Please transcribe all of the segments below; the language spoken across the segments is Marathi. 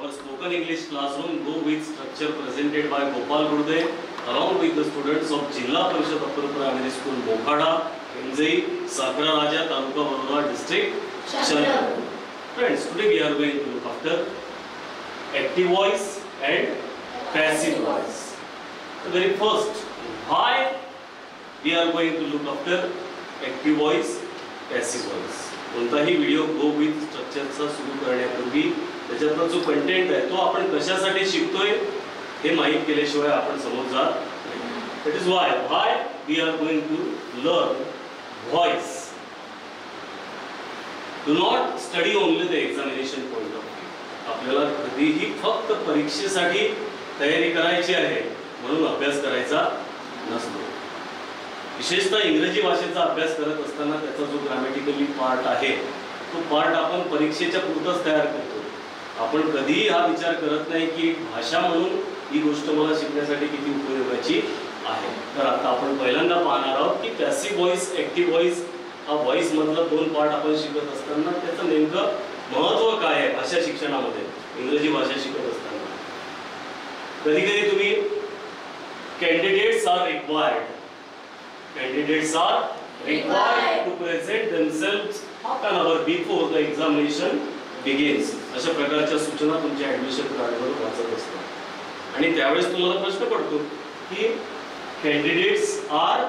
our spoken English classroom go with structure presented by Gopal Gurde along with the students of Jilla Parishad Upper Primary School Mokhada, NJ, Sakra Raja, Taluka Vadodara district, Chandrapur. Friends, today we are going to look after active voice and passive voice. The very first, why we are going to look after active voice, passive voice. कोणताही व्हिडिओ गो विथ स्ट्रक्चरचा सुरू करण्यापूर्वी त्याच्यातला जो कंटेंट आहे तो आपण कशासाठी शिकतोय हे माहित केल्याशिवाय आपण समोर जात नाही. That is why we are going to learn voice. Do not study only the examination point of view. आपल्याला कधीही फक्त परीक्षेसाठी तयारी करायची आहे म्हणून अभ्यास करायचा नसतो. विशेषतः इंग्रजी भाषेचा अभ्यास करत असताना त्याचा जो ग्रामॅटिकली पार्ट आहे तो पार्ट आपण परीक्षेच्या पुरताच तयार करतो. आपण कधीही हा विचार करत नाही की भाषा म्हणून ही गोष्ट मला शिकण्यासाठी किती उपयोगाची आहे. तर आता आपण पहिल्यांदा पाहणार आहोत की पॅसिव्ह व्हॉइस, ऍक्टिव्ह व्हॉइस हा व्हॉइस मधला दोन पार्ट आपण शिकत असताना त्याचं नेमकं महत्त्व काय आहे भाषा शिक्षणामध्ये. इंग्रजी भाषा शिकत असताना कधी कधी तुम्ही candidates are required to present themselves half an hour before the examination begins. अशा प्रकारच्या सूचना तुमच्या ऍडमिशन कार्डवर वाचत असतात आणि त्यावेळेस तुम्हाला प्रश्न पडतो की candidates are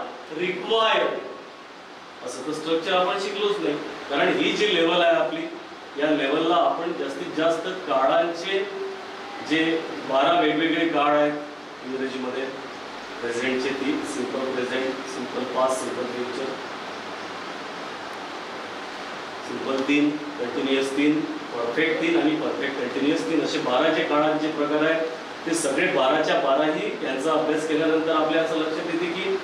required. असं तर स्ट्रक्चर आपण शिकलोच नाही. कारण ही जी लेवल आहे आपली या लेवलला आपण जास्तीत जास्त काळांचे जे 12 वेगवेगळे काळ आहेत इंग्रजीमध्ये. प्रेझेंटचे 3, simple present, simple past, simple future, simple 3, continuous 3, perfect 3 आणि परफेक्ट कंटिन्युअस 3 असे 12 जे काळांचे प्रकार आहेत ते सगळे 12च्या 12ही यांचा अभ्यास केल्यानंतर आपल्या असं लक्षात येते की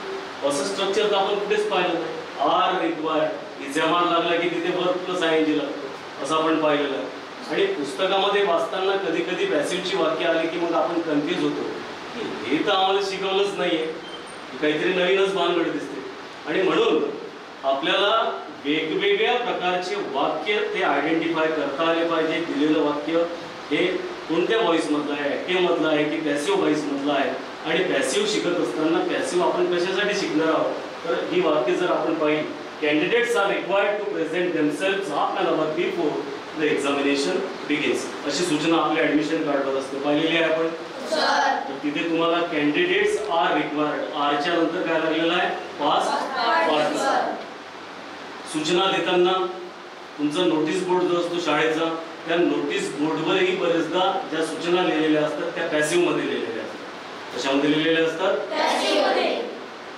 असं स्ट्रक्चर तर आपण कुठेच पाहिलं नाही. आर रिक्वायर्ड इजामार लागला की तिथे वर्ब प्लस आयएनजी लागतो असं आपण पाहिलेलं आहे. आणि पुस्तकामध्ये वाचताना कधी कधी पॅसिव्हची वाक्य आली की मग आपण कन्फ्यूज होतो की हे तर आम्हाला शिकवलंच नाहीये, काहीतरी नवीनच भानगड दिसते. आणि म्हणून आपल्याला वेगवेगळ्या प्रकारचे वाक्य ते आयडेंटिफाय करता आले पाहिजे. दिलेलं वाक्य हे कोणत्या व्हॉइस मधलं आहे, ऍक्टिव्ह मधलं आहे की पॅसिव्ह व्हॉइस मधलं आहे. आणि पॅसिव्ह शिकत असताना पॅसिव्ह आपण कशासाठी शिकणार आहोत तर ही वाक्य जर आपण पाहिली, candidates are required to present themselves half an hour before the examination begins अशी सूचना आपल्या ऍडमिशन कार्डवर असते. पाहिलेली आहे आपण. तर तिथे तुम्हाला कॅन्डिडेट्स आर रिक्वायर्ड, आरच्या नंतर काय लागलेलं आहे पास्ट पार्टिसिपल. सूचना देताना तुमचा नोटीस बोर्ड जो असतो शाळेचा त्या नोटीस बोर्डवरही बरेचदा ज्या सूचना लिहिलेल्या असतात त्या पॅसिव्ह मध्ये लिहिलेल्या असतात. कशामध्ये लिहिलेल्या असतात? पॅसिव्ह मध्ये.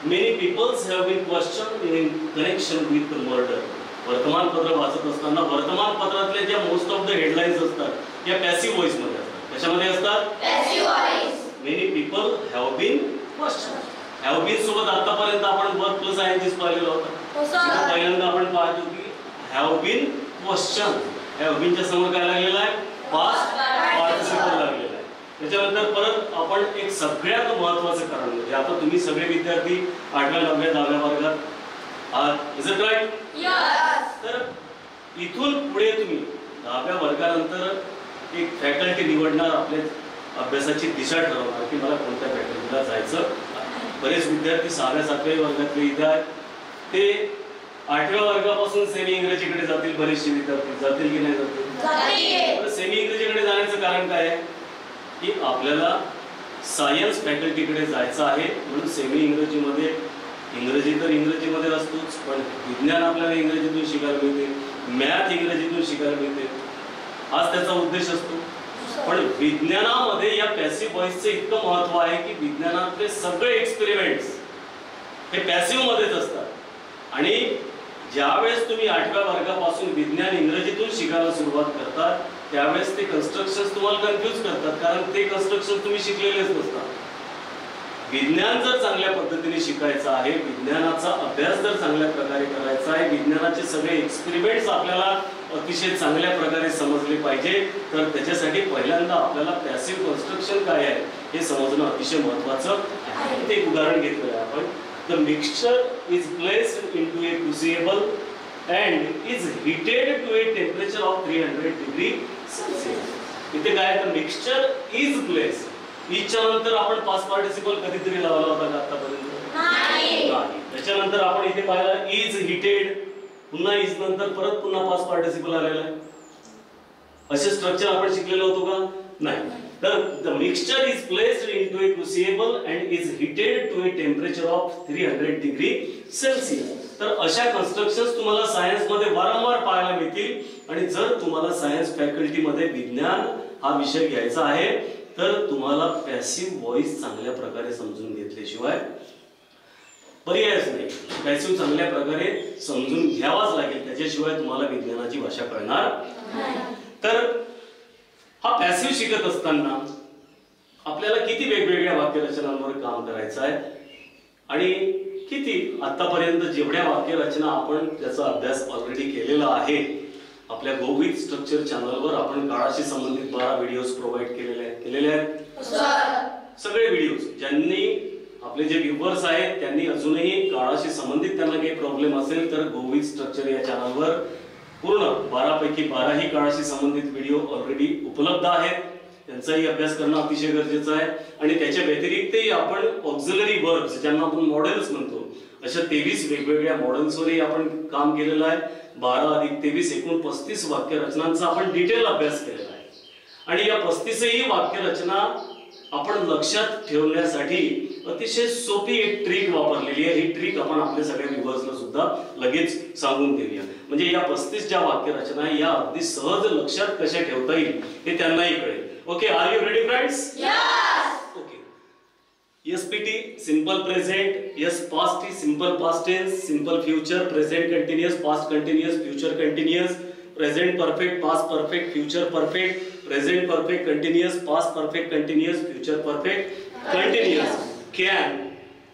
Many peoples have been questioned in connection with the murder. वर्तमानपत्र वाचत असताना वर्तमानपत्रातले ज्या मोस्ट ऑफ द हेडलाईन्स असतात या पॅसिव्ह व्हॉइस मध्ये असतात. कशामध्ये असतात? Passive voice. Many people have been questioned. Have been सोबत आतापर्यंत आपण वर्ब प्लस आयएनजी पाहिलेलं होतं. पहिल्यांदा आपण पाहतो की हॅव बीन क्वेश्चन. हॅव बीनच्या समोर काय लागलेलं आहे पास्ट पार्टिसिपल लागलेलं आहे. त्याच्यानंतर परत आपण एक सगळ्यात महत्त्वाचं कारण म्हणजे आता तुम्ही सगळे विद्यार्थी 8व्या 9व्या 10व्या वर्गात आहात. Is it right? यस. तर इथून पुढे तुम्ही 10व्या वर्गानंतर एक फॅकल्टी निवडणार, आपल्या अभ्यासाची दिशा ठरवणार की मला कोणत्या फॅकल्टीला जायचं. बरेच विद्यार्थी 6व्या 7व्या वर्गातले इथे आहेत ते 8व्या वर्गापासून सेमी इंग्रजीकडे जातील. बरेचसे विद्यार्थी जातील की नाही जातील? सेमी इंग्रजीकडे जाण्याचं कारण काय आहे की आपल्याला सायन्स फॅकल्टीकडे जायचं आहे म्हणून सेमी इंग्रजीमध्ये इंग्रजी तर इंग्रजीमध्ये असतोच पण विज्ञान आपल्याला इंग्रजीतून शिकायला मिळते, मॅथ इंग्रजीतून शिकायला मिळते. हाच त्याचा उद्देश असतो. पण विज्ञानामध्ये या पॅसिव्ह व्हॉइसचं इतकं महत्त्व आहे की विज्ञानातले सगळे एक्सपेरिमेंट्स हे पॅसिव्ह मध्येच असतात. आणि ज्यावेळेस तुम्ही 8व्या वर्गापासून विज्ञान इंग्रजीतून शिकायला सुरुवात करतात त्यावेळेस ते कन्स्ट्रक्शन्स तुम्हाला कन्फ्यूज करतात कारण ते कन्स्ट्रक्शन तुम्ही शिकलेलेच नसतात. विज्ञान जर चांगल्या पद्धतीने शिकायचं आहे, विज्ञानाचा अभ्यास जर चांगल्या प्रकारे करायचा आहे, विज्ञानाचे सगळे एक्सपेरिमेंट्स आपल्याला अतिशय चांगल्या प्रकारे समजले पाहिजे तर त्याच्यासाठी पहिल्यांदा आपल्याला पॅसिव्ह कन्स्ट्रक्शन काय आहे हे समजणं अतिशय महत्त्वाचं आहे. ते एक उदाहरण घेतलं आहे आपण. The mixture is placed into a crucible and is heated to a temperature of 300 degree Celsius. इथे काय तर मिक्सचर इज प्लेस, इजच्या नंतर आपण पास्ट पार्टिसिपल कधीतरी लावला होता का आतापर्यंत? नाही. त्याच्यानंतर आपण इथे पाहिलं इज हिटेड, पुन्हा इज नंतर परत पुन्हा पास्ट पार्टिसिपल आलेला आहे. असे स्ट्रक्चर आपण शिकलेलो होतो का? नाही. तर the mixture is placed into a crucible and is heated to a temperature of 300 degree Celsius. तर अशा कन्स्ट्रक्शन्स तुम्हाला सायन्स मध्ये वारंवार पाहायला मिळतील. आणि जर तुम्हाला सायन्स फॅकल्टी मध्ये विज्ञान हा विषय घ्यायचा आहे तर तुम्हाला पॅसिव्ह व्हॉइस चांगल्या प्रकारे समजून घेतल्याशिवाय पर्यायच नाही. पॅसिव्ह चांगल्या प्रकारे समजून घ्यावाच लागेल, त्याच्याशिवाय तुम्हाला विज्ञानाची भाषा कळणार नाही. तर हा पॅसिव्ह शिकत असताना आपल्याला किती वेगवेगळ्या वाक्यरचनांवर काम करायचं आहे आणि किती आतापर्यंत जेवढ्या वाक्यरचना आपण त्याचा अभ्यास ऑलरेडी केलेला आहे. आपल्या गो विथ स्ट्रक्चर चॅनलवर आपण काळाशी संबंधित 12 व्हिडिओज प्रोव्हाइड केलेले आहेत. सगळे व्हिडिओज ज्यांनी आपले जे व्ह्यूअर्स आहेत त्यांनी अजूनही काळाशी संबंधित त्यांना काही प्रॉब्लेम असेल तर गो विथ स्ट्रक्चर या चॅनलवर पूर्ण 12 पैकी 12 ही काळाशी संबंधित व्हिडिओ ऑलरेडी उपलब्ध आहेत. त्यांचाही अभ्यास करणं अतिशय गरजेचं आहे. आणि त्याच्या व्यतिरिक्तही आपण ऑक्झिलरी वर्ब्स ज्यांना आपण मॉडेल्स म्हणतो अशा 23 वेगवेगळ्या मॉडेल्सवरही आपण काम केलेलं आहे. 12 अधिक 23 एकूण 35 वाक्यरचनांचा आपण डिटेल अभ्यास केलेला आहे. आणि या 35ही वाक्यरचना आपण लक्षात ठेवण्यासाठी अतिशय सोपी एक ट्रिक वापरलेली आहे. ही ट्रिक आपण आपल्या सगळ्या व्ह्यूअर्सला सुद्धा लगेच सांगून देऊया. म्हणजे या 35 ज्या वाक्यरचना या अगदी सहज लक्षात कशा ठेवता येईल हे त्यांनाही कळेल. Okay, are you ready friends? Yes. Okay. SPT simple present, yes past simple past tense, simple future present continuous, past continuous, future continuous, present perfect, past perfect, future perfect, present perfect continuous, past perfect continuous, future perfect continuous.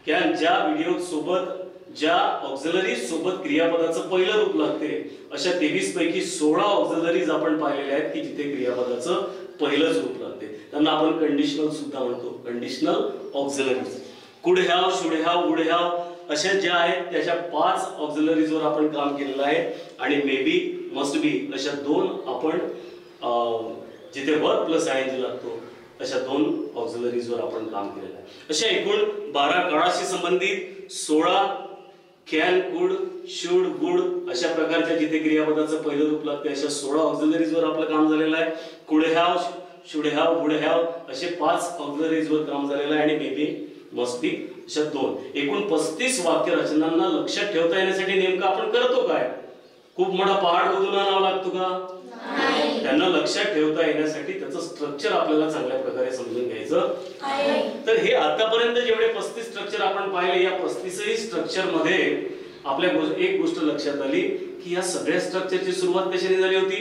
Can ज्या व्हिडिओ सोबत ज्या ऑक्झिलरीज सोबत क्रियापदाचं पहिलं रूप लागते अशा 23 पैकी 16 ऑक्झिलरीज आपण पाहिलेल्या आहेत की जिथे क्रियापदाचं पहिलंच रूप लागते. त्यांना आपण कंडिशनल सुद्धा म्हणतो, कंडिशनल ऑक्झिलरीज. कुड have, should have, would have अशा ज्या आहेत त्याच्या 5 ऑक्झिलरीजवर आपण काम केलेलं आहे. आणि मे बी, मस्ट बी अशा 2 आपण जिथे वर्ब प्लस आयएनजी लागतो अशा 2 ऑक्झिलरीजवर आपण काम केलेलं आहे. अशा एकूण 12 काळाशी संबंधित 16 कॅन, कुड, शुड, वुड अशा प्रकारच्या जिथे क्रियापदाचं पहिलं रूप लागते अशा 16 ऑक्झिलरीजवर आपलं काम झालेलं आहे. कुड have, should have, would have असे 5 ऑक्झिलरीजवर काम झालेलं आहे. आणि मे बी, मस्ट बी अशा 2 एकूण 35 वाक्यरचनांना लक्षात ठेवता येण्यासाठी नेमकं आपण करतो काय? खूप मोठा पहाड खोदून आणावा लागतो का? त्यांना लक्षात ठेवता येण्यासाठी त्याचं स्ट्रक्चर आपल्याला चांगल्या प्रकारे समजून घ्यायचं आहे. तर हे आतापर्यंत जेवढे 35 स्ट्रक्चर आपण पाहिले या 35ही स्ट्रक्चर मध्ये आपल्या एक गोष्ट लक्षात आली की या सगळ्या स्ट्रक्चरची सुरुवात कशाने झाली होती?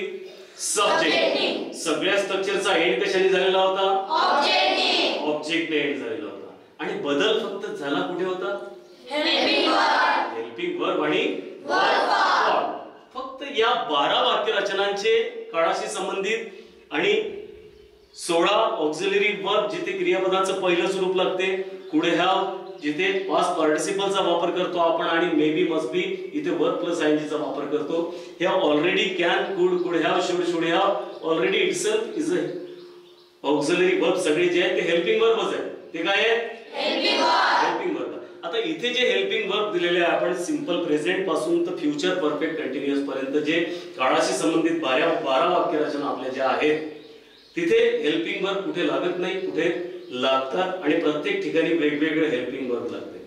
सब्जेक्ट. सगळ्या स्ट्रक्चरचा एंड कशाने झालेला होता? ऑब्जेक्टने एंड झालेला होता. आणि बदल फक्त झाला कुठे होता? हेल्पिंग वर्ब आणि वर्ब फॉर्म. फक्त या 12 वाक्यरचनांचे काळाशी संबंधित आणि 16 ऑक्झिलरी वर्ब जिथे क्रियापदाचं पहिलं स्वरूप लागते, कुड हॅव जिथे पास्ट पार्टिसिपलचा वापर करतो आपण आणि मे बी, मस्ट बी इथे वर्ब प्लस आयएनजीचा वापर करतो. हे ऑलरेडी कॅन, कुड, कुड have, should, should have already itself is a auxiliary verb. सगळे जे आहेत ते हेल्पिंग वर्बच आहेत. ते काय आहेत? Helping verb. आता इथे जे हेल्पिंग वर्ब दिलेले आहे आपण सिंपल प्रेझेंट पासून तर फ्युचर परफेक्ट कंटिन्युअस पर्यंत जे काळाशी संबंधित 12 वाक्यरचना आपल्या ज्या आहेत तिथे हेल्पिंग वर्ब कुठे लागत नाही, कुठे लागतात आणि प्रत्येक ठिकाणी वेगवेगळे हेल्पिंग वर्ब लागते.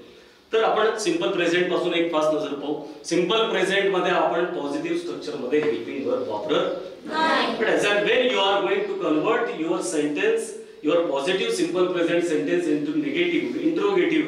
तर आपण सिंपल प्रेझेंट पासून एक फास्ट नजर पाहू. सिंपल प्रेझेंट मध्ये आपण पॉझिटिव्ह स्ट्रक्चर मध्ये हेल्पिंग वर्ब वापरत नाही. But as and when you are going to convert your sentence, your positive simple present sentence into negative interrogative,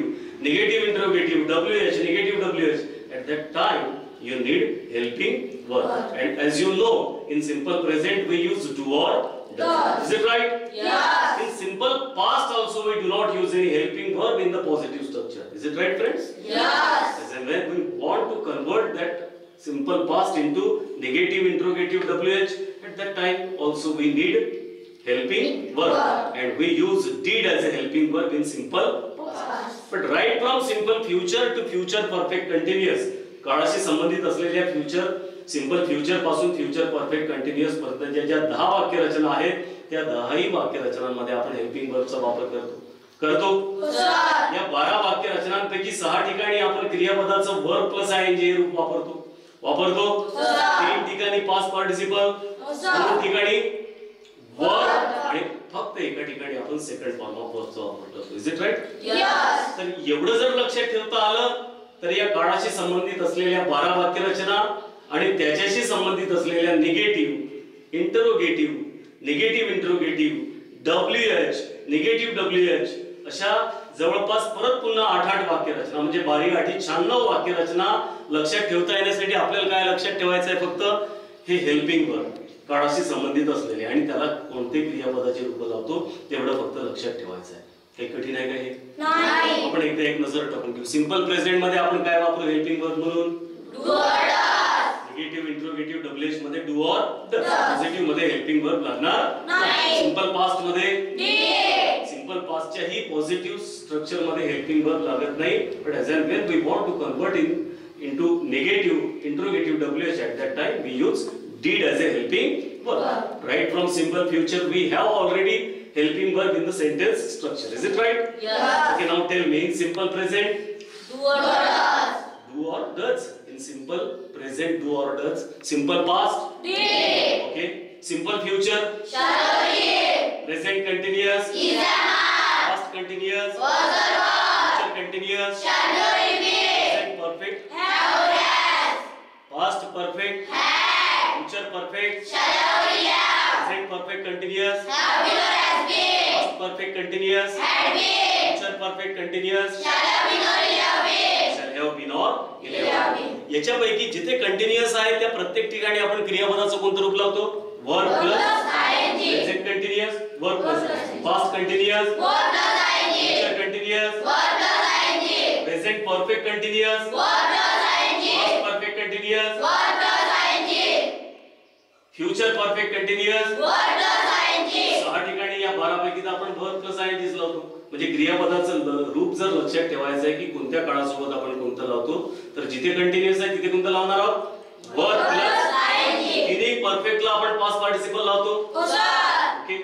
WH, negative WH, at that time you need helping verb. And as you know, in simple present we use do or does. Is it right? Yes. In simple past also we do not use any helping verb in the positive structure. Is it right, friends? Yes. As and when we want to convert that simple past into negative interrogative WH, at that time also we need helping verb. And we use did as a helping verb in simple past. But right from simple future to future perfect continuous, काळाशी संबंधित असलेल्या फ्युचर सिंपल फ्युचर पासून फ्युचर परफेक्ट कंटिन्युअस पर्यंत ज्या 10 वाक्यरचना आहेत त्या 10ही वाक्यरचनांमध्ये आपण हेल्पिंग वर्बचा वापर करतो. या 12 वाक्यरचनांपैकी 6 ठिकाणी आपण क्रियापदाचं वर्ब प्लस आयएनजी रूप वापरतो. 3 ठिकाणी पास्ट पार्टिसिपल, 2 ठिकाणी वर्ब आणि फक्त एका ठिकाणी आपण सेकंड फॉर्म ऑफ वर्बचा वापर करतो. Is it right? यस. तर एवढं जर लक्षात ठेवता आलं तर या काळाशी संबंधित असलेल्या 12 वाक्यरचना आणि त्याच्याशी संबंधित असलेल्या negative, interrogative, negative interrogative, WH, negative WH अशा जवळपास परत पुन्हा 8 वाक्यरचना म्हणजे 12 96 वाक्यरचना लक्षात ठेवता येण्यासाठी आपल्याला काय लक्षात ठेवायचं आहे? फक्त हे हेल्पिंग वर्ब काळाशी संबंधित असलेले आणि त्याला कोणते क्रियापदाचे रूप लावतो तेवढं फक्त लक्षात ठेवायचं आहे. काही कठीण आहे का हे? नाही. आपण एकदा एक नजर टाकून घेऊ. सिंपल प्रेझेंट मध्ये आपण काय वापरू हेल्पिंग वर्ब म्हणून? Do or does. Negative interrogative WH मध्ये डू ऑर डज. पॉझिटिव्ह मध्ये हेल्पिंग वर्ब लागणार नाही. सिंपल पास्ट मध्ये डिड. सिंपल पास्टच्या ही पॉझिटिव्ह स्ट्रक्चर मध्ये हेल्पिंग वर्ब लागत नाही. But as and when we want to convert into negative interrogative WH at that time we use did as a helping verb. Right from simple future we have already helping verb in the sentence structure. Is it right? Yes. Okay, now tell me in simple present do or does. Do or does. In simple present do or does. Simple past did. Okay. Simple future shall be. Present continuous is am. Past continuous was or was. Future continuous shall be. Present perfect have has. Past perfect had. Future perfect shall be. Present perfect continuous have been or has been. Past perfect continuous had been. Future perfect continuous shall have been or have been. Shall have been or have been. याच्यापैकी जिथे कंटिन्युअस आहे त्या प्रत्येक ठिकाणी आपण क्रियापदाचं कोणतं रूप लावतो? Verb plus आयएनजी. Present continuous verb plus past continuous verb plus आयएनजी. Future continuous verb plus आयएनजी. Present perfect continuous verb plus आयएनजी. Past perfect continuous verb plus आयएनजी. Future perfect continuous verb plus आयएनजी. 6 ठिकाणी या 12 पैकी आपण वर्ब प्लस आयएनजी लावतो. म्हणजे क्रियापदाचं रूप जर लक्षात ठेवायचं आहे की कोणत्या काळासोबत आपण कोणतं लावतो तर जिथे कंटिन्युअस आहे तिथे कोणतं लावणार आहोत? Verb plus आयएनजी. तिन्ही परफेक्टला आपण पास्ट पार्टिसिपल लावतो. हो sir. Okay.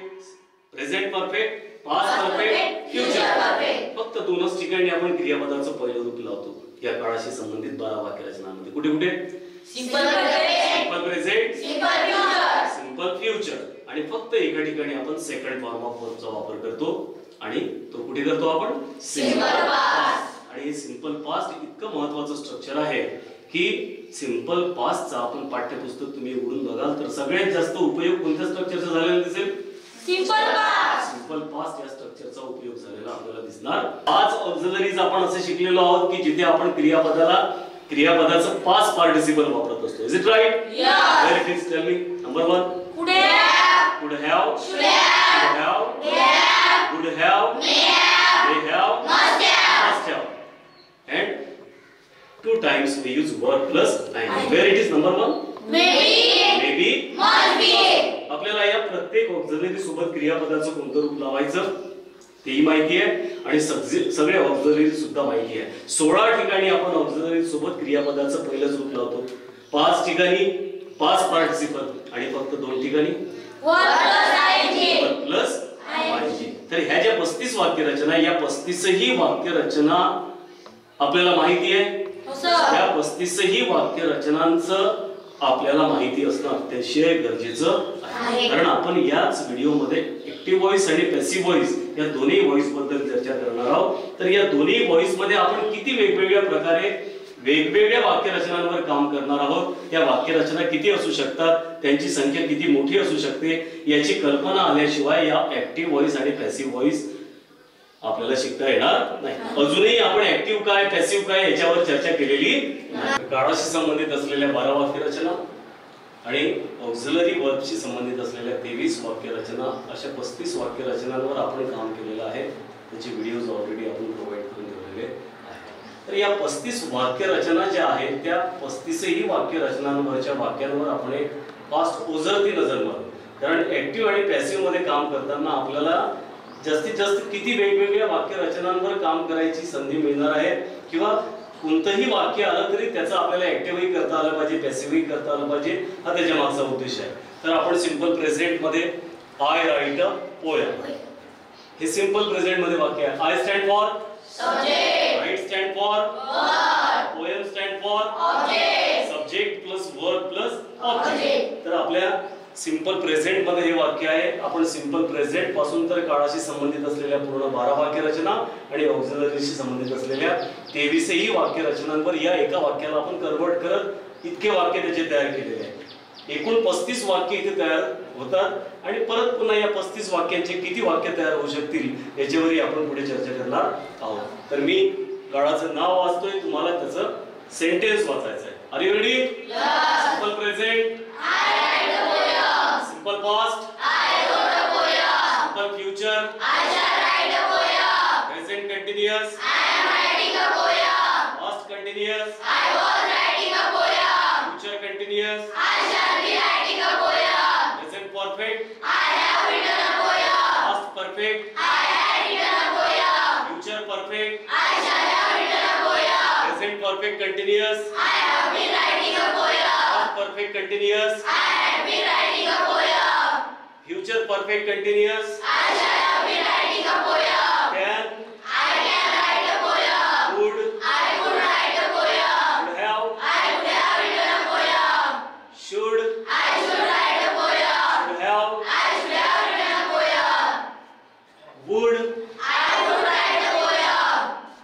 Present perfect, past perfect, future perfect. फक्त 2च ठिकाणी आपण क्रियापदाचं पहिलं रूप लावतो या काळाशी संबंधित 12 वाक्यरचनांमध्ये. कुठे कुठे? Simple present, simple present, simple future, simple future आणि फक्त एका ठिकाणी आपण सेकंड फॉर्म ऑफ वर्बचा वापर करतो आणि तो कुठे करतो आपण? Simple past. आणि सिंपल पास्ट इतकं महत्त्वाचं स्ट्रक्चर आहे की सिंपल पास्टचा आपण पाठ्यपुस्तक तुम्ही उघडून बघाल तर सगळ्यात जास्त उपयोग कोणत्या स्ट्रक्चरचा झालेला दिसेल? Simple past. सिंपल पास्ट या स्ट्रक्चरचा उपयोग झालेला आपल्याला दिसणार. 5 ऑक्झिलरीज आपण असे शिकलेलो आहोत की जिथे आपण क्रियापदाचं पास्ट पार्टिसिपल वापरत असतो. Is it right? Yes. Very it is. Tell me. Number 1 could have, could have, should have, may have, would have, may have, must have. And 2 times we use verb plus ing. Where it is number 1? Maybe, must be. आपल्याला या प्रत्येक ऑक्झिलरी सोबत क्रियापदाचं कोणतं रूप लावायचं तेही माहिती आहे आणि सगळे ऑक्झिलरी सुद्धा माहिती आहे. 16 ठिकाणी आपण ऑक्झिलरी सोबत क्रियापदाचं पहिलंच रूप लावतो. 5 ठिकाणी पास्ट पार्टिसिपल आणि फक्त 2 ठिकाणी verb plus ING. Verb plus आयएनजी. तर ह्या ज्या 35 वाक्यरचना या 35ही वाक्यरचना आपल्याला माहिती आहे. या 35ही वाक्यरचनांचं आपल्याला माहिती असणं अतिशय गरजेचं आहे. कारण आपण याच व्हिडिओमध्ये ऍक्टिव्ह व्हॉइस आणि पॅसिव्ह व्हॉइस या दोन्ही व्हॉइस बद्दल चर्चा करणार आहोत. तर या दोन्ही व्हॉइस मध्ये आपण किती वेगवेगळ्या प्रकारे वेगवेगळ्या वाक्यरचनांवर काम करणार आहोत. या वाक्यरचना किती असू शकतात, त्यांची संख्या किती मोठी असू शकते याची कल्पना आल्याशिवाय या ऍक्टिव्ह व्हॉइस आणि पॅसिव्ह व्हॉइस आपल्याला शिकता येणार नाही. अजूनही आपण ऍक्टिव्ह काय पॅसिव्ह काय याच्यावर चर्चा केलेली नाही. काळाशी संबंधित असलेल्या 12 वाक्यरचना आणि ऑक्झिलरी वर्बशी संबंधित असलेल्या 23 वाक्यरचना अशा 35 वाक्यरचनांवर आपण काम केलेलं आहे. त्याचे व्हिडिओज ऑलरेडी आपण प्रोव्हाइड करून ठेवलेले आहेत. तर या 35 वाक्यरचना ज्या आहेत त्या 35ही वाक्यरचनांवरच्या वाक्यांवर आपण एक फास्ट ओझरती नजर मारू. कारण ऍक्टिव्ह आणि पॅसिव्ह मध्ये काम करताना आपल्याला जास्तीत जास्त किती वेगवेगळ्या वाक्यरचनांवर काम करायची संधी मिळणार आहे किंवा कोणतंही वाक्य आलं तरी त्याचा आपल्याला ऍक्टिव्हही करता आलं पाहिजे, पॅसिव्हही करता आलं पाहिजे, हा त्याच्या मागचा उद्देश आहे. तर आपण सिंपल प्रेझेंट मध्ये आय राईट अ पोयम. हे सिंपल प्रेझेंट मध्ये वाक्य आहे. I stand for subject, write stand for verb, poem stand for object, subject plus verb plus object. तर आपल्या सिंपल प्रेझेंट मध्ये हे वाक्य आहे. आपण सिंपल प्रेझेंट पासून तर काळाशी संबंधित असलेल्या पूर्ण 12 वाक्य रचना आणि ऑक्झिलरीशी संबंधित असलेल्या 23 वाक्य रचनांवर या एका वाक्याला आपण कन्वर्ट करत इतके वाक्य त्याचे तयार केलेले आहेत. एकूण 35 वाक्य इथे तयार होतात आणि परत पुन्हा या 35 वाक्यांचे किती वाक्य तयार होऊ शकतील याच्यावरही आपण पुढे चर्चा करणार आहोत. तर मी काळाचं नाव वाचतोय, तुम्हाला त्याचं सेंटेन्स वाचायचं आहे. Are you ready? Simple present, I write a poem. Simple past, I wrote a poem. Simple future, I shall write a poem. Present continuous, I am writing a poem. Past continuous, I was writing a poem. Future continuous, I shall be writing a poem. Present perfect, I have written a poem. Past perfect, I had written a poem. Future perfect, I shall have written a poem. Present perfect continuous, I have been writing a poem. Past perfect continuous, I had been writing a poem. Future perfect continuous, I shall have been writing a poem. Can, I can write a poem. Would, I would write a poem. Would have, I would have written a poem. Should, I should write a poem. Should have, I should have written a poem. Would, I would write a poem.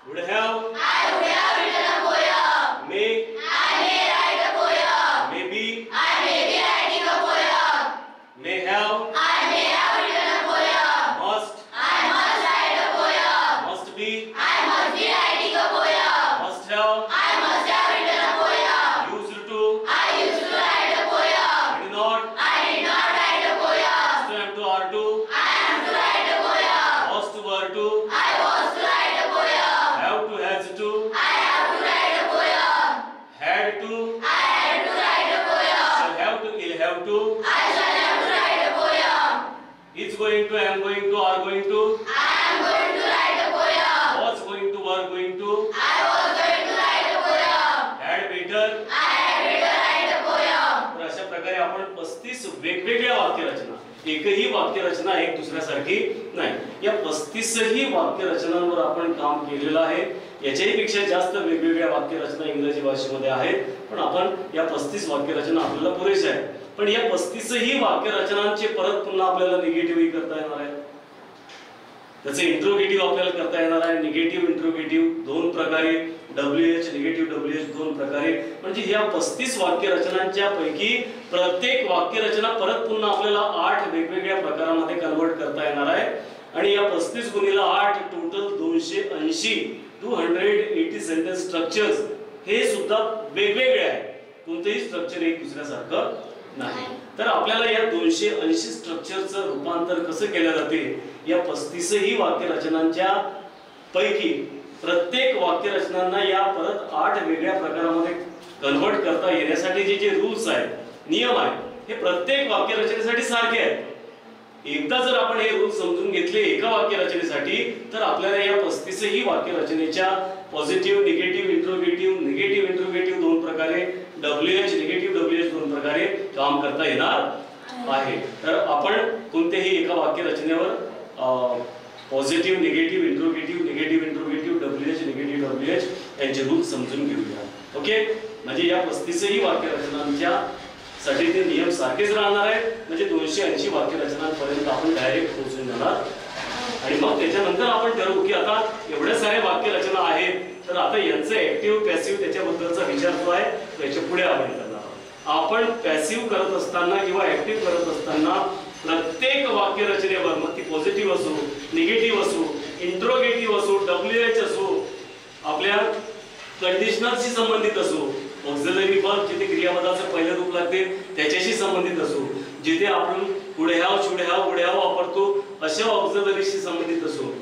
Would have, I would have written a poem. May, I may write a poem. Maybe, I may be writing a poem. May have, I may have written a poem. Must, I must write a poem. Must be, I must be writing a poem. Must have, I must have written a poem. Used to, I used to write a poem. Did not, I did not write a poem. Still am to are to, I am to write a poem. Was to were to, I was to write a poem. Have to has to, I have to write a poem. Had to, I had to write a poem. Shall have to, will have to, I shall have to write a poem. Is going to, am going to, are going to, I am going to write a poem. Was going to, were going to, I was going to write a poem. Had better, I had better write a poem. तर अशा प्रकारे आपण 35 वेगवेगळ्या वाक्यरचना, एकही वाक्यरचना एक दुसऱ्यासारखी नाही, या 35ही वाक्यरचनांवर आपण काम केलेलं आहे. याच्याही पेक्षा जास्त वेगवेगळ्या वाक्यरचना इंग्रजी भाषेमध्ये आहेत, पण आपण या 35 वाक्यरचना आपल्याला पुरेशा आहेत. पण या 35ही वाक्यरचनांचे परत पुन्हा आपल्याला निगेटिव्हही करता येणार आहे, त्याचे इंट्रोगेटिव्ह आपल्याला करता येणार आहे. निगेटिव्ह इंट्रोगेटिव्ह दोन प्रकारे, WH निगेटिव्ह WH दोन प्रकारे. म्हणजे या 35 वाक्यरचनांच्या पैकी प्रत्येक वाक्यरचना परत पुन्हा आपल्याला 8 वेगवेगळ्या प्रकारामध्ये कन्वर्ट करता येणार आहे. आणि या 35 गुणिले 8 टोटल 280 सेंटेन्स स्ट्रक्चर्स हे सुद्धा वेगवेगळे आहे. कोणतेही स्ट्रक्चर एक दुसऱ्यासारखं नाही. तर आपल्याला या 280 स्ट्रक्चरचं रूपांतर कसं केलं जाते, या 35ही वाक्यरचनांच्या पैकी प्रत्येक वाक्यरचनांना या परत 8 वेगळ्या प्रकारामध्ये कन्वर्ट करता येण्यासाठी जे रूल्स आहेत, नियम आहेत, हे प्रत्येक वाक्यरचनेसाठी सारखे आहेत. एकदा जर आपण हे रूल समजून घेतले एका वाक्यरचनेसाठी, तर आपल्याला या 35ही वाक्यरचनेच्या पॉझिटिव्ह, निगेटिव्ह इंट्रोगेटिव्ह दोन प्रकारे, WH निगेटिव्ह WH दोन प्रकारे काम करता येणार आहे. तर आपण कोणत्याही एका वाक्यरचनेवर positive, negative interrogative WH negative WH यांचे रूल समजून घेऊया. ओके, म्हणजे या 35ही वाक्यरचनांच्या साठी ते नियम सारखेच राहणार आहेत. म्हणजे 280 वाक्यरचनांपर्यंत आपण डायरेक्ट पोहोचून जाणार. आणि मग त्याच्यानंतर आपण ठरवू की आता एवढ्या साऱ्या वाक्यरचना आहेत, तर आता यांचं ऍक्टिव्ह पॅसिव्ह त्याच्याबद्दलचा विचार जो आहे त्याच्या पुढे आपण करणार आहोत. आपण पॅसिव्ह करत असताना किंवा ऍक्टिव्ह करत असताना प्रत्येक वाक्यरचनेवर, मग ती पॉझिटिव्ह असो, निगेटिव्ह असो, इंट्रोगेटिव्ह असो, WH असो, आपल्या कंडिशनलशी संबंधित असो, ऑक्झिलरी वर्ब जिथे क्रियापदाचं पहिलं रूप लागते त्याच्याशी संबंधित असो, जिथे आपण पुढे have, should have, would have वापरतो अशा ऑक्झिलरीशी संबंधित असो,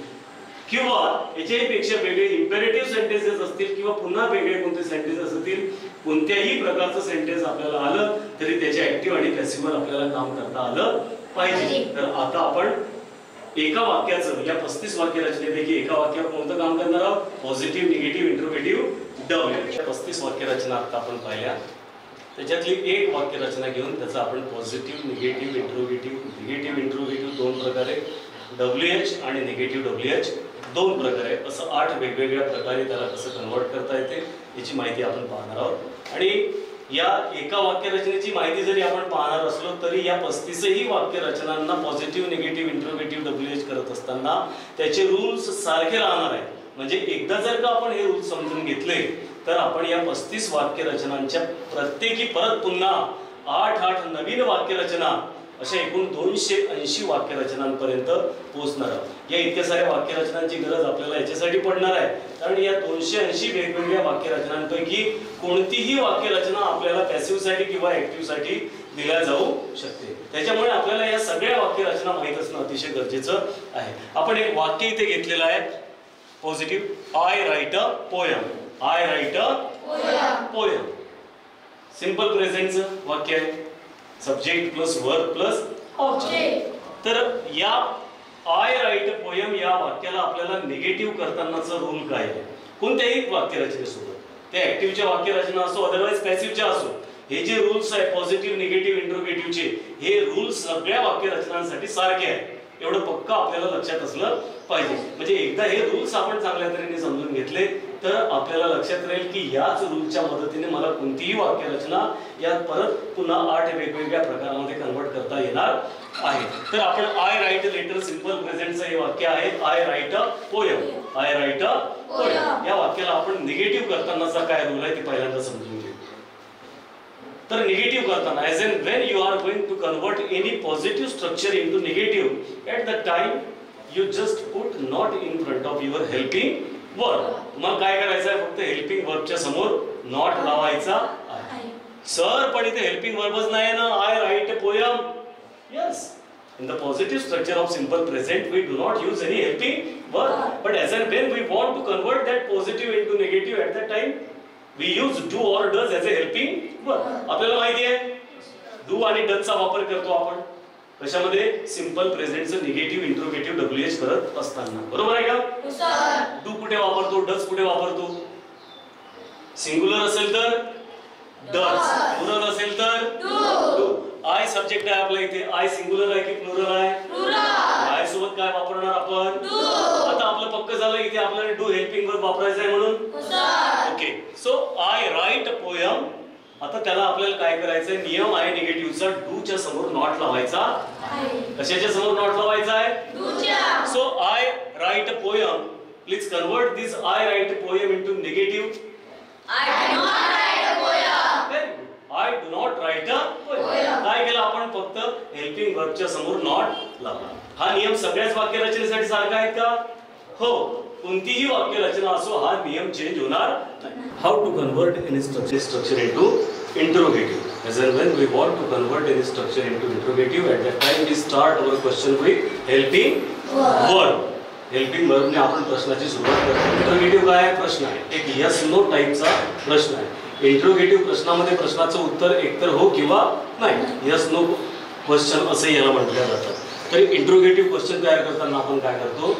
किंवा याच्याही पेक्षा वेगळे इम्पेरेटिव्ह सेंटेन्सेस असतील किंवा पुन्हा वेगळे कोणते सेंटेन्स असतील, कोणत्याही प्रकारचं सेंटेन्स आपल्याला आलं तरी त्याच्या ऍक्टिव्ह आणि पॅसिव्हवर आपल्याला काम करता आलं पाहिजे. तर आता आपण एका वाक्याचं, या 35 वाक्यरचनेपैकी एका वाक्यावर कोणतं काम करणार आहोत, पॉझिटिव्ह, निगेटिव्ह, इंट्रोगेटिव्ह WH. 35 वाक्यरचना आता आपण पाहिल्या. त्याच्यातली एक वाक्यरचना घेऊन त्याचा आपण पॉझिटिव्ह, निगेटिव्ह, इंट्रोगेटिव्ह दोन प्रकारे, WH आणि निगेटिव्ह WH दोन प्रकारे, असं 8 वेगवेगळ्या प्रकारे त्याला कसं कन्वर्ट करता येते याची माहिती आपण पाहणार आहोत. आणि या एका वाक्यरचनेची माहिती जरी आपण पाहणार असलो तरी या 35ही वाक्यरचनांना पॉझिटिव्ह, निगेटिव्ह, इंट्रोगेटिव्ह WH करत असताना त्याचे रूल्स सारखे राहणार आहेत. म्हणजे एकदा जर का आपण हे रूल्स समजून घेतले तर आपण या 35 वाक्यरचनांच्या प्रत्येकी परत पुन्हा 8 नवीन वाक्यरचना अशा एकूण 280 वाक्यरचनांपर्यंत पोहोचणार आहोत. या इतक्या साऱ्या वाक्यरचनांची गरज आपल्याला याच्यासाठी पडणार आहे कारण या 280 वेगवेगळ्या वाक्यरचनांपैकी कोणतीही वाक्यरचना आपल्याला पॅसिव्ह साठी किंवा ऍक्टिव्ह साठी दिल्या जाऊ शकते. त्याच्यामुळे आपल्याला या सगळ्या वाक्यरचना माहित असणं अतिशय गरजेचं आहे. आपण एक वाक्य इथे घेतलेलं आहे positive, I write a poem. I write a poem. Simple प्रेझेंटचं वाक्य आहे, subject plus verb plus object. तर या आय राईट पोयम या वाक्याला आपल्याला निगेटिव्ह करतानाचा रूल काय आहे? कोणत्याही वाक्यरचनेसोबत, ते ऍक्टिव्हच्या वाक्यरचना असो अदरवाइज पॅसिव्हच्या असो, हे जे रूल्स आहे पॉझिटिव्ह, निगेटिव्ह, इंट्रोगेटिव्हचे, हे रूल्स सगळ्या वाक्यरचनांसाठी सारखे आहेत. एवढं पक्का आपल्याला लक्षात असलं पाहिजे. म्हणजे एकदा हे रूल्स आपण चांगल्या तऱ्हेने समजून घेतले तर आपल्याला लक्षात राहील की याच रूलच्या मदतीने मला कोणतीही वाक्यरचना यात परत पुन्हा 8 वेगवेगळ्या प्रकारामध्ये कन्वर्ट करता येणार आहे. तर आपण I write a letter, simple प्रेझेंटचं हे वाक्य आहे, I write a poem. I write a poem या वाक्याला आपण निगेटिव्ह करतानाचा काय रूल आहे ते पहिल्यांदा समजून घेऊ. तर निगेटिव्ह करताना as in when you are going to convert any positive structure into negative, at that time you just put not in front of your helping verb. मग काय करायचं आहे? फक्त हेल्पिंग वर्बच्या समोर नॉट लावायचा आहे. सर पण इथे हेल्पिंग वर्बच नाही ना, I write a poem. Yes, in the positive structure of simple present we do not use any helping verb, but as and when we want to convert that positive into negative, at that time we use do or does as a helping verb. आपल्याला माहिती आहे do आणि does चा वापर करतो आपण कशामध्ये? सिंपल प्रेझेंटचं निगेटिव्ह, इंट्रोगेटिव्ह WH करत असताना. बरोबर आहे का? do कुठे वापरतो, does कुठे वापरतो? सिंग्युलर असेल तर does, प्लुरल असेल तर do. आय सब्जेक्ट आहे आपल्या इथे, आय सिंग्युलर आहे की प्लुरल आहे? आय सोबत काय वापरणार आपण? आता आपलं पक्क झालं इथे आपल्याला डू हेल्पिंग वर्ब वापरायचं आहे म्हणून. Okay, so I write a poem. आता त्याला आपल्याला काय करायचंय? नियम आहे निगेटिव्हचा, डू च्या समोर नॉट लावायचा. कशाच्या समोर नॉट लावायचा आहे? डूच्या. So I write a poem. Please convert this I write a poem into negative. I do not write a poem. Very good. I do not write a poem. काय केलं आपण? फक्त हेल्पिंग वर्बच्या समोर नॉट लावला. हा नियम सगळ्याच वाक्यरचनेसाठी सारखा आहे का? हो, कोणतीही वाक्यरचना असो हा नियम चेंज होणार नाही. How to convert any structure into interrogative. as and when we want to convert any structure into interrogative, at that time we start our question with helping verb. Helping verb ने आपण प्रश्नाची सुरुवात करतो. इंट्रोगेटिव्ह काय आहे? प्रश्न आहे, एक यस नो टाइपचा प्रश्न आहे. इंट्रोगेटिव्ह प्रश्नामध्ये प्रश्नाचं उत्तर एकतर हो किंवा नाही, यस नो क्वेश्चन असे याला म्हटलं जातं. तर इंट्रोगेटिव्ह क्वेश्चन तयार करताना आपण काय करतो?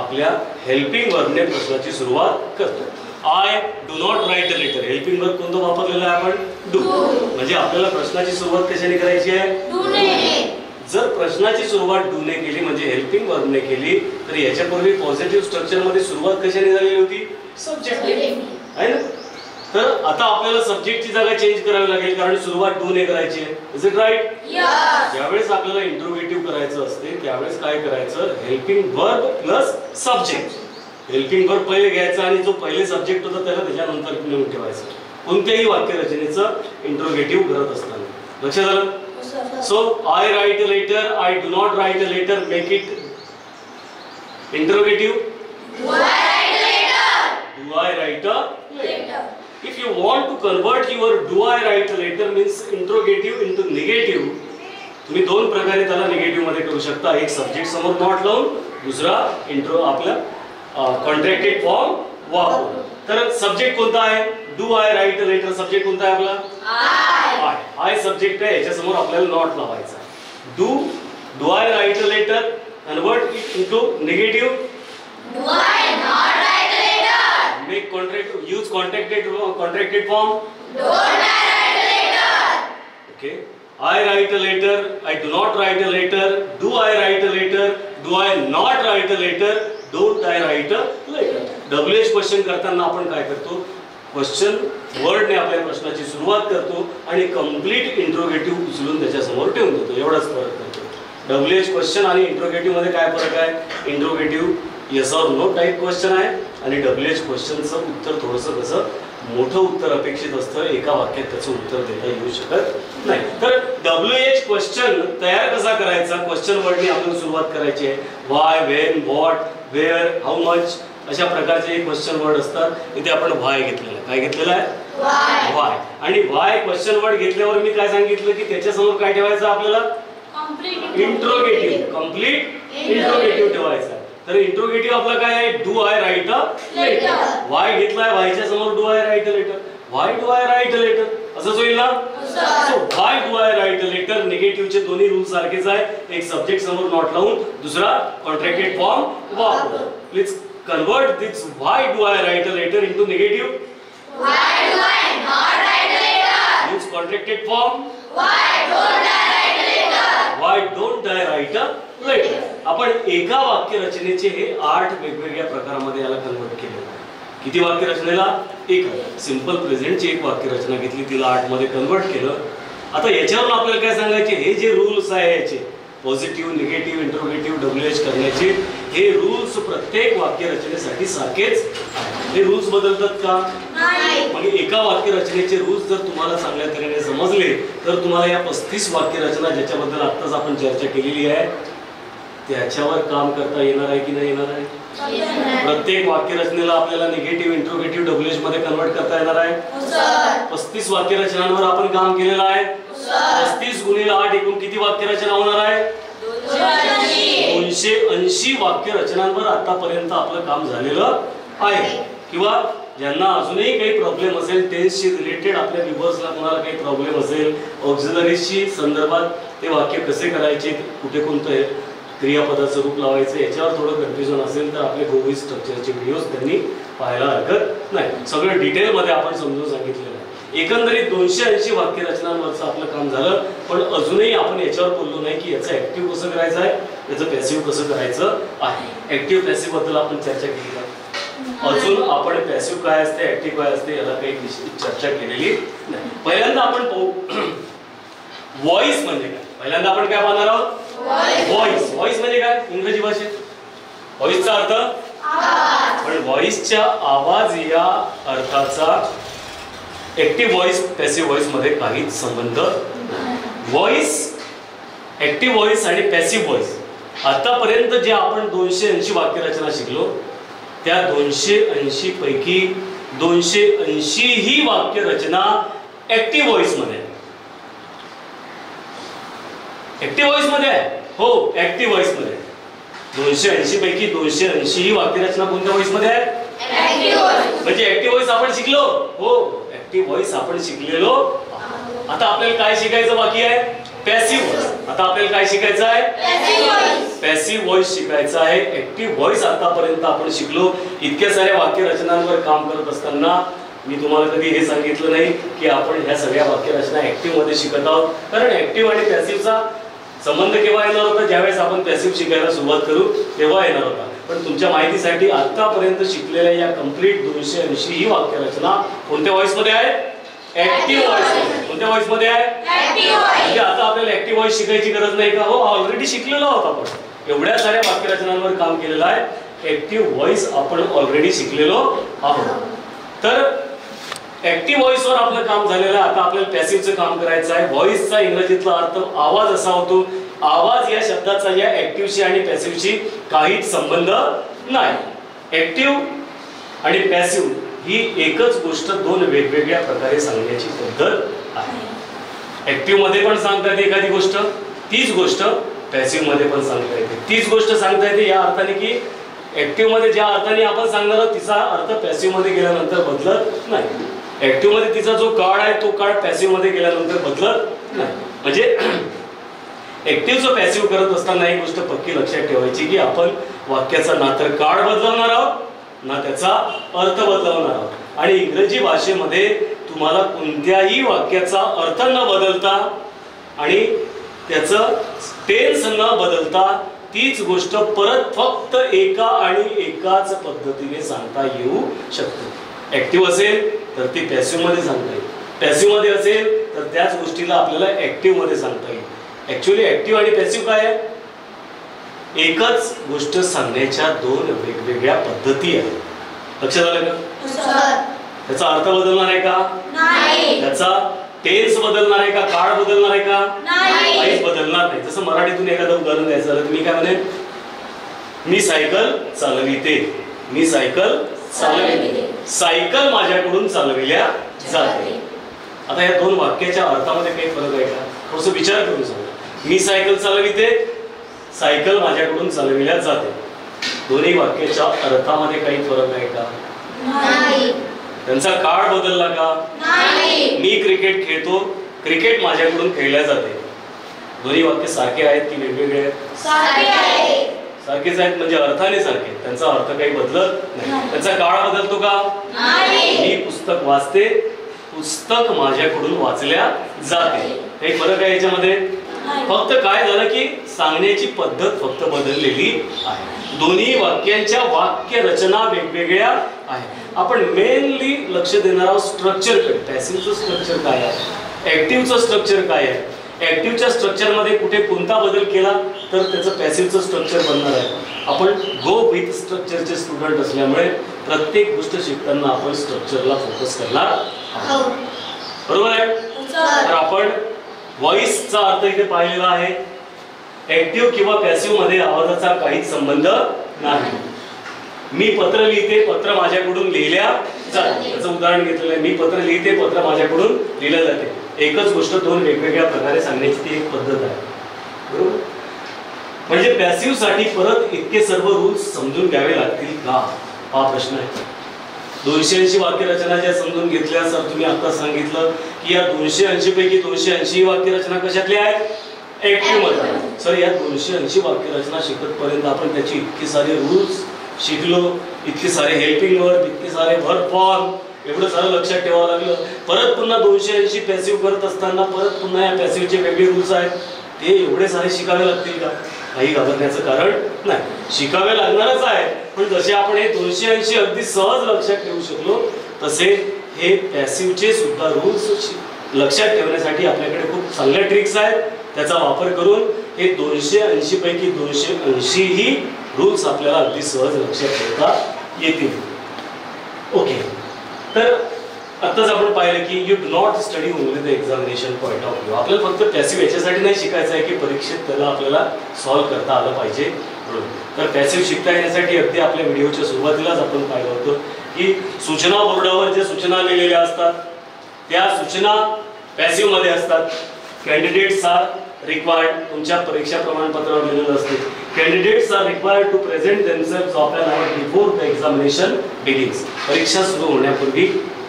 आपल्या हेल्पिंग वर्बने प्रश्नाची सुरुवात करतो. I do not write a letter. Helping verb कोणतं वापरलेलं आहे आपण? डू. म्हणजे आपल्याला प्रश्नाची सुरुवात कशाने करायची आहे? डूने. जर प्रश्नाची सुरुवात डूने केली म्हणजे हेल्पिंग वर्बने केली तर याच्यापूर्वी पॉझिटिव्ह स्ट्रक्चर मध्ये सुरुवात कशाने झालेली होती? सब्जेक्टने, आहे ना? तर आता आपल्याला सब्जेक्टची जागा चेंज करावी लागेल कारण सुरुवात डूने करायची आहे. Is it right? यस. ज्यावेळेस आपल्याला इंट्रोगेटिव्ह करायचं असते त्यावेळेस काय करायचं? Helping verb plus subject. Helping verb पहिले घ्यायचा आणि जो पहिले सब्जेक्ट होता त्याला त्याच्यानंतर नेऊन ठेवायचं कोणत्याही वाक्यरचनेचं इंट्रोगेटिव्ह करत असताना. लक्षात आलं? So I write a letter, I do not write a letter, make it interrogative. Do I write a letter? Do I write a letter? If you want to convert your do I write a letter means interrogative into negative, तुम्ही दोन प्रकारे त्याला निगेटिव्ह मध्ये करू शकता. एक सब्जेक्ट समोर नॉट लावून, दुसरा इंट्रो आपला कॉन्ट्रॅक्टेड फॉर्म वापरून. तर सब्जेक्ट कोणता आहे? Do I write a letter. Subject कोणता आहे आपला? आय. आय सब्जेक्ट आहे, याच्या समोर आपल्याला नॉट लावायचा. Do I write a letter, convert it into negative. Do I not write a letter. Make contract, use contracted form. Don't I write a letter. Okay. I write a letter, I do not write a letter, do I write a letter, do I not write a letter, don't I write a letter. WH question करताना आपण काय करतो, क्वेश्चन वर्डने आपल्या प्रश्नाची सुरुवात करतो आणि कंप्लीट इंट्रोगेटिव्ह उचलून त्याच्या समोर ठेवून देतो, एवढाच फरक करतो. WH क्वेश्चन आणि इंट्रोगेटिव्ह मध्ये काय फरक आहे, interrogative yes or no type question आहे आणि WH क्वेश्चनचं उत्तर थोडंसं कसं मोठं उत्तर अपेक्षित असतं, एका वाक्यात त्याचं उत्तर देता येऊ शकत नाही. तर WH क्वेश्चन तयार कसा करायचा, क्वेश्चन वर्डने आपण सुरुवात करायची आहे. Why, when, what, where, how much अशा प्रकारचे क्वेश्चन वर्ड असतात. इथे आपण व्हाय घेतलेला आहे. काय घेतलेला आहे, व्हाय. आणि व्हाय क्वेश्चन वर्ड घेतल्यावर मी काय सांगितलं की त्याच्या समोर काय ठेवायचं आपल्याला, इंट्रोगेटिव्ह, कंप्लीट इंट्रोगेटिव्ह ठेवायचा. तर इंट्रोगेटिव्ह आपला काय आहे, do I write a letter. Why घेतलाय, व्हायच्या समोर do I write a letter. Why do I write a letter असंच होईल ना. So why do I write a letter, निगेटिव्हचे दोन्ही रूल सारखेच आहे. एक सब्जेक्ट समोर नॉट लावून, दुसरा कॉन्ट्रॅक्टेड फॉर्म वापरून. Please convert this why do I write a letter into negative. Why do I not write a letter. Use contracted form. Why don't I write a letter. Why don't I write a letter. आपण एका वाक्य रचनेचे हे 8 वेगवेगळ्या प्रकारामध्ये याला कन्वर्ट केले. किती वाक्य रचनेला, एक. सिंपल प्रेझेंटची एक वाक्य रचना घेतली, तिला 8 मध्ये कन्वर्ट केलं. आता याच्यावरून आपल्याला काय सांगायचे, हे जे रूल्स आहे याचे पॉझिटिव्ह, निगेटिव्ह, इंट्रोगेटिव्ह, WH करण्याचे हे रूल्स प्रत्येक वाक्य रचनेसाठी सारखेच आहेत. हे रूल्स बदलतात का, नाही. मग एका वाक्य रचनेचे रूल्स जर तुम्हाला चांगल्या तऱ्हेने समजले तर तुम्हाला या 35 वाक्य रचना ज्याच्याबद्दल आत्ताच आपण चर्चा केलेली आहे त्याच्यावर काम करता येणार आहे की नाही येणार आहे. प्रत्येक वाक्य रचनेला आपल्याला निगेटिव्ह, इंट्रोगेटिव्ह, WH मध्ये कन्वर्ट करता येणार आहे. 35 वाक्य रचनांवर आपण काम केलेलं आहे. 35 गुणिले 8 एकूण किती वाक्य रचना होणार आहे, 280 वाक्य रचनांवर आतापर्यंत आपलं काम झालेलं आहे. किंवा ज्यांना अजूनही काही प्रॉब्लेम असेल, टेन्सशी रिलेटेड आपल्या व्ह्यूअर्सला कोणाला काही प्रॉब्लेम असेल, ऑक्झिलरीशी संदर्भात ते वाक्य कसे करायचे, कुठे कोणतं क्रियापदाचं रूप लावायचं याच्यावर थोडं कन्फ्युजन असेल तर आपले गोवी स्ट्रक्चरचे व्हिडिओज त्यांनी पाहायला हरकत नाही. सगळं डिटेलमध्ये आपण समजून सांगितलेलं आहे. एकंदरीत 280 वाक्य रचनांवरचं आपलं काम झालं. पण अजूनही आपण याच्यावर बोललो नाही की याचं ऍक्टिव्ह कसं करायचं आहे, याचं पॅसिव्ह कसं करायचं आहे. ऍक्टिव्ह पॅसिव्ह बद्दल आपण चर्चा केली आहे. अजून आपण पॅसिव्ह काय असते, ऍक्टिव्ह काय असते याला काही चर्चा केलेली नाही. पहिल्यांदा आपण पाहू व्हॉइस म्हणजे काय. पहिल्यांदा आपण काय पाहणार आहोत, व्हॉइस. व्हॉइस म्हणजे काय इंग्रजी भाषेत, व्हॉइसचा अर्थ आवाज. पण व्हॉइसच्या आवाज या अर्थाचा ऍक्टिव्ह व्हॉइस, पॅसिव्ह व्हॉइस मध्ये काहीच संबंध नाही. व्हॉइस, ऍक्टिव्ह व्हॉइस आणि पॅसिव्ह व्हॉइस आतापर्यंत जे आपण 280 वाक्य रचना शिकलो त्या 280 पैकी 280 ही वाक्य रचना ऍक्टिव्ह व्हॉइस मध्ये आहे. ऍक्टिव्ह व्हॉइस मध्ये आहे, हो ऍक्टिव्ह व्हॉइस मध्ये. 280 पैकी 280 ही वाक्य रचना कोणत्या व्हॉइस मध्ये आहे, ऍक्टिव्ह व्हॉइस. म्हणजे ऍक्टिव्ह व्हॉइस आपण शिकलो, हो ऍक्टिव्ह व्हॉइस आपण शिकलेलो. आता आपल्याला काय शिकायचं बाकी आहे, पॅसिव्ह व्हॉइस. आता आपल्याला काय शिकायचं आहे, पॅसिव्ह व्हॉइस शिकायचं आहे. ऍक्टिव्ह व्हॉइस आतापर्यंत आपण शिकलो. इतक्या साऱ्या वाक्य रचनांवर काम करत असताना मी तुम्हाला कधी हे सांगितलं नाही की आपण ह्या सगळ्या वाक्य रचना ऍक्टिव्ह मध्ये शिकत आहोत. कारण ऍक्टिव्ह आणि पॅसिव्हचा संबंध केव्हा येणार होता, ज्यावेळेस आपण पॅसिव्ह शिकायला सुरुवात करू तेव्हा येणार होता. पण तुमच्या माहितीसाठी आतापर्यंत शिकलेल्या या कंप्लीट 280 ही वाक्य रचना कोणत्या व्हॉइस मध्ये आहे, ऍक्टिव्ह व्हॉइस. कोणत्या व्हॉइस मध्ये आहे, ऍक्टिव्ह व्हॉइस. म्हणजे आता आपल्याला ऍक्टिव्ह व्हॉइस शिकायची गरज नाही का, हो ऑलरेडी शिकलेलो आहोत आपण. एवढ्या साऱ्या वाक्य रचनांवर काम केलेलं आहे. ऍक्टिव्ह व्हॉइस आपण ऑलरेडी शिकलेलो आहोत. तर ऍक्टिव्ह व्हॉइस वर आपलं काम झालेलं आहे. आता आपल्याला पॅसिव्हचं काम करायचं आहे. व्हॉइसचा इंग्रजीतला अर्थ आवाज असा होतो. आवाज या शब्दाचा या ऍक्टिव्हशी आणि पॅसिव्हशी काहीच संबंध नाही. ऍक्टिव्ह आणि पॅसिव्ह ही एकच गोष्ट दोन वेगवेगळ्या प्रकारे सांगण्याची पद्धत आहे. ऍक्टिव्ह मध्ये पण सांगता येते एखादी गोष्ट, तीच गोष्ट पॅसिव्ह मध्ये पण सांगता येते. तीच गोष्ट सांगता येते या अर्थाने की ऍक्टिव्ह मध्ये ज्या अर्थाने आपण सांगणार आहोत तिचा अर्थ पॅसिव्ह मध्ये गेल्यानंतर बदलत नाही. ऍक्टिव्ह मध्ये तिचा जो काळ आहे तो काळ पॅसिव्ह मध्ये गेल्यानंतर बदलत नाही. म्हणजे ऍक्टिव्हचं पॅसिव्ह करत असताना एक गोष्ट पक्की लक्षात ठेवायची की आपण वाक्याचा ना तर काळ बदलवणार आहोत ना त्याचा अर्थ बदलवणार आहोत. आणि इंग्रजी भाषेमध्ये तुम्हाला कोणत्याही वाक्याचा अर्थ न बदलता आणि त्याचं टेन्स न बदलता तीच गोष्ट परत फक्त एका आणि एकाच पद्धतीने सांगता येऊ शकते. ऍक्टिव्ह असेल तर ती पॅसिव्ह मध्ये सांगता येईल, पॅसिव्ह मध्ये असेल तर त्याच गोष्टीला आपल्याला ऍक्टिव्ह मध्ये सांगता येईल. ऍक्च्युअली ऍक्टिव्ह आणि पॅसिव्ह काय आहे? एकच गोष्ट सांगण्याच्या दोन वेगवेगळ्या पद्धती आहेत. लक्षात आलं का? त्याचा अर्थ बदलणार आहे का? नाही. त्याचा टेन्स बदलणार आहे का? काळ बदलणार आहे का? नाही. काहीच बदलणार नाही. जसं मराठीतून एखादं उदाहरण द्यायचं झालं तर मी काय म्हणेन, मी सायकल चालविते, मी सायकल चालविते, सायकल माझ्याकडून चालविल्या जाते. आता या दोन वाक्याच्या अर्थामध्ये काही फरक आहे का? थोडंसं विचार करून सांगा. मी सायकल चालविते, सायकल माझ्याकडून चालविल्या जाते. दोन्ही वाक्याच्या अर्थामध्ये काही फरक आहे का? नाही. त्यांचा काळ बदलला का? नाही. मी क्रिकेट खेळतो, क्रिकेट माझ्याकडून खेळल्या जाते. दोन्ही वाक्य सारखे आहेत की वेगवेगळे आहेत? सारखे आहेत. सारखेच आहेत म्हणजे अर्थाने सारखे, त्यांचा अर्थ काही बदलत नाही. त्यांचा काळ बदलतो का? नाही. मी पुस्तक वाचते, पुस्तक माझ्याकडून वाचल्या जाते. काही फरक आहे याच्यामध्ये? फक्त काय झालं की सांगण्याची पद्धत फक्त बदललेली आहे. दोन्ही वाक्यांच्या वाक्य रचना वेगवेगळ्या आहेत. आपण मेनली लक्ष देणार आहोत स्ट्रक्चरकडे. पॅसिव्हचं स्ट्रक्चर काय आहे, ऍक्टिव्हचं स्ट्रक्चर काय आहे. ऍक्टिव्हच्या स्ट्रक्चर मध्ये कुठे कोणता बदल केला तर त्याचं पॅसिव्हचं स्ट्रक्चर बनणार आहे. आपण गो विथ स्ट्रक्चरचे स्टुडंट असल्यामुळे प्रत्येक गोष्ट शिकताना आपण स्ट्रक्चरला फोकस करणार आहोत. बरोबर आहे? तर आपण व्हॉइसचा अर्थ इथे पाहिलेला आहे. ऍक्टिव्ह किंवा पॅसिव्ह मध्ये आवाजाचा काहीच संबंध नाही. मी पत्र लिहिते, पत्र माझ्याकडून लिहिल्या जाते. याचं उदाहरण घेतलेलं आहे. मी पत्र लिहिते, पत्र माझ्याकडून लिहिलं जाते. एकच गोष्ट दोन वेगवेगळ्या प्रकारे सांगण्याची ती एक पद्धत आहे. बरोबर? म्हणजे पॅसिव्ह साठी परत इतके सर्व रूल्स समजून घ्यावे लागतील का, हा प्रश्न आहे. 280 वाक्य रचना ज्या समजून घेतल्या सर तुम्ही आता सांगितलं की या 280 पैकी 280 वाक्य रचना कशातल्या आहेत? ऍक्टिव्ह मध्ये. सर या 280 वाक्य रचना शिकत पर्यंत आपण त्याची इतके सारे रूल्स शिकलो, इतके सारे हेल्पिंग वर्ब, इतके सारे वर्ब फॉर्म, एवढं सारं लक्षात ठेवावं लागलं. परत पुन्हा 280 पॅसिव्ह करत असताना परत पुन्हा या पॅसिव्हचे वेगळे रूल्स आहेत. ते एवढे सारे शिकावे लागतील का? काही घाबरण्याचं कारण नाही. शिकावे लागणारच आहे. पण जसे आपण हे 280 अगदी सहज लक्षात ठेवू शकलो तसे हे पॅसिव्हचे सुद्धा रूल्स लक्षात ठेवण्यासाठी आपल्याकडे खूप चांगल्या ट्रिक्स आहेत. त्याचा वापर करून हे 280 पैकी 280 ही रूल्स आपल्याला अगदी सहज लक्षात ठेवता येतील. ओके, तर आताच आपण पाहिलं की you do not study only the examination point of view. आपल्याला फक्त पॅसिव्ह याच्यासाठी नाही शिकायचं आहे की परीक्षेत त्याला आपल्याला सॉल्व्ह करता आलं पाहिजे म्हणून. तर पॅसिव्ह शिकता येण्यासाठी अगदी आपल्या व्हिडिओच्या सुरुवातीलाच आपण पाहिलं होतं की सूचना बोर्डावर ज्या सूचना लिहिलेल्या असतात त्या सूचना पॅसिव्ह मध्ये असतात. कॅन्डिडेट्स आर रिक्वायर्ड, तुमच्या परीक्षा प्रमाणपत्रावर लिहिलेलं असते, candidates are required to present themselves of an hour before the examination begins. परीक्षा सुरू होण्यापूर्वी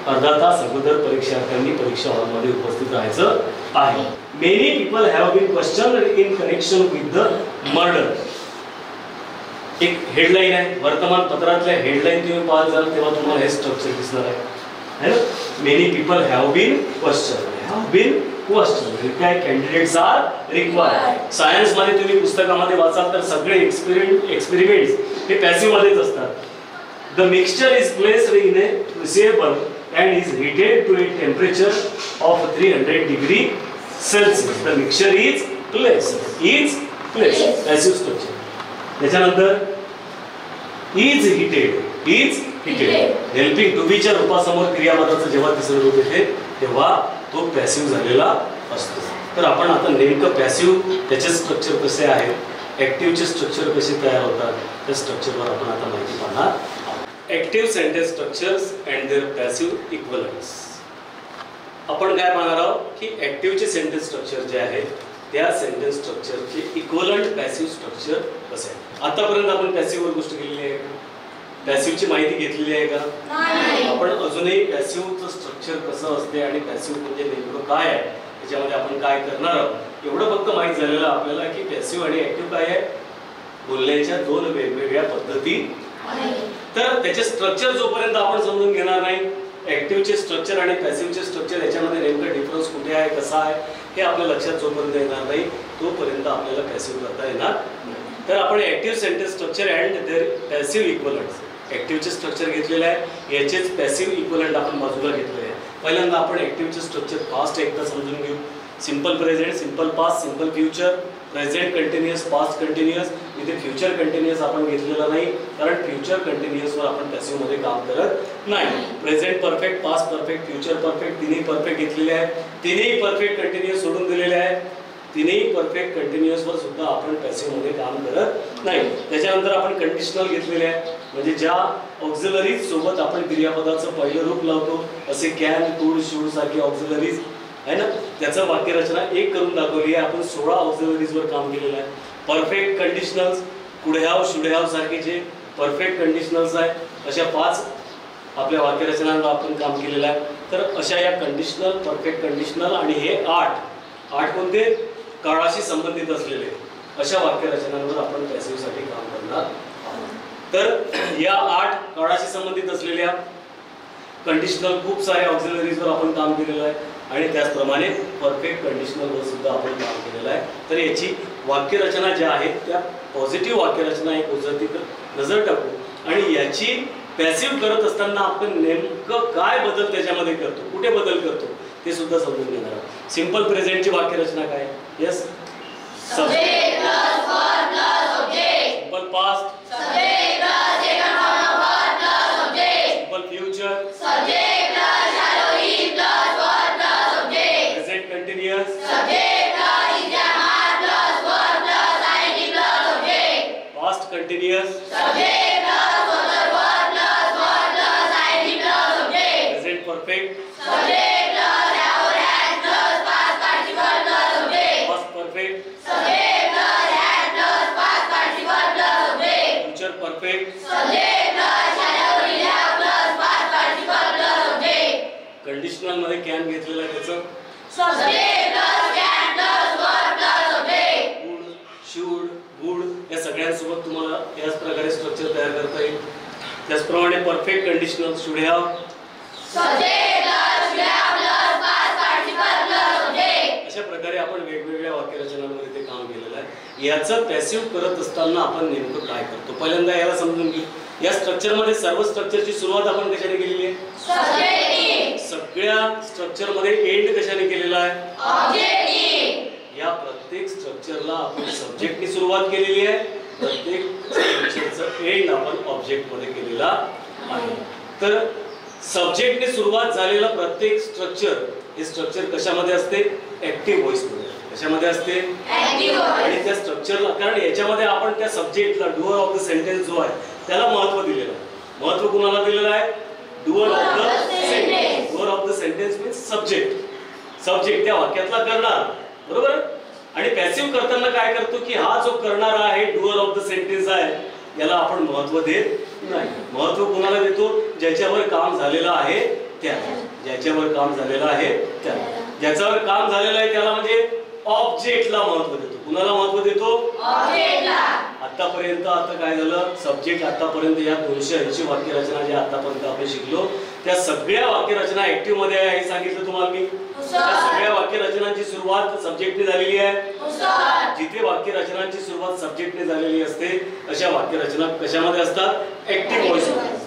अर्धा तास अगोदर परीक्षार्थ्यांनी परीक्षा हॉलमध्ये उपस्थित राहायचं आहे. Many people have been questioned in connection with the murder. एक हेडलाईन आहे वर्तमानपत्रातल्या हेडलाईन तुम्ही पाहाल जाल तेव्हा तुम्हाला हे स्ट्रक्चर दिसणार आहे ना. Many people have been questioned, have been question, reply candidates are required. Science मध्ये तुम्ही पुस्तकामध्ये वाचाल तर सगळे एक्सपेरिमेंट्स हे पॅसिव्ह मध्येच असतात. The mixture is placed in A crucible and is heated to a temperature of 300 degree Celsius. The mixture is placed. Passive structure. त्याच्यानंतर is heated. Helping to be च्या रूपासमोर क्रियापदाचं जेव्हा तिसरं रूप येते तेव्हा तो पॅसिव्ह झालेला असतो. तर आपण आता नेमकं पॅसिव्ह त्याचे स्ट्रक्चर कसे आहेत, ऍक्टिव्हचे स्ट्रक्चर कसे तयार होतात त्या स्ट्रक्चरवर आपण आता माहिती पाहणार. Active sentence structures and their passive equivalents. आपण काय पाहणार आहोत की ऍक्टिव्हचे सेंटेन्स स्ट्रक्चर जे आहे त्या सेंटेन्स स्ट्रक्चरचे इक्विव्हलंट पॅसिव्ह स्ट्रक्चर कसे आहे. आतापर्यंत आपण पॅसिव्ह वर गोष्ट केलेली आहे का? पॅसिव्हची माहिती घेतलेली आहे का? नाही. आपण अजूनही पॅसिव्हचं स्ट्रक्चर कसं असते आणि पॅसिव्ह म्हणजे नेमकं काय आहे त्याच्यामध्ये आपण काय करणार आहोत एवढं फक्त माहित झालेलं आपल्याला की पॅसिव्ह आणि ऍक्टिव्ह काय आहे, बोलण्याच्या दोन वेगवेगळ्या पद्धती. तर त्याचे स्ट्रक्चर जोपर्यंत आपण समजून घेणार नाही ऍक्टिव्हचे स्ट्रक्चर आणि पॅसिव्हचे स्ट्रक्चर याच्यामध्ये नेमकं डिफरन्स कुठे आहे, कसा आहे हे आपल्या लक्षात जोपर्यंत येणार नाही तोपर्यंत आपल्याला पॅसिव्ह करता येणार नाही. तर आपण active sentence structure and their passive equivalents, ऍक्टिव्हचे स्ट्रक्चर घेतलेलं आहे, याचेच पॅसिव्ह इक्वलंट आपण बाजूला घेतलेले आहे. पहिल्यांदा आपण ऍक्टिव्हचे स्ट्रक्चर फास्ट एकदा समजून घेऊ. Simple present, simple past, simple future, present continuous, past continuous. इथे फ्युचर कंटिन्युअस आपण घेतलेला नाही कारण फ्युचर कंटिन्युअसवर आपण पॅसिव्ह मध्ये काम करत नाही. Present perfect, past perfect, future perfect तिन्ही परफेक्ट घेतलेले आहेत. तिन्ही परफेक्ट कंटिन्युअस सोडून दिलेले आहेत. तिन्ही परफेक्ट कंटिन्युअसवर सुद्धा आपण पॅसिव्ह मध्ये काम करत नाही. त्याच्यानंतर आपण कंडिशनल घेतलेले आहे, म्हणजे ज्या ऑक्झिलरीज सोबत आपण क्रियापदाचं पहिलं रूप लावतो, असे कॅन, कुड, शूड सारखे ऑक्झिलरीज आहे ना, त्याचं वाक्यरचना एक करून दाखवली आहे. आपण 16 ऑक्झिलरीजवर काम केलेलं आहे. परफेक्ट कंडिशनल्स, कुड हॅव, शुड हॅव सारखे जे परफेक्ट कंडिशनल्स आहे अशा 5 आपल्या वाक्यरचनांवर आपण काम केलेलं आहे. तर अशा या कंडिशनल, परफेक्ट कंडिशनल आणि हे 8 कोणते काळाशी संबंधित असलेले अशा वाक्यरचनांवर आपण पॅसिव्हसाठी काम करणार आहोत. तर या 8 काळाशी संबंधित असलेल्या कंडिशनल खूप साऱ्या ऑक्झिलरीजवर आपण काम केलेलं आहे आणि त्याचप्रमाणे परफेक्ट कंडिशनलवर सुद्धा आपण काम केलेलं आहे. तर याची वाक्यरचना ज्या आहेत त्या पॉझिटिव्ह वाक्यरचना एक उजळती नजर टाकू आणि याची पॅसिव्ह करत असताना आपण नेमकं काय बदल त्याच्यामध्ये करतो, कुठे बदल करतो ते सुद्धा समजून घेणार आहोत. सिंपल प्रेझेंटची वाक्यरचना काय? Yes, subject plus verb plus object. Simple past, subject plus second form of verb plus object. Simple future, subject plus shadow is plus verb plus object. Present continuous, subject plus is am plus verb plus ING plus object. Past continuous, subject plus verb plus verb plus ING plus object. Present perfect, subject plus have और has plus past participle plus object. Past perfect, subject plus has plus past participle plus object. Future perfect, subject plus shadow is have plus past participle plus object. Conditional मध्ये कॅन घेतलेलं आहे त्याचं subject plus can plus verb plus object. Would, should, would या सगळ्यांसोबत तुम्हाला याच प्रकारे स्ट्रक्चर तयार करता येईल. त्याचप्रमाणे perfect conditional should have, subject plus should have plus past participle plus object. अशा प्रकारे आपण वेगवेगळ्या वाक्यरचनांवर इथे काम केलेलं आहे. याचं पॅसिव्ह करत असताना आपण नेमकं काय करतो पहिल्यांदा याला समजून घेऊ. या स्ट्रक्चरमध्ये सर्व स्ट्रक्चरची सुरुवात आपण कशाने केलेली आहे? सब्जेक्ट. सगळ्या स्ट्रक्चरमध्ये एंड कशाने केलेला आहे? ऑब्जेक्ट. या प्रत्येक स्ट्रक्चरला आपण सब्जेक्टने सुरुवात केलेली आहे, प्रत्येक स्ट्रक्चरचं एंड आपण ऑब्जेक्ट मध्ये केलेला आहे. तर सब्जेक्टने सुरुवात झालेला प्रत्येक स्ट्रक्चर हे स्ट्रक्चर कशामध्ये असते? ऍक्टिव्ह व्हॉइस मध्ये. कशामध्ये असते? Active voice. आणि त्या स्ट्रक्चरला कारण याच्यामध्ये आपण त्या सब्जेक्टला डुअर ऑफ द सेंटेन्स जो आहे त्याला महत्त्व दिलेलं आहे. महत्त्व कुणाला दिलेलं आहे? Doer of the sentence. Doer of the sentence means subject. Subject त्या वाक्यातला करणार, बरोबर. आणि पॅसिव्ह करताना काय करतो की हा जो करणारा आहे डुअर ऑफ द सेंटेन्स आहे याला आपण महत्त्व देत नाही. महत्त्व कुणाला देतो? ज्याच्यावर काम झालेलं आहे त्याला. ज्याच्यावर काम झालेलं आहे त्याला. ज्याच्यावर काम झालेलं आहे त्याला म्हणजे ऑब्जेक्टला महत्त्व देतो. कुणाला महत्त्व देतो? ऑब्जेक्टला. आतापर्यंत आता काय झालं? सब्जेक्ट आतापर्यंत या 280 वाक्यरचना ज्या आतापर्यंत आपण शिकलो त्या सगळ्या वाक्यरचना ऍक्टिव्ह मध्ये आहे हे सांगितलं तुम्हाला मी. त्या सगळ्या वाक्यरचनांची सुरुवात सब्जेक्टने झालेली आहे. जिथे वाक्यरचनांची सुरुवात सब्जेक्टने झालेली असते अशा वाक्यरचना कशामध्ये असतात? ऍक्टिव्ह व्हॉइस मध्ये.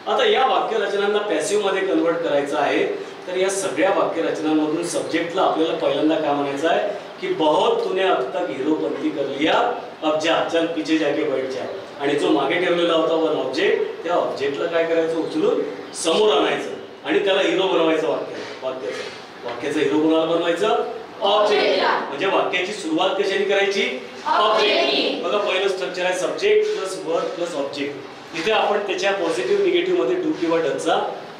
आता या वाक्यरचनांना पॅसिव्ह मध्ये कन्वर्ट करायचं आहे तर या सगळ्या वाक्यरचनांमधून सब्जेक्टला आपल्याला पहिल्यांदा काय म्हणायचं आहे की बहुत तूने अब तक हीरोपंती कर लिया, अब जा चल पीछे जाके बैठ जा. आणि जो मागे ठेवलेला होता वन ऑब्जेक्ट त्या ऑब्जेक्टला काय करायचं? उचलून समोर आणायचं आणि त्याला हिरो बनवायचं. वाक्याचा हिरो कोणाला बनवायचं? ऑब्जेक्ट. म्हणजे वाक्याची सुरुवात कशाने करायची? ऑब्जेक्ट. बघा पहिलं स्ट्रक्चर आहे subject plus verb plus object. इथे आपण त्याच्या पॉझिटिव्ह निगेटिव्ह मध्ये डू किंवा डजचा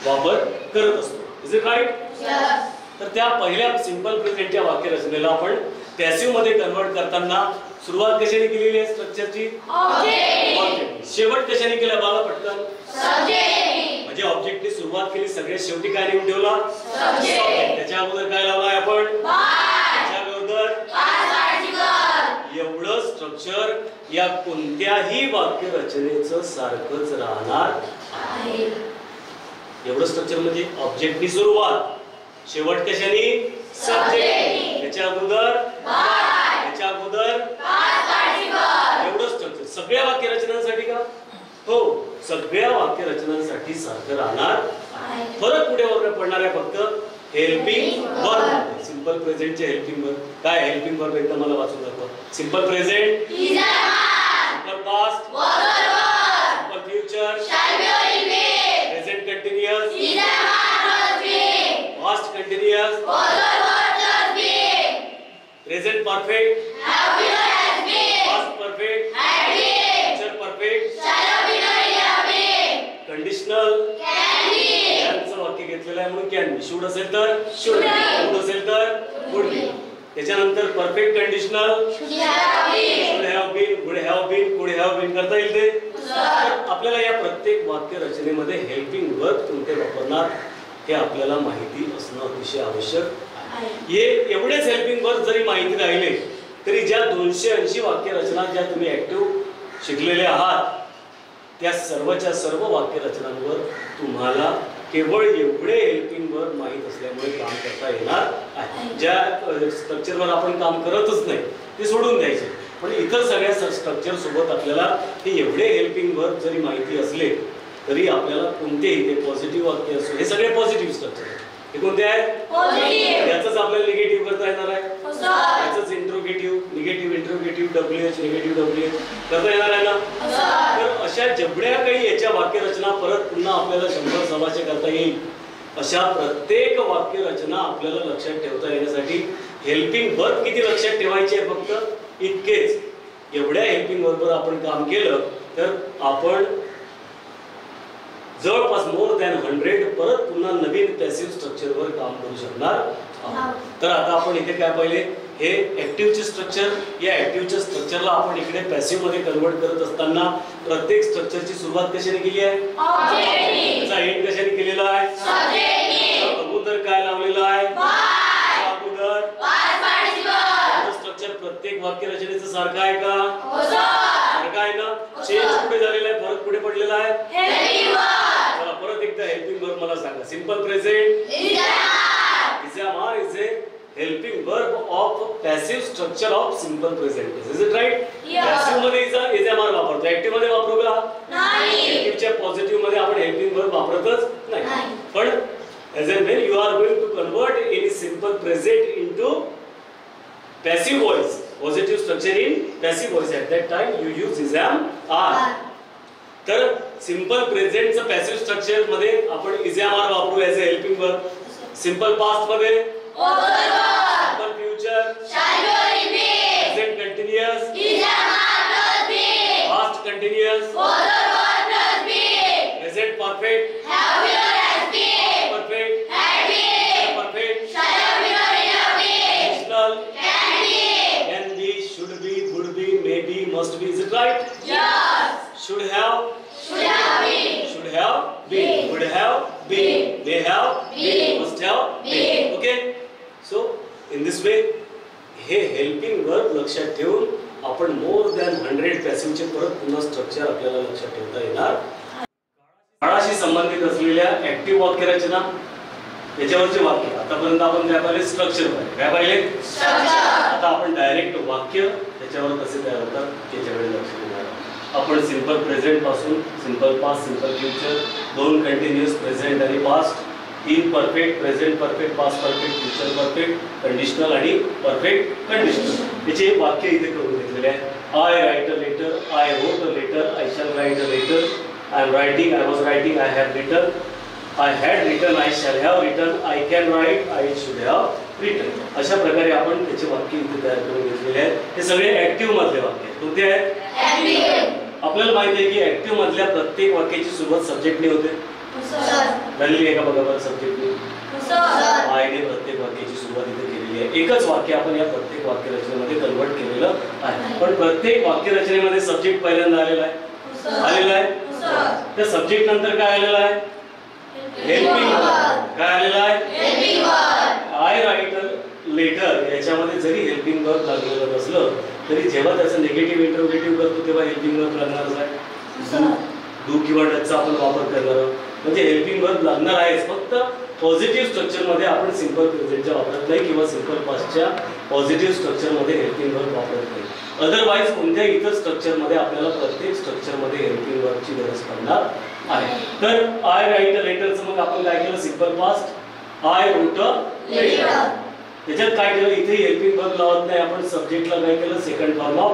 वापर करत असतो. Is it right? यस. तर त्या पहिल्या सिंपल प्रेझेंटच्या वाक्यरचनेला आपण पॅसिव्ह मध्ये कन्वर्ट करताना सुरुवात कशाने केलेली आहे स्ट्रक्चरची? ऑब्जेक्ट. शेवट कशाने केला? बघा पटकन. सब्जेक्ट. म्हणजे ऑब्जेक्टने सुरुवात केली, सगळ्यात शेवटी काय लिहून ठेवला? सब्जेक्ट. त्याच्या अगोदर काय लावलाय आपण? त्याच्या अगोदर पास्ट पार्टिसिपल. एवढं स्ट्रक्चर या कोणत्याही वाक्यरचनेचं सारखंच राहणार आहे. एवढं स्ट्रक्चर म्हणजे ऑब्जेक्टनी सुरुवात, शेवट कशाने? सब्जेक्ट. याच्या अगोदर याच्या अगोदर एवढं स्ट्रक्चर सगळ्या वाक्यरचनांसाठी का? हो, सगळ्या वाक्यरचनांसाठी सारखं राहणार. फरक पुढे वगैरे पडणार आहे फक्त हेल्पिंग वर्ब. सिंपल प्रेझेंटचे हेल्पिंग वर्ब काय? हेल्पिंग वर्ब एकदा मला वाचून दाखवा. Simple present, simple past, simple future, present continuous, past continuous, present perfect, past perfect, future perfect, conditional. कॅनचं वाक्य घेतलेलं आहे म्हणून कॅन बी. शुड असेल तर शुड, वुड असेल तर वुड बी. त्याच्यानंतर perfect conditional should have been, would have been, could have been करता येईल ते. तर आपल्याला या प्रत्येक वाक्य रचनेमध्ये हेल्पिंग वर्ब कोणते वापरणार हे आपल्याला माहिती असणं अतिशय आवश्यक आहे. हे एवढेच हेल्पिंग वर्ब जरी माहिती राहिले तरी ज्या 280 वाक्य रचना ज्या तुम्ही ऍक्टिव्ह शिकलेले आहात त्या सर्वच्या सर्व वाक्य रचनांवर तुम्हाला केवळ एवढे हेल्पिंग वर्ब माहीत असल्यामुळे काम करता येणार आहे. ज्या स्ट्रक्चरवर आपण काम करतच नाही ते सोडून द्यायचे, पण इतर सगळ्या स्ट्रक्चर सोबत आपल्याला हे एवढे हेल्पिंग वर्ब जरी माहिती असले तरी आपल्याला कोणतेही ते पॉझिटिव्ह वाक्य असो, हे सगळे पॉझिटिव्ह स्ट्रक्चर आहेत. हे कोणते आहेत? याचंच आपल्याला निगेटिव्ह करता येणार आहे, याचंच interrogative, negative interrogative, WH negative WH करता येणार आहे ना. तर अशा जेवढ्या काही याच्या वाक्यरचना परत पुन्हा आपल्याला 100 सव्वाशे करता येईल अशा प्रत्येक वाक्यरचना आपल्याला लक्षात ठेवता येण्यासाठी हेल्पिंग वर्ब किती लक्षात ठेवायची आहे फक्त इतकेच. एवढ्या हेल्पिंग वर्बवर आपण काम केलं तर आपण जवळपास मोर दॅन 100 परत पुन्हा नवीन पॅसिव्ह स्ट्रक्चरवर काम करू शकणार आहोत. तर आता आपण इथे काय पाहिले? हे ऍक्टिव्हचे स्ट्रक्चर. या ऍक्टिव्हच्या स्ट्रक्चरला आपण इकडे पॅसिव्ह मध्ये कन्वर्ट करत असताना प्रत्येक स्ट्रक्चरची सुरुवात कशाने केली आहे? त्याचा एंड कशाने केलेला आहे? अगोदर काय लावलेला आहे? अगोदर. स्ट्रक्चर प्रत्येक वाक्य रचनेचं सारखं आहे का? सारखं आहे ना. चेंज कुठे झालेला आहे? फरक कुठे पडलेला आहे? चला परत एकदा हेल्पिंग वर्ब मला सांगा. Simple present is am are is a helping verb of passive structure of simple present tense. Is it right? Passive मध्ये इझॅमार वापरतो, ऍक्टिव्ह मध्ये वापरू का? नाही. ऍक्टिव्हच्या पॉझिटिव्ह मध्ये आपण हेल्पिंग वर्ब वापरतच नाही. पण as and when you are going to convert any simple present into passive voice, positive structure in passive voice, at that time you use इझॅमार. तर सिंपल प्रेझेंटचं पॅसिव्ह स्ट्रक्चर मध्ये आपण इझॅमार वापरू as a helping verb. Simple past मध्ये simple future, present continuous, past continuous, present perfect, perfect, perfect, conditional, can be, should be, would be, may be, must be. Is it right? Yes. Should have been, would have been, may have been, must have been. Okay. So in this way हे हेल्पिंग वर्ब लक्षात ठेवून आपण मोर दॅन 100 पॅसिव्हचे परत पुन्हा स्ट्रक्चर आपल्याला लक्षात ठेवता येणार. काळाशी संबंधित असलेल्या ऍक्टिव्ह वाक्यरचना याच्यावरचे वाक्य आतापर्यंत आपण काय पाहिले? स्ट्रक्चर पाहिले. काय पाहिले? आता आपण डायरेक्ट वाक्य त्याच्यावर कसे तयार होतात त्याच्याकडे लक्ष देणार आहोत. आपण सिंपल प्रेझेंट पासून simple past, simple future, 2 continuous present आणि past, 3 perfect, present perfect, past perfect, future perfect, conditional आणि परफेक्ट कंडिशनल याचे वाक्य इथे करून घेतलेले आहे. I write a letter, I wrote a letter, I shall write a letter, I am writing, I was writing, I have written, I had written, I shall have written, I can write, I should have return. अशा प्रकारे आपण त्याचे वाक्य इथे तयार करून घेतलेले आहेत. हे सगळे ऍक्टिव्ह मधले वाक्य आहेत. कोणते आहेत? आपल्याला माहिती आहे की ऍक्टिव्ह मधल्या प्रत्येक वाक्याची सुरुवात सब्जेक्टने होते. झालेली आहे का बघा बरं सब्जेक्टने? आयने प्रत्येक वाक्याची सुरुवात इथे केलेली आहे. एकच वाक्य आपण या प्रत्येक वाक्य रचनेमध्ये कन्वर्ट केलेलं आहे. पण प्रत्येक वाक्य रचनेमध्ये सब्जेक्ट पहिल्यांदा आलेला आहे. त्या सब्जेक्ट नंतर काय आलेलं आहे? Helping verb. काय आलेला आहे? आय राईट अ लेटर याच्यामध्ये जरी हेल्पिंग वर्ब लागलेलं नसलं तरी जेव्हा त्याचं निगेटिव्ह इंट्रोगेटिव्ह करतो तेव्हा हेल्पिंग वर्ब लागणारच आहे. डू किंवा डचचा आपण वापर करणार आहोत. म्हणजे हेल्पिंग वर्ब लागणार आहेच. फक्त पॉझिटिव्ह स्ट्रक्चरमध्ये आपण सिंपल प्रेझेंटच्या वापरत नाही किंवा सिंपल पास्टच्या पॉझिटिव्ह स्ट्रक्चरमध्ये हेल्पिंग वर्ब वापरत नाही. अदरवाईज कोणत्याही इतर स्ट्रक्चरमध्ये आपल्याला प्रत्येक स्ट्रक्चरमध्ये हेल्पिंग वर्बची गरज पडणार आहे. तर आय राईट अ लेटरचं मग आपण काय केलं? Simple past I wrote a letter. त्याच्यात काय केलं? इथे हेल्पिंग वर्ब लावत नाही आपण. सब्जेक्टला काय केलं? Second form of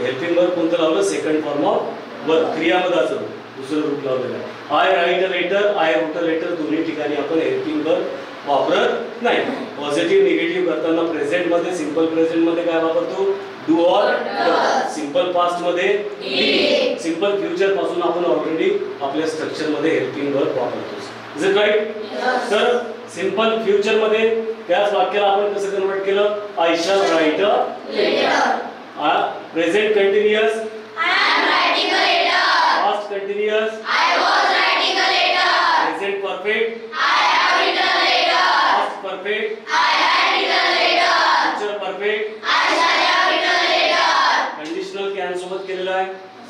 helping verb कोणतं लावलं? सेकंड फॉर्म ऑफ वर्ब, क्रियापदाचं दुसरं रूप लावलेलं आहे. I write a letter, I wrote a letter दोन्ही ठिकाणी आपण हेल्पिंग वर्ब वापरत नाही. पॉझिटिव्ह निगेटिव्ह करताना प्रेझेंट मध्ये, सिंपल प्रेझेंट मध्ये काय वापरतो? Do or does. Simple past मध्ये डिड. सिंपल फ्युचर पासून आपण ऑलरेडी आपल्या स्ट्रक्चर मध्ये हेल्पिंग वर्ब वापरतो. Is it right? तर सिंपल फ्युचर मध्ये त्याच वाक्याला आपण कसं कन्वर्ट केलं? I shall write a letter. Present continuous I am writing a letter. Past continuous I was writing a letter. Present perfect I have written a letter. Past perfect I had written a letter. Future perfect I shall have written a letter. Conditional can सोबत केलेलं आहे.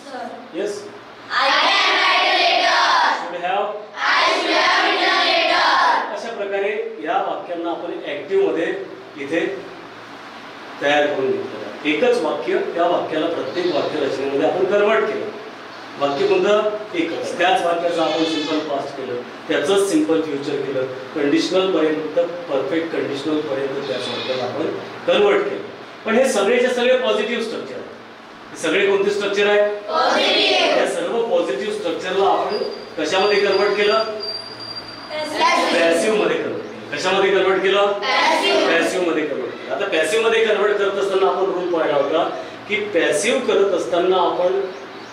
Sir. Yes. I can write a letter. Should have. I should have written a letter. अशा प्रकारे या वाक्यांना आपण ऍक्टिव्ह मध्ये इथे तयार करून घेतलं. एकच वाक्य, त्या वाक्याला प्रत्येक वाक्य रचनेमध्ये आपण कन्वर्ट केलं. वाक्य कोणतं? एकच. त्याच वाक्याचं आपण सिंपल पास्ट केलं, त्याचंच सिंपल फ्युचर केलं, कंडिशनल पर्यंत, परफेक्ट कंडिशनल पर्यंत त्याच वाक्याला आपण कन्वर्ट केलं. पण हे सगळेचे सगळे पॉझिटिव्ह स्ट्रक्चर आहे. हे सगळे कोणते स्ट्रक्चर आहे? Positive. या सर्व पॉझिटिव्ह स्ट्रक्चरला आपण कशामध्ये कन्वर्ट केलं? पॅसिव्ह मध्ये कन्वर्ट केलं. कशामध्ये कन्वर्ट केलं? पॅसिव्ह मध्ये कन्वर्ट केलं. आता पॅसिव्ह मध्ये कन्वर्ट करत असताना आपण रूल पाहिला होता की पॅसिव्ह करत असताना आपण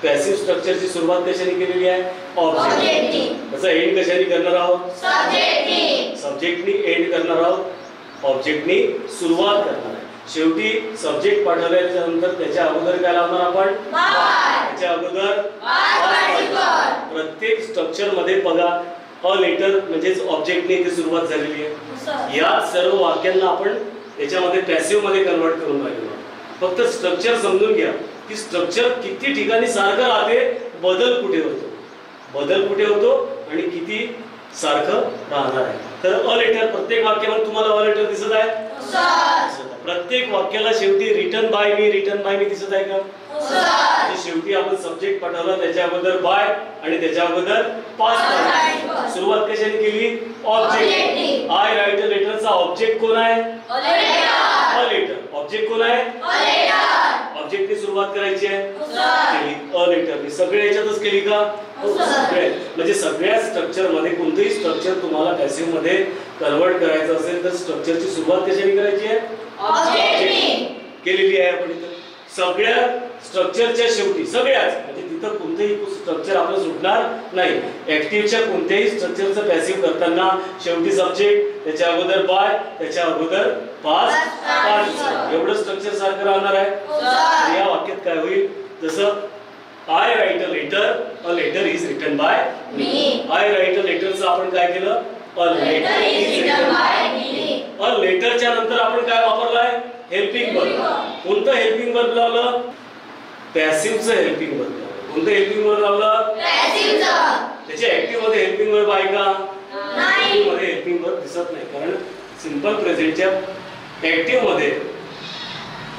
पॅसिव्ह स्ट्रक्चरची सुरुवात कशाने केलेली आहे? ऑब्जेक्टनी. त्याचा एंड कशाने करणार आहोत? Subjectनी. सब्जेक्टनी एंड करणार आहोत, ऑब्जेक्टनी सुरुवात करणार आहे. शेवटी सब्जेक्ट पाठवल्याच्या नंतर त्याच्या अगोदर काय लावणार आपण? त्याच्या अगोदर प्रत्येक स्ट्रक्चर मध्ये बघा अ लेटर म्हणजेच ऑब्जेक्टने इथे सुरुवात झालेली आहे. या सर्व वाक्यांना आपण याच्यामध्ये पॅसिव्ह मध्ये कन्वर्ट करून राहिलो. फक्त स्ट्रक्चर समजून घ्या की स्ट्रक्चर किती ठिकाणी सारखं राहते, बदल कुठे होतो, बदल कुठे होतो आणि किती सारखं राहणार आहे. तर अ लेटर प्रत्येक वाक्यामध्ये तुम्हाला अ लेटर दिसत आहे? प्रत्येक वाक्याला शेवटी written by me, written by me दिसत आहे का? म्हणजे शेवटी आपण सब्जेक्ट पाठवला, त्याच्या अगोदर बाय आणि त्याच्या अगोदर पास्ट. सुरुवात कशाने केली? ऑब्जेक्ट. आय राईट अ लेटरचा ऑब्जेक्ट कोण आहे? A letter. ऑब्जेक्ट कोण आहे? ऑब्जेक्टने सुरुवात करायची आहे, केली अ लेटरने. सगळे याच्यातच केली का? सगळे. म्हणजे सगळ्या स्ट्रक्चर मध्ये कोणतेही स्ट्रक्चर तुम्हाला पॅसिव्ह मध्ये कन्वर्ट करायचं असेल तर स्ट्रक्चरची सुरुवात कशाने करायची आहे? ऑब्जेक्टने केलेली आहे आपण इथं. सगळ्या स्ट्रक्चरच्या शेवटी सगळ्याच, म्हणजे तिथं कोणतेही स्ट्रक्चर आपलं सुटणार नाही. ऍक्टिव्हच्या कोणत्याही स्ट्रक्चरचं पॅसिव्ह करताना शेवटी सब्जेक्ट, त्याच्या अगोदर बाय, त्याच्या अगोदर पास्ट, एवढं स्ट्रक्चर सारखं राहणार आहे. या वाक्यात काय होईल? जसं I write a letter, a letter is written by me. I write a लेटरचं आपण काय केलं? A letter is written by me. A लेटरच्या नंतर आपण काय वापरलाय? Helping verb. कोणतं हेल्पिंग वर्ब लावलं? पॅसिव्हचं हेल्पिंग वर्ब लावलं. कोणतं हेल्पिंग वर्ब लावलं? पॅसिव्हचं. त्याच्या ऍक्टिव्ह मध्ये हेल्पिंग वर्ब आहे का? नाही. मध्ये हेल्पिंग वर्ब दिसत नाही, कारण सिंपल प्रेझेंटच्या ऍक्टिव्ह मध्ये,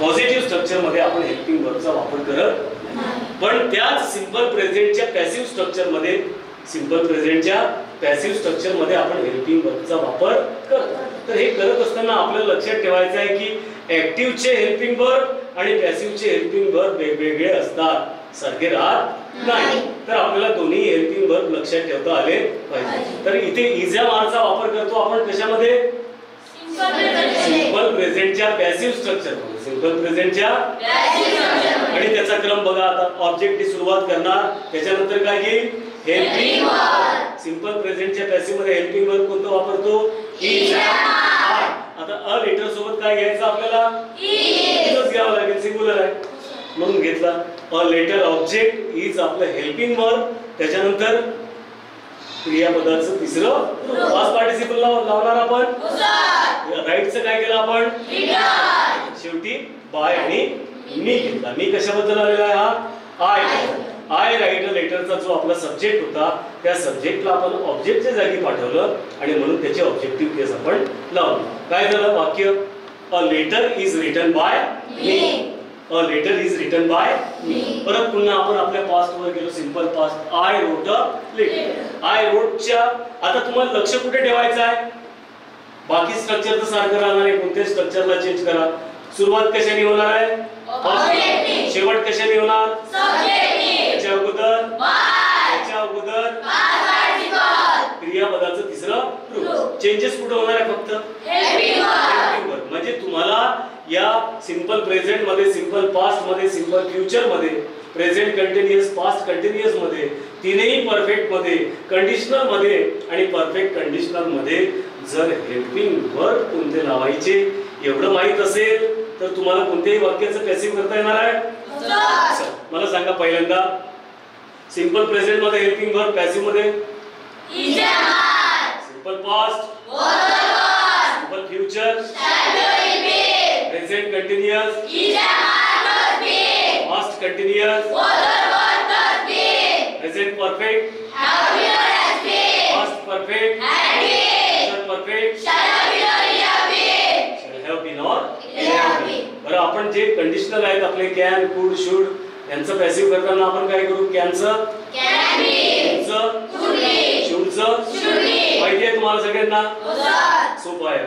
पॉझिटिव्ह स्ट्रक्चर मध्ये आपण हेल्पिंग वर्बचा वापर करत नाही. पण त्याच सिंपल प्रेझेंटच्या पॅसिव्ह स्ट्रक्चर मध्ये, सिंपल प्रेझेंटच्या पॅसिव्ह स्ट्रक्चर मध्ये आपण हेल्पिंग वर्बचा वापर करतो. तर हे करत असताना आपल्याला लक्षात ठेवायचं आहे की ऍक्टिव्हचे हेल्पिंग वर्ब आणि पॅसिव्हचे हेल्पिंग वर्ब वेगवेगळे असतात, सारखे राहत नाही. तर आपल्याला दोन्ही हेल्पिंग वर्ब लक्षात ठेवता आले पाहिजे. तर इथे इज एम आर चा वापर करतो आपण कशामध्ये? सिंपल प्रेझेंटच्या पॅसिव्ह स्ट्रक्चर मध्ये. सिंपल प्रेझेंटच्या आणि त्याचा क्रम बघा. आता ऑब्जेक्टची सुरुवात करणार, त्याच्यानंतर काय येईल? Helping verb. सिंपल प्रेझेंटच्या पॅसिव्ह मध्ये हेल्पिंग वर्ब कोणतं वापरतो? Is am are. आता अ लेटर सोबत काय घ्यायचं आपल्याला? इजच घ्यावं लागेल, सिंगुलर आहे म्हणून घेतला. अ लेटर ऑब्जेक्ट इज आपलं हेल्पिंग वर्ब, त्याच्यानंतर क्रियापदाचं तिसरं पास्ट पार्टिसिपल लावणार आपण. राईटचं काय केलं आपण? शेवटी बाय आणि मी घेतला. मी कशाबद्दल आलेला आहे? हा I. I write a letter लेटरचा जो आपला सब्जेक्ट होता त्या सब्जेक्टला आपण ऑब्जेक्टच्या जागी पाठवलं आणि म्हणून त्याचे ऑब्जेक्टिव्ह केस आपण लावली. काय झालं वाक्य? A letter is written by me. A letter is written by me. परत पुन्हा आपण आपल्या पास्ट वर गेलो. Simple past. I wrote a letter. I रोटच्या आता तुम्हाला लक्ष कुठे ठेवायचं आहे? बाकी स्ट्रक्चर तर सारखं राहणार आहे. कोणत्या स्ट्रक्चरला चेंज करा. सुरुवात कशाने होणार आहे? ऑब्जेक्ट. शेवट कशाने होणार? सब्जेक्ट. त्याच्या अगोदर त्याच्या अगोदर क्रियापदाचं तिसरं रूप. चेंजेस कुठे होणार आहे? फक्त हेल्पिंग वर्ब. म्हणजे तुम्हाला या सिंपल प्रेझेंट मध्ये, सिंपल पास्ट मध्ये, सिंपल फ्युचर मध्ये, प्रेझेंट कंटिन्युअस, पास्ट कंटिन्युअस मध्ये, तीनही परफेक्ट मध्ये, कंडिशनल मध्ये आणि परफेक्ट कंडिशनल मध्ये जर हेल्पिंग वर्ब कोणते लावायचे एवढं माहित असेल तर तुम्हाला कोणत्याही वाक्याचं पॅसिव्ह करता येणार आहे. मला सांगा पहिल्यांदा सिंपल प्रेझेंट मध्ये हेल्पिंग वर्ब, पॅसिव्ह मध्ये simple past, simple future, present continuous, past continuous, present perfect, past perfect, future perfect, have been or बरं. आपण जे कंडिशनल आहेत आपले कॅन, कुड, शुड यांचं पॅसिव्ह करताना आपण काय करू? कॅनचं कॅन बी, शुडचं शुड बी. माहिती आहे तुम्हाला सगळ्यांना? सोपं आहे.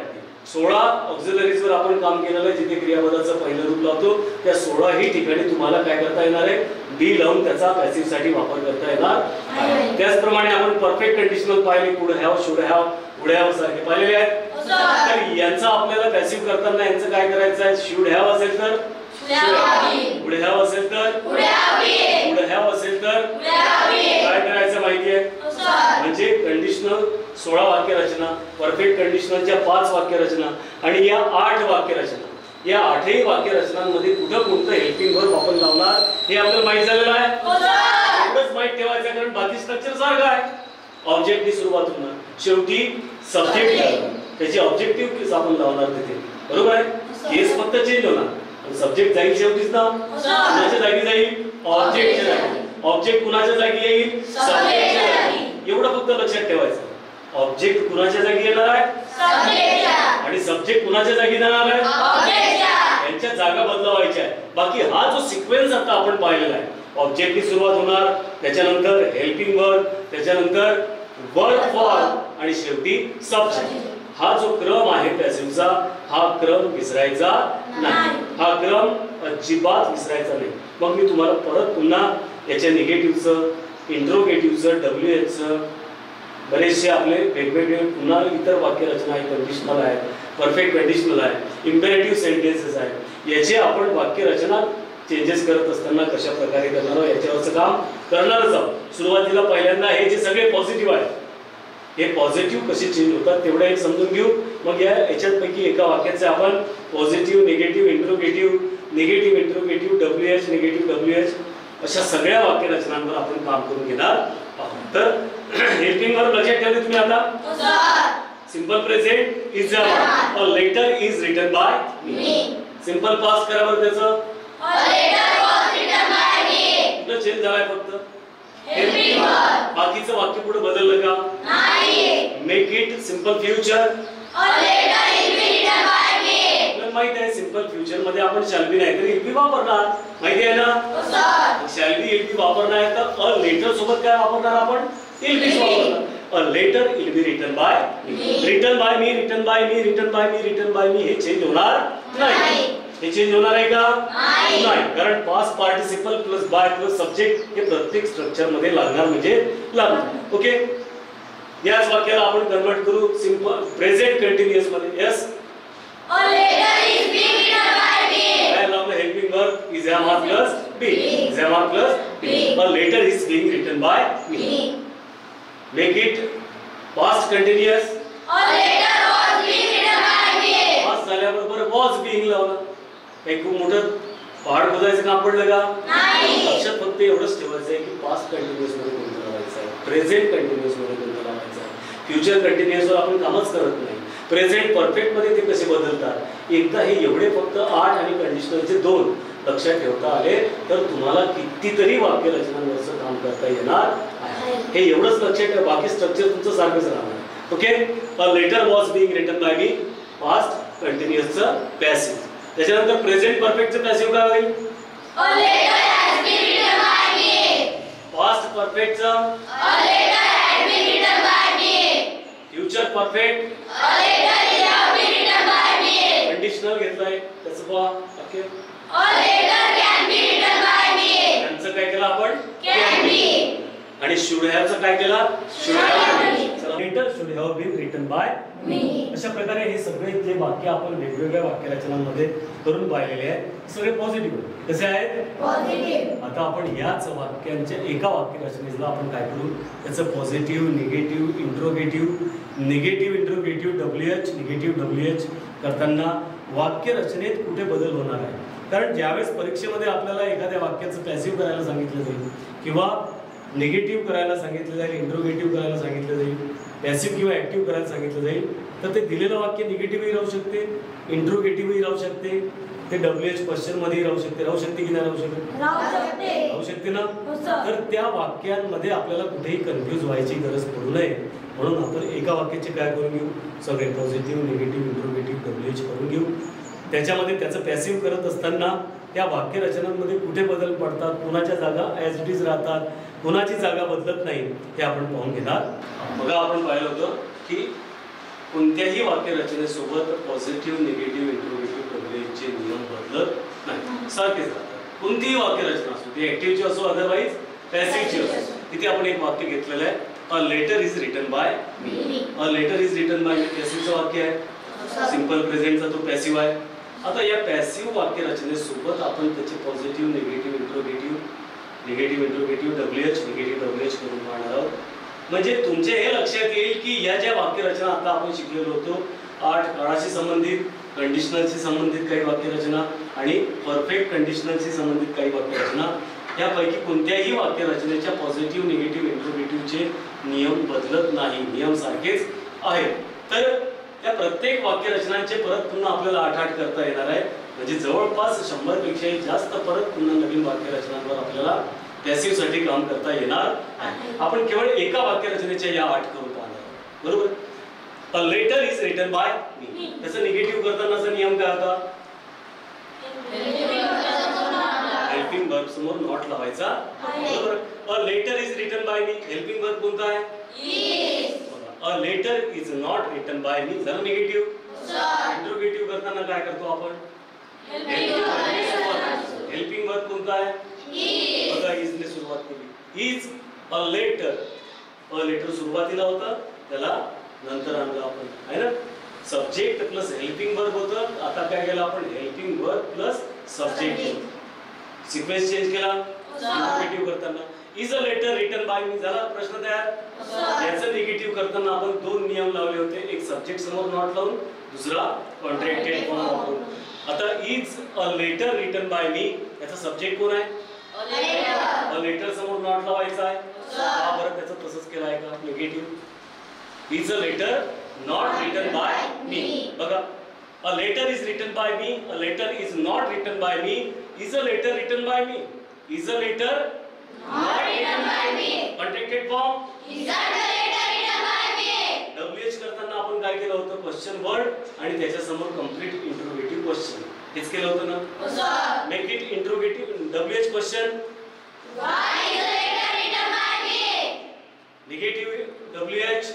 16 ऑक्झिलरीज वर आपण काम केलेलं आहे. जिथे क्रियापदाचं पहिलं रूप लावतो त्या 16 ही ठिकाणी तुम्हाला काय करता येणार आहे? बी लावून त्याचा पॅसिव्ह साठी वापर करता येणार आहे. त्याचप्रमाणे आपण परफेक्ट कंडिशनल पाहिले. कुड have, should have, would have सारखे पाहिलेले आहेत. तर यांचा आपल्याला पॅसिव्ह करताना यांचं काय करायचं आहे? शुड हॅव असेल तर वुड हॅव असेल तर वुड हॅव असेल तर काय करायचं माहिती आहे? म्हणजे कंडिशनल 16 वाक्य रचना, परफेक्ट कंडिशनलच्या 5 वाक्य रचना आणि या 8 वाक्य रचना. या 8ही वाक्य रचनांमध्ये कुठं कोणतं हेल्पिंग वर्ब आपण लावणार हे आपल्याला माहित झालेलं आहे. एवढंच माहित ठेवायचं कारण बाकी स्ट्रक्चर सारखं आहे. ऑब्जेक्टनी सुरुवात होणार, शेवटी सब्जेक्ट त्याची ऑब्जेक्टिव्ह केस आपण लावणार तिथे. बरोबर आहे? केस फक्त चेंज होणार. सब्जेक्ट जाईल शेवटीच ना. कुणाच्या जागी जाईल? ऑब्जेक्टच्या जागी. ऑब्जेक्ट कुणाच्या जागी येईल? सब्जेक्टच्या जागी. एवढं फक्त लक्षात ठेवायचं. ऑब्जेक्ट कुणाच्या जागी येणार आहे? सब्जेक्टच्या. आणि सब्जेक्ट कुणाच्या जागी जाणार आहे? ऑब्जेक्टच्या. यांच्या जागा बदलवायच्या आहे. बाकी हा जो सिक्वेन्स आता आपण पाहिलेला आहे, ऑब्जेक्टची सुरुवात होणार, त्याच्यानंतर हेल्पिंग वर्ब, त्याच्यानंतर वर्ब फॉर्म आणि शेवटी सब्जेक्ट. हा जो क्रम आहे पॅसिव्हचा हा क्रम विसरायचा नाही. हा क्रम अजिबात विसरायचा नाही. मग मी तुम्हाला परत पुन्हा याच्या निगेटिव्हचं, इंट्रोगेटिव्हचं, WHचं बरेचसे आपले वेगवेगळे पुन्हा इतर वाक्य रचना आहे. कंडिशनल आहे, परफेक्ट कंडिशनल आहे, इम्पेरेटिव्ह सेंटेन्सेस आहे. याचे आपण वाक्य रचना चेंजेस करत असताना कशा प्रकारे करणार आहोत याच्यावरचं काम करणारच आहोत. सुरुवातीला पहिल्यांदा हे जे सगळे पॉझिटिव्ह आहेत हे पॉझिटिव्ह कसे चेंज होतात तेवढं एक समजून घेऊ. मग याच्यापैकी एका वाक्याचे आपण positive, negative, interrogative, negative interrogative, WH, negative WH अशा सगळ्या वाक्य रचनांवर आपण काम करून घेणार आहोत. तर हेल्पिंग वर्ब लक्षात ठेवले तुम्ही आता? Simple present is a letter is written by me. Simple past करा बरं त्याचं. A letter was written by me. कुठं चेंज झालाय फक्त? Helping verb. बाकीचं वाक्य पुढे बदललं का? नाही. Make it simple future. A letter will be written by me. आपल्याला माहित आहे सिंपल फ्युचर मध्ये आपण शॅल बी नाही तर विल बी वापरणार. माहिती आहे ना? शॅल बी विल बी वापरणार आहे तर अ लेटर सोबत काय वापरणार आपण? विल बी वापरणार. A letter will be written by me. Written by me, written by me, written by me, written by me हे चेंज होणार नाही. हे चेंज होणार आहे का? नाही. कारण past participle plus by plus subject हे प्रत्येक स्ट्रक्चर मध्ये लागणार म्हणजे लागणार. ओके. याच वाक्याला आपण कन्वर्ट करू सिंपल प्रेझेंट कंटिन्युअस मध्ये. Yes. A letter is being written by me. काय लावलं? Helping verb is am are plus be. Is am are plus be. A letter is being written by me. Make it past continuous. A letter was being written by me. Past झाल्याबरोबर was being लावलं. एक खूप मोठं पहाड खोदायचं काम पडलं का? नाही. लक्षात फक्त एवढंच ठेवायचं आहे की पास्ट कंटिन्युअस मध्ये कोणतं लावायचं आहे, प्रेझेंट कंटिन्युअस मध्ये कोणतं लावायचं आहे. फ्युचर कंटिन्युअस वर आपण कामच करत नाही. प्रेझेंट परफेक्ट मध्ये ते कसे बदलतात एकदा हे एवढे फक्त 8 आणि कंडिशनलचे 2 लक्षात ठेवता आले तर तुम्हाला कितीतरी वाक्य रचनांवरचं काम करता येणार आहे. हे एवढंच लक्षात ठेवा, बाकी स्ट्रक्चर तुमचं सारखंच राहणार. Okay. A letter was being written by me, past कंटिन्युअसचं पॅसिव्ह. त्याच्यानंतर प्रेझेंट परफेक्टचं पॅसिव्ह काय होईल? A letter has been written by me. Past परफेक्टचं A letter has been written by me. Future perfect A letter has been written by me. Conditional घेतलंय त्याचं पहा. Okay. A letter can be written by me. त्यांचं काय केलं आपण? Can be. आणि शुड हॅवचं काय केलं? Should have. चला, letter should have been written by Me. अशा प्रकारे हे सगळे जे वाक्य आपण वेगवेगळ्या वाक्यरचनांमध्ये करून पाहिलेले आहेत सगळे पॉझिटिव्ह कसे आहेत? Positive. आता आपण याच वाक्यांच्या एका वाक्यरचनेला आपण काय करू, त्याचं positive, negative, interrogative WH, negative WH करताना वाक्यरचनेत कुठे बदल होणार आहे. कारण ज्यावेळेस परीक्षेमध्ये आपल्याला एखाद्या वाक्याचं पॅसिव्ह करायला सांगितलं जाईल किंवा निगेटिव्ह करायला सांगितलं जाईल, इंट्रोगेटिव्ह करायला सांगितलं जाईल, पॅसिव्ह किंवा ऍक्टिव्ह करायला सांगितलं जाईल, तर ते दिलेलं वाक्य निगेटिव्हही राहू शकते, इंट्रोगेटिव्हही राहू शकते, ते WH क्वेश्चन मध्येही राहू शकते की नाही राहू शकते? राहू शकते ना. तर त्या वाक्यांमध्ये आपल्याला कुठेही कन्फ्यूज व्हायची गरज पडू नये म्हणून आपण एका वाक्याचे काय करून घेऊ, सगळे पॉझिटिव्ह, निगेटिव्ह, इंट्रोगेटिव्ह WH करून घेऊ. त्याच्यामध्ये त्याचं पॅसिव्ह करत असताना त्या वाक्यरचनांमध्ये कुठे बदल पडतात, कुणाच्या जागा ॲज इट इज राहतात, कुणाची जागा बदलत नाही, हे आपण पाहून घेणार. बघा, आपण पाहिलं होतं की कोणत्याही वाक्यरचनेसोबत पॉझिटिव्ह, निगेटिव्ह, इंट्रोगेटिव्ह WH चे नियम बदलत नाही, सारखेच राहतात. कोणतीही वाक्यरचना असो, ती ऍक्टिव्हची असो अदरवाईज पॅसिव्हची असो. तिथे आपण एक वाक्य घेतलेलं आहे, a letter is written by me. A letter is written by me पॅसिव्हचं वाक्य आहे, सिंपल प्रेझेंटचा तो पॅसिव्ह आहे. आता या पॅसिव्ह वाक्यरचनेसोबत आपण त्याचे positive, negative, interrogative WH, negative WH करून पाहणार आहोत. म्हणजे तुमचे हे लक्षात येईल की या ज्या वाक्यरचना आता आपण शिकलेलो होतो, 8 काळाशी संबंधित, कंडिशनलशी संबंधित काही वाक्यरचना आणि परफेक्ट कंडिशनलशी संबंधित काही वाक्यरचना, यापैकी कोणत्याही वाक्यरचनेच्या पॉझिटिव्ह, निगेटिव्ह, इंट्रोगेटिव्हचे नियम बदलत नाही, नियम सारखेच आहेत. तर त्या प्रत्येक वाक्यरचनांचे परत पुन्हा आपल्याला 8 करता येणार आहे. म्हणजे जवळपास 100 पेक्षाही जास्त परत पुन्हा नवीन वाक्यरचनांवर आपल्याला पॅसिव्ह साठी काम करता येणार आहे. आपण केवळ एका वाक्यरचनेच्या या 8 करून पाहणार, बरोबर. A letter is written by me, त्याचं निगेटिव्ह करतानाचा नियम काय होता? हेल्पिंग वर्ब समोर नॉट लावायचा, बरोबर. A letter is written by me, helping verb कोणता आहे? Is. A letter is not written by me झालं निगेटिव्ह. इंट्रोगेटिव्ह करताना काय करतो आपण? हेल्पिंग वर्ब कोणता आहे? बघा, इज ने सुरुवात केली. Is a letter, a letter सुरुवातीला होतं, त्याला नंतर आणलं आपण, आहे ना. सब्जेक्ट प्लस हेल्पिंग वर्ब होतं, आता काय केलं आपण? Helping verb plus subject, sequence change केला इंट्रोगेटिव्ह करताना. Is a letter written by me झाला प्रश्न तयार. याचं निगेटिव्ह करताना आपण 2 नियम लावले होते, एक सब्जेक्ट समोर नॉट लावून, दुसरा कॉन्ट्रॅक्टेड फॉर्म वापरून. आता is a letter written by me, याचा सब्जेक्ट कोण आहे? अ लेटर समोर नॉट लावायचा आहे. हा, बरं, त्याचं तसंच केलं आहे का? Negative. Is a letter not written by me. बघा, a letter is written by me, a letter is not written by me, is a letter written by me, is a letter Not written by me. Contracted form. Is that the letter written by me? WH करताना आपण काय केलं होतं? क्वेश्चन वर्ड आणि त्याच्या समोर कंप्लीट इंट्रोगेटिव्ह क्वेश्चन, हेच केलं होतं ना. Make it interrogative WH question. Why is the letter written by me? Negative WH.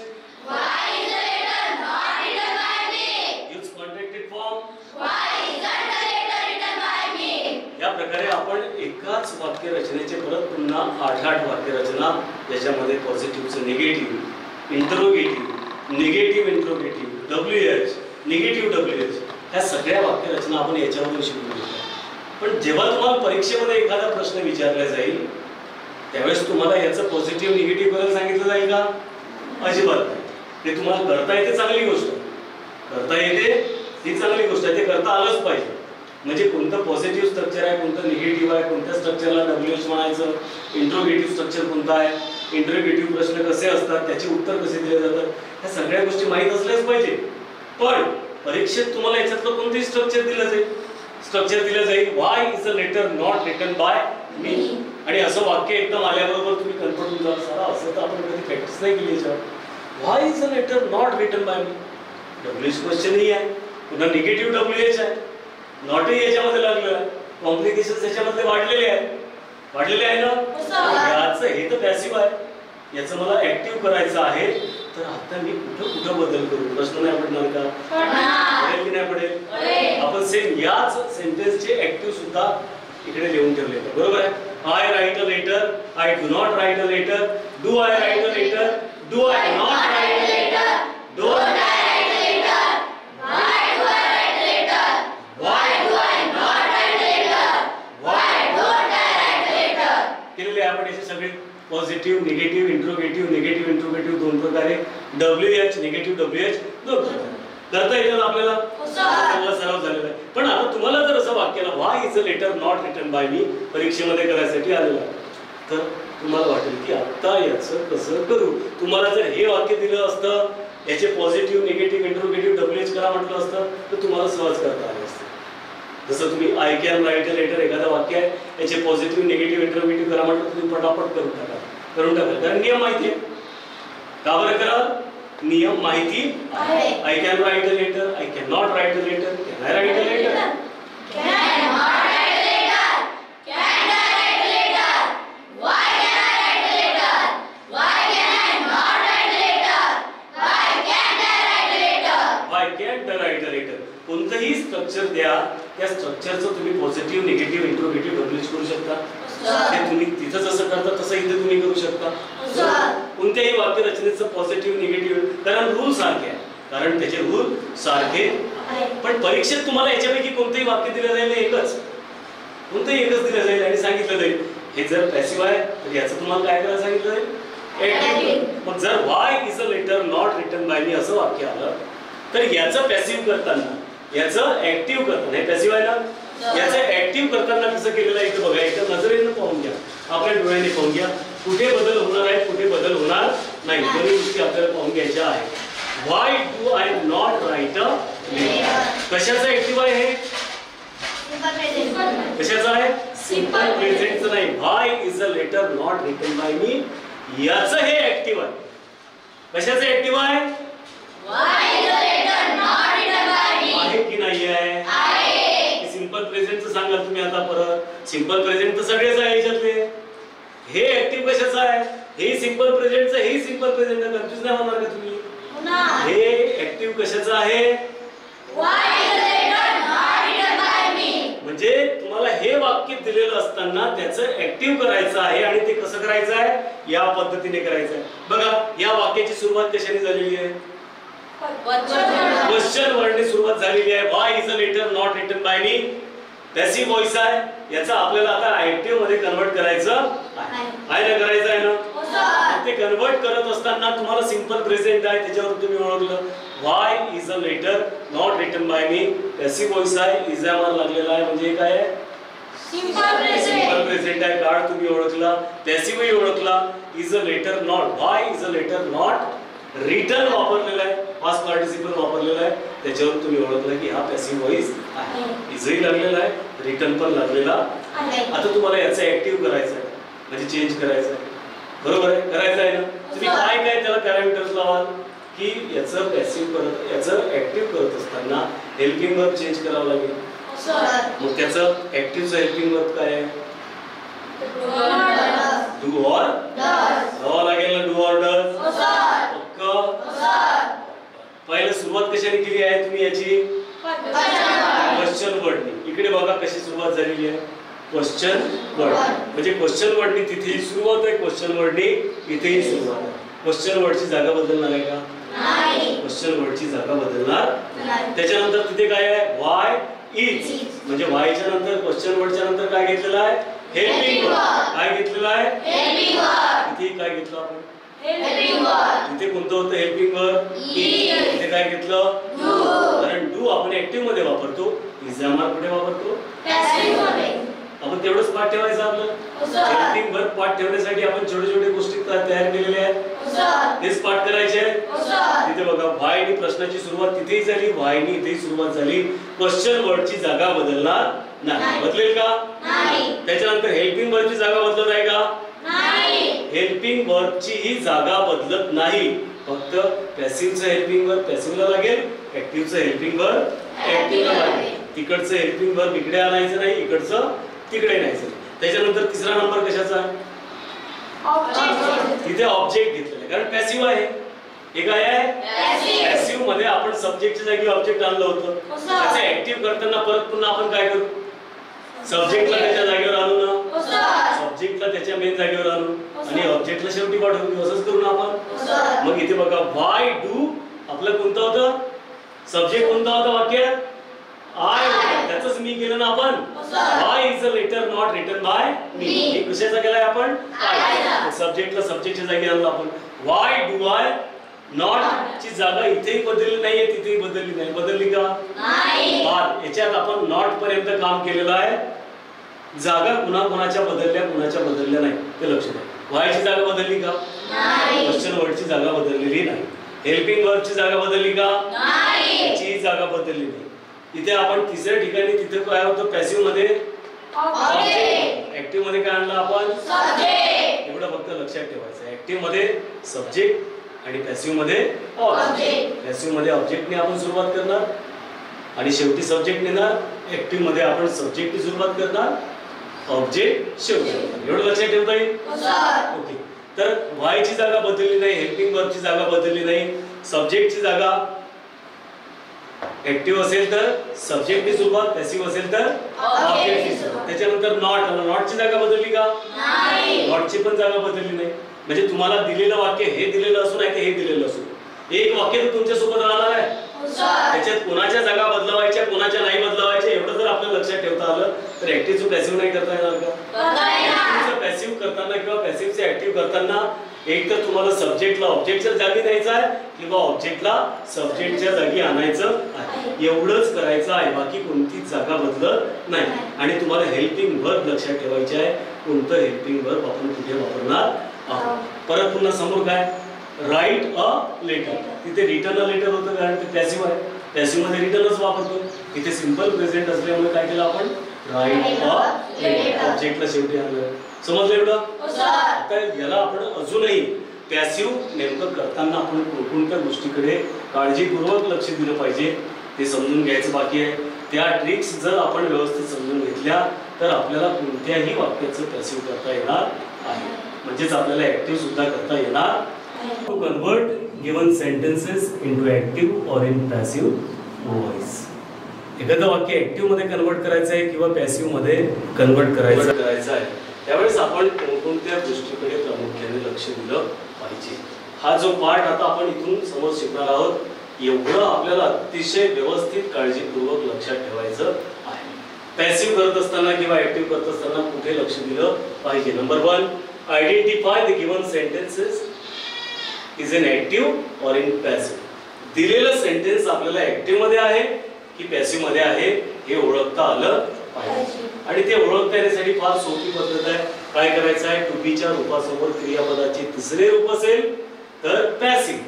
Why is the letter not written by me? Use contracted form. Why is that the letter written by me? या प्रकारे आपण एकाच वाक्यरचनेचे परत पुन्हा 8 वाक्यरचना, ज्याच्यामध्ये पॉझिटिव्हचं negative, interrogative, negative interrogative, WH, negative WH, ह्या सगळ्या वाक्यरचना आपण याच्यावरून शिकलो. पण जेव्हा तुम्हाला परीक्षेमध्ये एखादा प्रश्न विचारला जाईल त्यावेळेस तुम्हाला याचं पॉझिटिव्ह, निगेटिव्ह करायला सांगितलं जाईल का? अजिबात नाही. ते तुम्हाला करता येते, चांगली गोष्ट. करता येते ही चांगली गोष्ट आहे, ते करता आलंच पाहिजे. म्हणजे कोणतं पॉझिटिव्ह स्ट्रक्चर आहे, कोणतं निगेटिव्ह आहे, कोणत्या स्ट्रक्चरला WH म्हणायचं, इंट्रोगेटिव्ह स्ट्रक्चर कोणतं आहे, इंट्रोगेटिव्ह प्रश्न कसे असतात, त्याचे उत्तर कसे दिले जातात, ह्या सगळ्या गोष्टी माहीत असल्याच पाहिजे. पण परीक्षेत तुम्हाला याच्यातलं कोणतंही स्ट्रक्चर दिलं जाईल, स्ट्रक्चर दिलं जाईल, why is a letter not written by me. आणि असं वाक्य एकदम आल्याबरोबर तुम्ही कन्फर्म होऊन जाल, सारा असं तर आपण कधी प्रॅक्टिस नाही केली याच्यावर. Why is a letter not written by me. WH क्वेश्चनही आहे, पुन्हा निगेटिव्ह डब्ल्यूएच आहे, नॉटही याच्यामध्ये लागलेलं आहे, कॉम्प्लिकेशन्स याच्यामध्ये वाढलेले आहे ना. याचं हे तर पॅसिव्ह आहे, याचं मला ऍक्टिव्ह करायचं आहे. तर आता मी कुठं बदल करू? प्रश्न नाही पडणार का? पडेल की नाही पडेल? आपण सेम याच सेंटेन्सचे ऍक्टिव्ह सुद्धा इकडे लिहून ठेवले, बरोबर आहे. I write a letter, I do not write a letter, do I write a letter, do I not write a letter, don't I write a letter, why do I write a letter, why do I not write a letter, why don't I write a letter. केलेले आपण याचे सगळे पॉझिटिव्ह, निगेटिव्ह, इंट्रोगेटिव्ह दोन प्रकारे, डब्ल्यूएच, निगेटिव्ह डब्ल्यूएच दोन प्रकारे करता येतात आपल्याला. सराव झालेला आहे. पण आता तुम्हाला जर असं वाक्याला why is a letter not written by me परीक्षेमध्ये करायसाठी आलेलं आहे, तर तुम्हाला वाटेल की आता याचं कसं करू. तुम्हाला जर हे वाक्य दिलं असतं, याचे पॉझिटिव्ह, निगेटिव्ह, इंट्रोगेटिव्ह डब्ल्यूएच करा म्हटलं असतं, तर तुम्हाला सहज करता आलं असतं. जसं तुम्ही I can write a letter एखादं वाक्य आहे, याचे पॉझिटिव्ह, निगेटिव्ह, इंट्रोगेटिव्ह करा म्हटलं तुम्ही पटापट करून टाका. कारण नियम माहिती आहे. का बरं करा? नियम माहिती आहे. I can write a letter, I can not write a letter, can I write a letter, can not write a letter, can I write a letter, why can I write a letter, why can I not write a letter, why can I write a letter, why can't I write a letter. कोणतंही स्ट्रक्चर द्या, त्या स्ट्रक्चरचं तुम्ही पॉझिटिव्ह, निगेटिव्ह, इंट्रोगेटिव्ह डब्ल्यूएच करू शकता. ते तुम्ही तिथं जसं करता तसं इथे तुम्ही करू शकता. कोणत्याही वाक्य रचनेचं पॉझिटिव्ह, निगेटिव्ह, कारण रूल सारखे आहे, कारण त्याचे रूल सारखे. पण परीक्षेत तुम्हाला याच्यापैकी कोणतेही वाक्य दिलं जाईल, कोणतंही एकच दिलं जाईल आणि सांगितलं जाईल हे जर पॅसिव्ह आहे तर याचं तुम्हाला काय करायला सांगितलं जाईल, ऍक्टिव्ह. मग जर why is a letter not written by me असं वाक्य आलं, तर याचं पॅसिव्ह करताना, याचं ऍक्टिव्ह करताना, हे पॅसिव्ह आहे ना, याचं ऍक्टिव्ह करताना कसं केलेलं आहे इथं बघा. एकदा नजरेनं पाहून घ्या, आपल्या डोळ्याने पाहून घ्या, कुठे बदल होणार आहे, कुठे बदल होणार नाही, दोन्ही गोष्टी आपल्याला पाहून घ्यायच्या आहेत. Why do I not write a letter. कशाचं ऍक्टिव्ह आहे हे? कशाचं आहे? सिंपल प्रेझेंटचं नाही. Why is a letter not written by me, याचं हे ऍक्टिव्ह आहे. कशाचं ऍक्टिव्ह आहे? Why is a letter not written by me. आहे की नाही आहे? सिंपल प्रेझेंटचं सांगा तुम्ही आता परत. सिंपल प्रेझेंट तर सगळेच आहे याच्यातले. हे ऍक्टिव्ह कशाचं आहे? हे सिंपल प्रेझेंटचं, हे सिंपल प्रेझेंट. कन्फ्युज नाही होणार का तुम्ही? हे ऍक्टिव्ह कशाचं आहे? Why is a letter not written by me. म्हणजे तुम्हाला हे वाक्य दिलेलं असताना त्याचं ऍक्टिव्ह करायचं आहे. आणि ते कसं करायचं आहे? या पद्धतीने करायचं आहे. बघा, या वाक्याची सुरुवात कशाने झालेली आहे? क्वेश्चन वर्डने सुरुवात झालेली आहे. Why is a letter not written by me, passive voice आहे. याचा आपल्याला आता ऍक्टिव्ह मध्ये कन्वर्ट करायचं आहे ना, करायचं आहे ना. ते कन्वर्ट करत असताना तुम्हाला सिंपल प्रेझेंट आहे, त्याच्यावर तुम्ही ओळखलं. Why is a letter not written by me, passive voice आहे, इज आर लागलेला आहे, म्हणजे काय आहे? सिंपल प्रेझेंट आहे. कार्ड तुम्ही ओळखला, पॅसिव्हही ओळखला. Is a letter not, why is a letter not written वापरलेला आहे, पास्ट पार्टिसिपल वापरलेला आहे, त्याच्यावर तुम्ही ओळखलं की हा पॅसिव्ह व्हॉइस आहे. इजही लागलेला आहे, रिटन पण लागलेला आहे. आता तुम्हाला याचं ऍक्टिव्ह करायचं आहे, म्हणजे चेंज करायचं आहे, बरोबर आहे? करायचं आहे ना. तुम्ही काय काय त्याला पॅरामीटर्स लावाल की याचं पॅसिव्ह करत, याचं ऍक्टिव्ह करत असताना हेल्पिंग वर्ब चेंज करावं लागेल. मग त्याचं ऍक्टिव्हचं हेल्पिंग वर्ब काय आहे? Do or does. लावावं लागेल ना, डू ऑर डज. पहिलं सुरुवात कशाने केली आहे तुम्ही याची? क्वेश्चन वर्डने. इकडे बघा कशी सुरुवात झालेली आहे, क्वेश्चन वर्ड. म्हणजे क्वेश्चन वर्डने तिथेही सुरुवात आहे, क्वेश्चन वर्डने इथेही सुरुवात आहे. क्वेश्चन वर्डची जागा बदलणार आहे का? नाही. क्वेश्चन वर्डची जागा बदलणार नाही. त्याच्यानंतर तिथे काय आहे? Why is. म्हणजे व्हायच्या नंतर क्वेश्चन वर्डच्या नंतर काय घेतलेलं आहे? Helping verb. काय घेतलेलं आहे? Helping verb. इथे काय घेतलं आपण? Helping verb. इथे कोणतं होतं हेल्पिंग वर्ब? इथे काय घेतलं? डू. कारण डू आपण ऍक्टिव्ह मध्ये वापरतो, इज आर कुठे वापरतो? पॅसिव्ह मध्ये. आपण तेवढंच पाठ ठेवायचं आपलं. हेल्पिंग वर्ब पाठ ठेवण्यासाठी आपण छोटे छोटे गोष्टी तयार केलेल्या आहेत, हेच पाठ करायचे आहेत. तिथे बघा, व्हाय नी प्रश्नाची सुरुवात तिथेही झाली, वाय नी इथेही सुरुवात झाली. क्वेश्चन वर्डची जागा बदलणार नाही. बदलेल का? नाही. त्याच्यानंतर हेल्पिंग वर्बची जागा बदलत आहे का? नाही. हेल्पिंग वर्बची ही जागा बदलत नाही. फक्त पॅसिव्हचं हेल्पिंग वर्ब पॅसिव्हला लागेल, ऍक्टिव्हचं हेल्पिंग वर्ब ऍक्टिव्हला लागेल. तिकडचं हेल्पिंग वर्ब इकडे आणायचं नाही, इकडचं तिकडे आणायचं. त्याच्यानंतर तिसरा नंबर कशाचा? ऑब्जेक्ट. तिथे ऑब्जेक्ट घेतलेला आहे कारण पॅसिव्ह आहे. हे काय आहे? पॅसिव्ह मध्ये आपण सब्जेक्टच्या जागी ऑब्जेक्ट आणलं होतं. त्याचं ऍक्टिव्ह करताना परत पुन्हा आपण काय करू? सब्जेक्टला त्याच्या जागेवर आणू ना, सब्जेक्टला त्याच्या मेन जागेवर आणू आणि ऑब्जेक्टला शेवटी पाठवून देऊ. असंच करू ना आपण. मग इथे बघा व्हाय डू आपलं कोणतं होतं? सब्जेक्ट कोणता होता वाक्यात? आय होता. त्याचंच मी केलं ना आपण. Why is a letter not written by me. हे कशाचा केलाय आपण? आय. सब्जेक्टला सब्जेक्टच्या जागी आणलं आपण. व्हाय डू आय नॉट ची जागा इथेही बदलली नाहीये, तिथेही बदलली नाही. बदलली का? नाही. याच्यात आपण नॉट पर्यंत काम केलेलं आहे. जागा कुणाच्या बदलल्या नाही, ते लक्ष द्या. व्हायची जागा बदलली का? नाही. क्वेश्चन वर्डची जागा बदललेली नाही. हेल्पिंग वर्बची जागा बदलली का? नाही. याची जागा बदलली नाही. इथे आपण तिसऱ्या ठिकाणी तिथे काय होतं? पॅसिव्ह मध्ये ऑब्जेक्ट, ऍक्टिव्ह मध्ये काय आणलं आपण? सब्जेक्ट. एवढं फक्त लक्षात ठेवायचं. ऍक्टिव्ह मध्ये सब्जेक्ट आणि पॅसिव्ह मध्ये ऑब्जेक्ट. पॅसिव्ह मध्ये ऑब्जेक्टने आपण सुरुवात करणार आणि शेवटी सब्जेक्ट नेणार. ऍक्टिव्ह मध्ये आपण सब्जेक्टची सुरुवात करणार, ऑब्जेक्ट शेवटी. एवढं लक्षात ठेवता येईल? ओके. तर व्हायची जागा बदलली नाही, हेल्पिंग वर्बची जागा बदलली नाही, सब्जेक्टची जागा ऍक्टिव्ह असेल तर सब्जेक्टची सुरुवात, पॅसिव्ह असेल तर ऑब्जेक्टची सुरुवात. त्याच्यानंतर नॉटची जागा बदलली का? नाही. नॉटची पण जागा बदलली नाही. म्हणजे तुम्हाला दिलेलं वाक्य हे दिलेलं असून आहे हे दिलेलं असून एक वाक्य तर तुमच्या सोबत राहणार आहे. त्याच्यात कोणाच्या जागा बदलवायच्या कोणाच्या नाही बदलवायच्या एवढं जर आपल्याला लक्षात ठेवता आलं तर ऍक्टिव्हचं पॅसिव्ह नाही करता येणार का? ऍक्टिव्हचं पॅसिव्ह करताना किंवा पॅसिव्हचं ऍक्टिव्ह करताना एक तर तुम्हाला सब्जेक्टला ऑब्जेक्टच्या जागी न्यायचं आहे किंवा ऑब्जेक्टला सब्जेक्टच्या जागी आणायचं आहे. एवढंच करायचं आहे, बाकी कोणतीच जागा बदलत नाही. आणि तुम्हाला हेल्पिंग वर्ब लक्षात ठेवायचे आहे. कोणतं हेल्पिंग वर्ब आपण कुठे वापरणार आहोत. परत पुन्हा समोर काय? Write a letter. तिथे रिटर्न अ लेटर होतं कारण ते पॅसिव्ह आहे. पॅसिव्ह मध्ये रिटर्नच वापरतो. इथे सिंपल प्रेझेंट असल्यामुळे काय केलं आपण? Write a letter. ऑब्जेक्टला शेवटी आणलं. समजलं एवढं? आता याला आपण अजूनही पॅसिव्ह नेमकं करताना आपण कोणत्या गोष्टीकडे काळजीपूर्वक लक्ष दिलं पाहिजे ते समजून घ्यायचं बाकी आहे. त्या ट्रिक्स जर आपण व्यवस्थित समजून घेतल्या तर आपल्याला कोणत्याही वाक्याचं पॅसिव्ह करता येणार आहे. म्हणजेच आपल्याला ऍक्टिव्ह सुद्धा करता येणार. To convert given sentences into active or in passive voice. एखादं वाक्य ऍक्टिव्ह मध्ये कन्वर्ट करायचं आहे किंवा पॅसिव्ह मध्ये कन्वर्ट करायचं आहे त्यावेळेस आपण कोणकोणत्या गोष्टीकडे प्रामुख्याने लक्ष दिलं पाहिजे. हा जो पाठ आता आपण इथून समोर शिकणार आहोत एवढं आपल्याला अतिशय व्यवस्थित काळजीपूर्वक लक्षात ठेवायचं आहे. पॅसिव्ह करत असताना किंवा ऍक्टिव्ह करत असताना कुठे लक्ष दिलं पाहिजे? Number 1, identify the given sentences is in active और इन पॅसिव्ह. दिलेलं सेंटेन्स आपल्याला ऍक्टिव्ह मध्ये आहे की पॅसिव्ह मध्ये आहे हे ओळखता आलं पाहिजे. आणि ते ओळखता येण्यासाठी फार सोपी पद्धत आहे. काय करायचं आहे? टू बीच्या रूपासमोर क्रियापदाचे तिसरे रूप असेल तर पॅसिव्ह,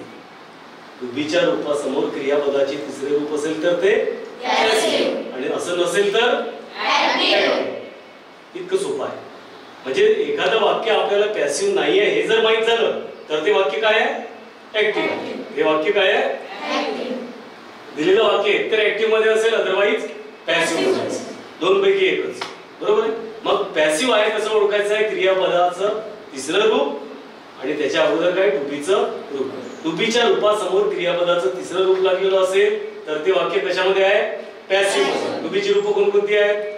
टू बीच्या रूपासमोर क्रियापदाचे तिसरे रूप असेल तर ते पॅसिव्ह आणि असं नसेल तर ऍक्टिव्ह. इतकं सोपं आहे. म्हणजे एखादं वाक्य आपल्याला पॅसिव्ह नाहीये हे जर माहित झालं तर ते वाक्य काय आहे? ऍक्टिव्ह. हे वाक्य काय आहे? दिलेलं वाक्य एकतर ऍक्टिव्ह मध्ये असेल अदरवाईज पॅसिव्ह मध्ये असेल. दोन पैकी एकच. बरोबर आहे. मग पॅसिव्ह आहे कसं ओळखायचं आहे? क्रियापदाचं तिसरं रूप आणि त्याच्या अगोदर काय? टू बीचं रूप. टू बीच्या रूपासमोर क्रियापदाचं तिसरं रूप लागलेलं असेल तर ते वाक्य कशामध्ये आहे? पॅसिव्ह मध्ये. टू बीची रूप कोणकोणती आहेत?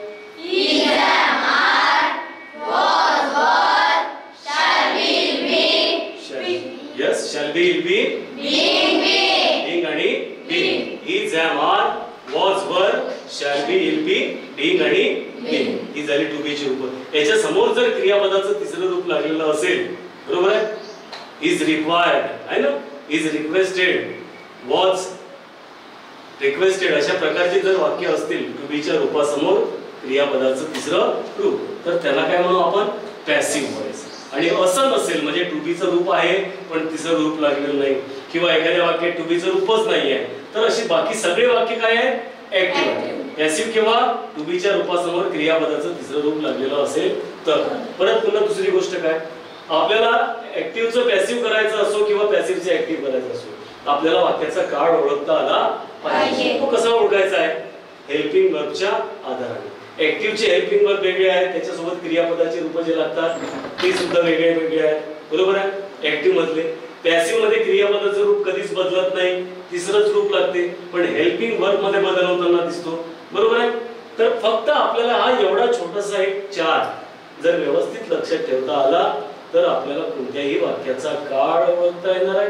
Yes, shall be, will be, being आणि being. Is, am, are, was, were, shall be, will be, being आणि being. ही झाली टू बी ची रूप. याच्या समोर जर क्रियापदाचं तिसरं रूप लागलेलं असेल, बरोबर आहे? is required, आहे ना? is requested, was requested अशा प्रकारचे जर वाक्य असतील टू बी च्या रूपासमोर क्रियापदाचं तिसरं रूप तर त्याला काय म्हणू आपण? Passive voice. आणि असं नसेल म्हणजे टू बीचं रूप आहे पण तिसरं रूप लागलेलं नाही किंवा एखाद्या वाक्यात टू बीचं रूपच नाहीये तर अशी बाकी सगळे वाक्य काय आहे ऍक्टिव्ह आहे. पॅसिव्ह किंवा टू बीच्या रूपासमोर क्रियापदाचं तिसरं रूप लागलेलं असेल तर. परत पुन्हा दुसरी गोष्ट काय, आपल्याला ऍक्टिव्हचं पॅसिव्ह करायचं असो किंवा पॅसिव्हचं ऍक्टिव्ह करायचं असो आपल्याला वाक्याचा काळ ओळखता आला पाहिजे. तो कसा ओळखायचा आहे, हेल्पिंग वर्बच्या आधाराने. ऍक्टिव्हचे हेल्पिंग वर्ब वेगळे आहेत, त्याच्यासोबत क्रियापदाची रूप जे लागतात ते सुद्धा वेगळे वेगळे आहेत, बरोबर आहे. ऍक्टिव्ह मधले पॅसिव्ह मध्ये क्रियापदाचं रूप कधीच बदलत नाही, तिसरंच रूप लागते, पण हेल्पिंग वर्ब मध्ये बदल होताना दिसतो, बरोबर आहे. तर फक्त आपल्याला हा एवढा छोटासा एक चार्ट जर व्यवस्थित लक्षात ठेवता आला तर आपल्याला कोणत्याही वाक्याचा काळ ओळखता येणार आहे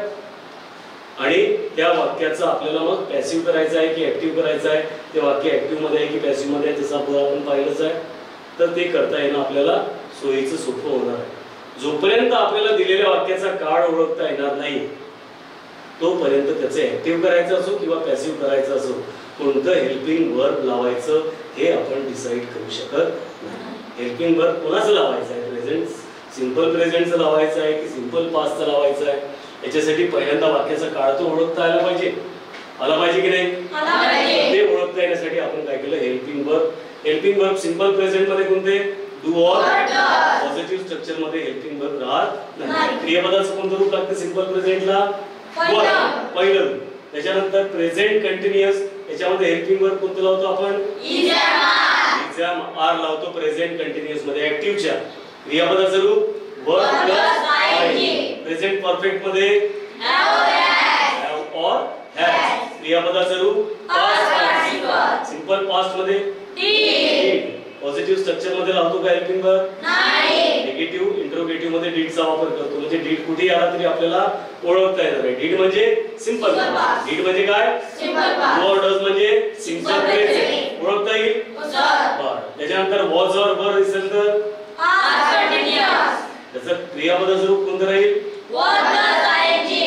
आणि त्या वाक्याचं आपल्याला मग पॅसिव्ह करायचं आहे की ऍक्टिव्ह करायचं आहे, ते वाक्य ऍक्टिव्ह मध्ये आहे की पॅसिव्ह मध्ये आहे तसं आपण पाहिलंच आहे. तर ते करता येणं आपल्याला सोयीचं सोपं होणार आहे. जोपर्यंत आपल्याला दिलेल्या वाक्याचा काळ ओळखता येणार नाही तोपर्यंत त्याचं ऍक्टिव्ह करायचं असो किंवा पॅसिव्ह करायचं असो कोणतं हेल्पिंग वर्ब लावायचं हे आपण डिसाईड करू शकत नाही. हेल्पिंग वर्ब कोणाचं लावायचं आहे, प्रेझेंट सिंपल प्रेझेंटचं लावायचं आहे की सिंपल पास्टचं लावायचं आहे, याच्यासाठी पहिल्यांदा वाक्याचा काळ तो ओळखता आला पाहिजे की नाही. ते ओळखता येण्यासाठी आपण काय केलं, हेल्पिंग वर्ब सिंपल प्रेझेंट मध्ये कोणते डू ऑर पॉझिटिव्ह स्ट्रक्चर मध्ये हेल्पिंग वर्ब राहत नाही. क्रियापदाचं कोणतं रूप लागतं सिंपल प्रेझेंटला, पहिलं रूप. त्याच्यानंतर प्रेझेंट कंटिन्युअस याच्यामध्ये हेल्पिंग वर्ब कोणतं लावतो आपण, एग्जाम आर लावतो प्रेझेंट कंटिन्युअस मध्ये. ऍक्टिव्हच्या क्रियापदाचं रूप वर्ब प्लस आयएनजी. प्रेझेंट परफेक्ट मध्ये हॅव और हॅज. क्रियापदाचं रूप पास्ट पार्टिसिपल. सिंपल पास्ट मध्ये डिड. पॉझिटिव्ह स्ट्रक्चर मध्ये लावतो का हेल्पिंग वर्ब, नाही. निगेटिव्ह इंट्रोगेटिव्ह मध्ये डिडचा वापर करतो, म्हणजे डिड कुठे आला तरी आपल्याला ओळखता येणार आहे. डिड म्हणजे सिंपल पास्ट, डिड म्हणजे काय सिंपल पास्ट, डू डज म्हणजे सिंपल प्रेझेंट, ओळखता येईल. बरं. त्याच्यानंतर वॉज और वर असेल तर पास्ट कंटिन्युअस, त्याचं क्रियापदाचं रूप कोणतं राहील, verb plus ING.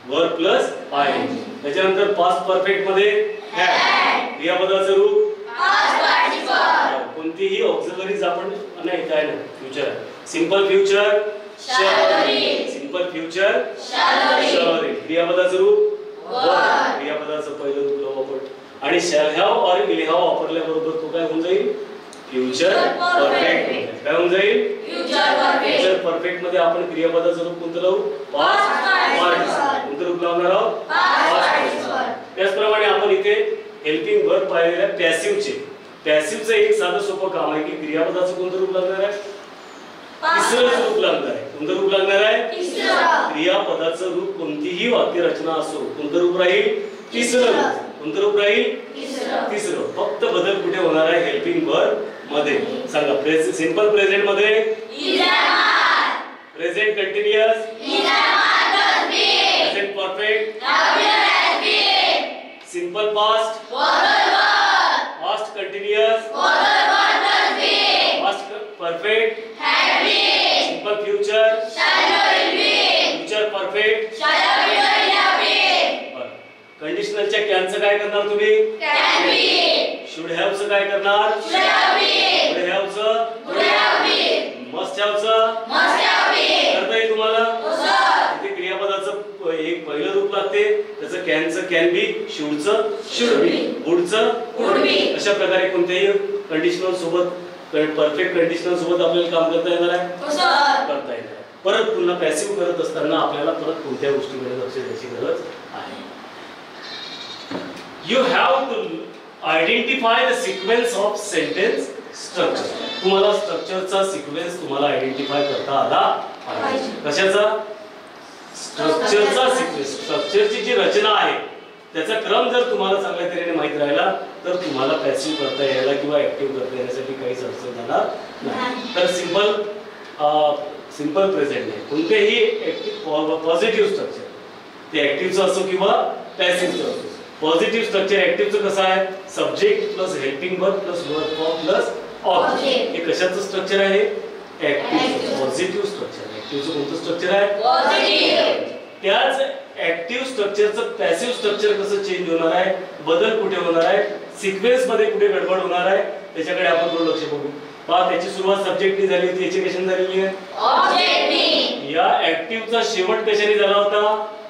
Verb plus ING. त्याच्यानंतर पास्ट परफेक्ट मध्ये हॅड. क्रियापदाचं रूप पास्ट पार्टिसिपल. कोणतीही ऑक्झिलरीज आपण नाही काय नाही future. Simple future shall read. Simple future shall read. क्रियापदाचं रूप वर. क्रियापदाचं पहिलं रूप लावू आपण आणि शॅल हॅव और विल हॅव वापरल्याबरोबर तो काय होऊन जाईल, फ्युचर परफेक्ट. काय होऊन जाईल, फ्युचर परफेक्ट. फ्युचर परफेक्ट मध्ये आपण क्रियापदाचं रूप कोणतं लावू, पास्ट पार्टिसिपल. कोणतं रूप लावणार आहोत, पास्ट पार्टिसिपल. त्याचप्रमाणे आपण इथे हेल्पिंग वर्ब पाहिलेल्या पॅसिव्हचे. पॅसिव्हचं एक साधं सोपं काम आहे की क्रियापदाचं कोणतं रूप लागणार आहे, तिसरं रूप लागणार आहे. कोणतं रूप लागणार आहे, तिसरं. क्रियापदाचं रूप कोणतीही वाक्य रचना असो कोणतं रूप राहील, तिसरं रूप. कोणतं रूप राहील, तिसरं. फक्त बदल कुठे होणार आहे, हेल्पिंग वर्ब मध्ये. सांगा, सिंपल प्रेझेंट मध्ये present continuous, present perfect, simple past, past continuous, past perfect, simple future, future perfect. कंडिशनलच्या कॅनचं काय करणार तुम्ही, शुड हॅवचं काय करणार, शुड हॅवचं, मस्ट हॅवचं करता येईल तुम्हाला. इथे क्रियापदाचं एक पहिलं रूप लागते, त्याचं कॅनचं कॅन बी, शुडचं शुड बी, वुडचं वुड बी. अशा प्रकारे कोणत्याही कंडिशनल सोबत परफेक्ट कंडिशनल सोबत आपल्याला काम करता येणार आहे, करता येणार. परत पुन्हा पॅसिव्ह करत असताना आपल्याला परत कोणत्या गोष्टीकडे लक्ष द्यायची गरज आहे. You have to identify the sequence of sentence structure. तुम्हाला स्ट्रक्चरचा सिक्वेन्स तुम्हाला आयडेंटिफाय करता आला पाहिजे. कशाचा, स्ट्रक्चरचा सिक्वेन्स. स्ट्रक्चरची जी रचना आहे त्याचा क्रम जर तुम्हाला चांगल्या तऱ्हेने माहित राहिला तर तुम्हाला पॅसिव्ह करता यायला किंवा ऍक्टिव्ह करता येण्यासाठी काहीच अडचण जाणार नाही. तर सिंपल प्रेझेंट नाही, कोणतेही पॉझिटिव्ह स्ट्रक्चर ते ऍक्टिव्हचं असो किंवा पॅसिव्हचं असो. पॉझिटिव्ह स्ट्रक्चर ऍक्टिव्हचं कसं आहे, subject plus helping verb plus verb form plus object. हे कशाचं स्ट्रक्चर आहे, ऍक्टिव्ह पॉझिटिव्ह स्ट्रक्चर. ऍक्टिव्हचं कोणतं स्ट्रक्चर आहे, पॉझिटिव्ह. त्याच ऍक्टिव्ह स्ट्रक्चरचं पॅसिव्ह स्ट्रक्चर कसं चेंज होणार आहे, बदल कुठे होणार आहे, सिक्वेन्स मध्ये कुठे गडबड होणार आहे त्याच्याकडे आपण थोडं लक्ष बघू. पहा, त्याची सुरुवात सब्जेक्टनी झाली होती, याची कशाने झालेली आहे, ऑब्जेक्टनी. या ऍक्टिव्हचा शेवट कशाने झाला होता?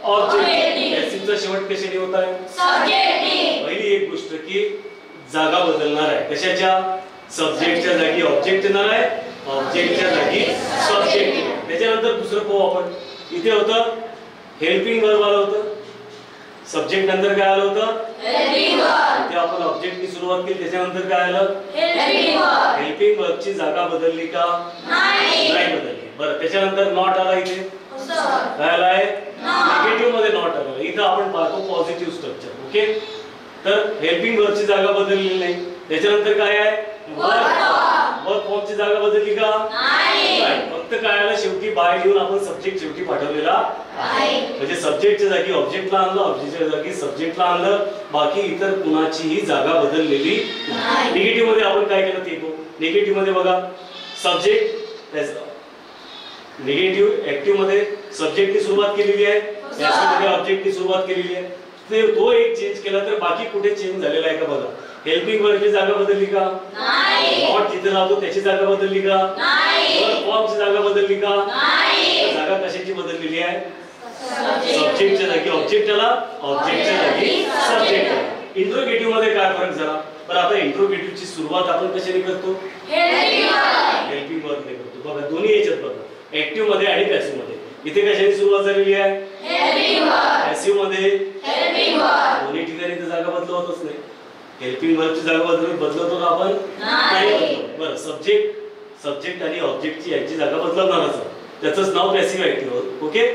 ऑब्जेक्टिव्ह. पॅसिव्हचा शेवट कशाने होत आहे? सब्जेक्टिव्ह. पहिली एक गोष्ट की जागा बदलणार आहे. कशाच्या? सब्जेक्टच्या जागी ऑब्जेक्ट येणार आहे, ऑब्जेक्टच्या जागी सब्जेक्ट. त्याच्यानंतर दुसरं पाहू आपण. इथे होतं हेल्पिंग वर्ब आलं होतं, सब्जेक्ट नंतर काय आलं होतं? Helping verb. इथे आपण ऑब्जेक्टनी सुरुवात केली, त्याच्यानंतर काय आलं? Helping verb. हेल्पिंग वर्बची जागा बदलली का? नाही. नाही बदलली. बरं, त्याच्यानंतर नॉट आला. इथे काय आलाय? निगेटिव्ह मध्ये नॉट आला. इथं आपण पाहतो पॉझिटिव्ह स्ट्रक्चर. ओके, तर हेल्पिंग वर्बची जागा बदललेली नाही. त्याच्यानंतर काय आहे? वर्ब फॉर्मची जागा बदलली का? नाही. फक्त काय आलं? शेवटी बाय लिहून आपण सब्जेक्ट शेवटी पाठवलेला आहे. म्हणजे सब्जेक्टच्या जागी ऑब्जेक्टला आणलं, ऑब्जेक्टच्या जागी सब्जेक्टला आणलं, बाकी इतर कुणाचीही जागा बदललेली नाही. निगेटिव्ह मध्ये आपण काय केलं ते पाहू. निगेटिव्ह मध्ये बघा, सब्जेक्ट निगेटिव्ह ऍक्टिव्ह मध्ये सब्जेक्टनी सुरुवात केलेली आहे, पॅसिव्ह मध्ये ऑब्जेक्टनी सुरुवात केलेली आहे. तो एक चेंज केला तर बाकी कुठे चेंज झालेला आहे का बघा. हेल्पिंग वर्बची जागा बदलली का? नाही. नॉट जिथे लावतो त्याची जागा बदलली का? नाही. वर्ब फॉर्मची जागा बदलली का? नाही. जागा कशाची बदललेली आहे? सब्जेक्टच्या जागी ऑब्जेक्ट आला, ऑब्जेक्टच्या जागी सब्जेक्ट आला. इंट्रोगेटिव्ह मध्ये काय फरक झाला? पण आता इंट्रोगेटिव्हची सुरुवात आपण कशाने करतो? हेल्पिंग वर्बने करतो. बघा दोन्ही याच्यात बघा, ऍक्टिव्ह मध्ये आणि पॅसिव्ह मध्ये. इथे कशाने सुरुवात झालेली आहे? Helping verb. पॅसिव्ह मध्ये हेल्पिंग वर्ब. दोन्ही ठिकाणी तर जागा बदलवतच नाही. हेल्पिंग वर्बची जागा बदलतो ना आपण? नाही बदलत. बरं, सब्जेक्ट आणि ऑब्जेक्टची यांची जागा बदलवणारच. त्याचंच नाव पॅसिव्ह ऍक्टिव्ह. ओके,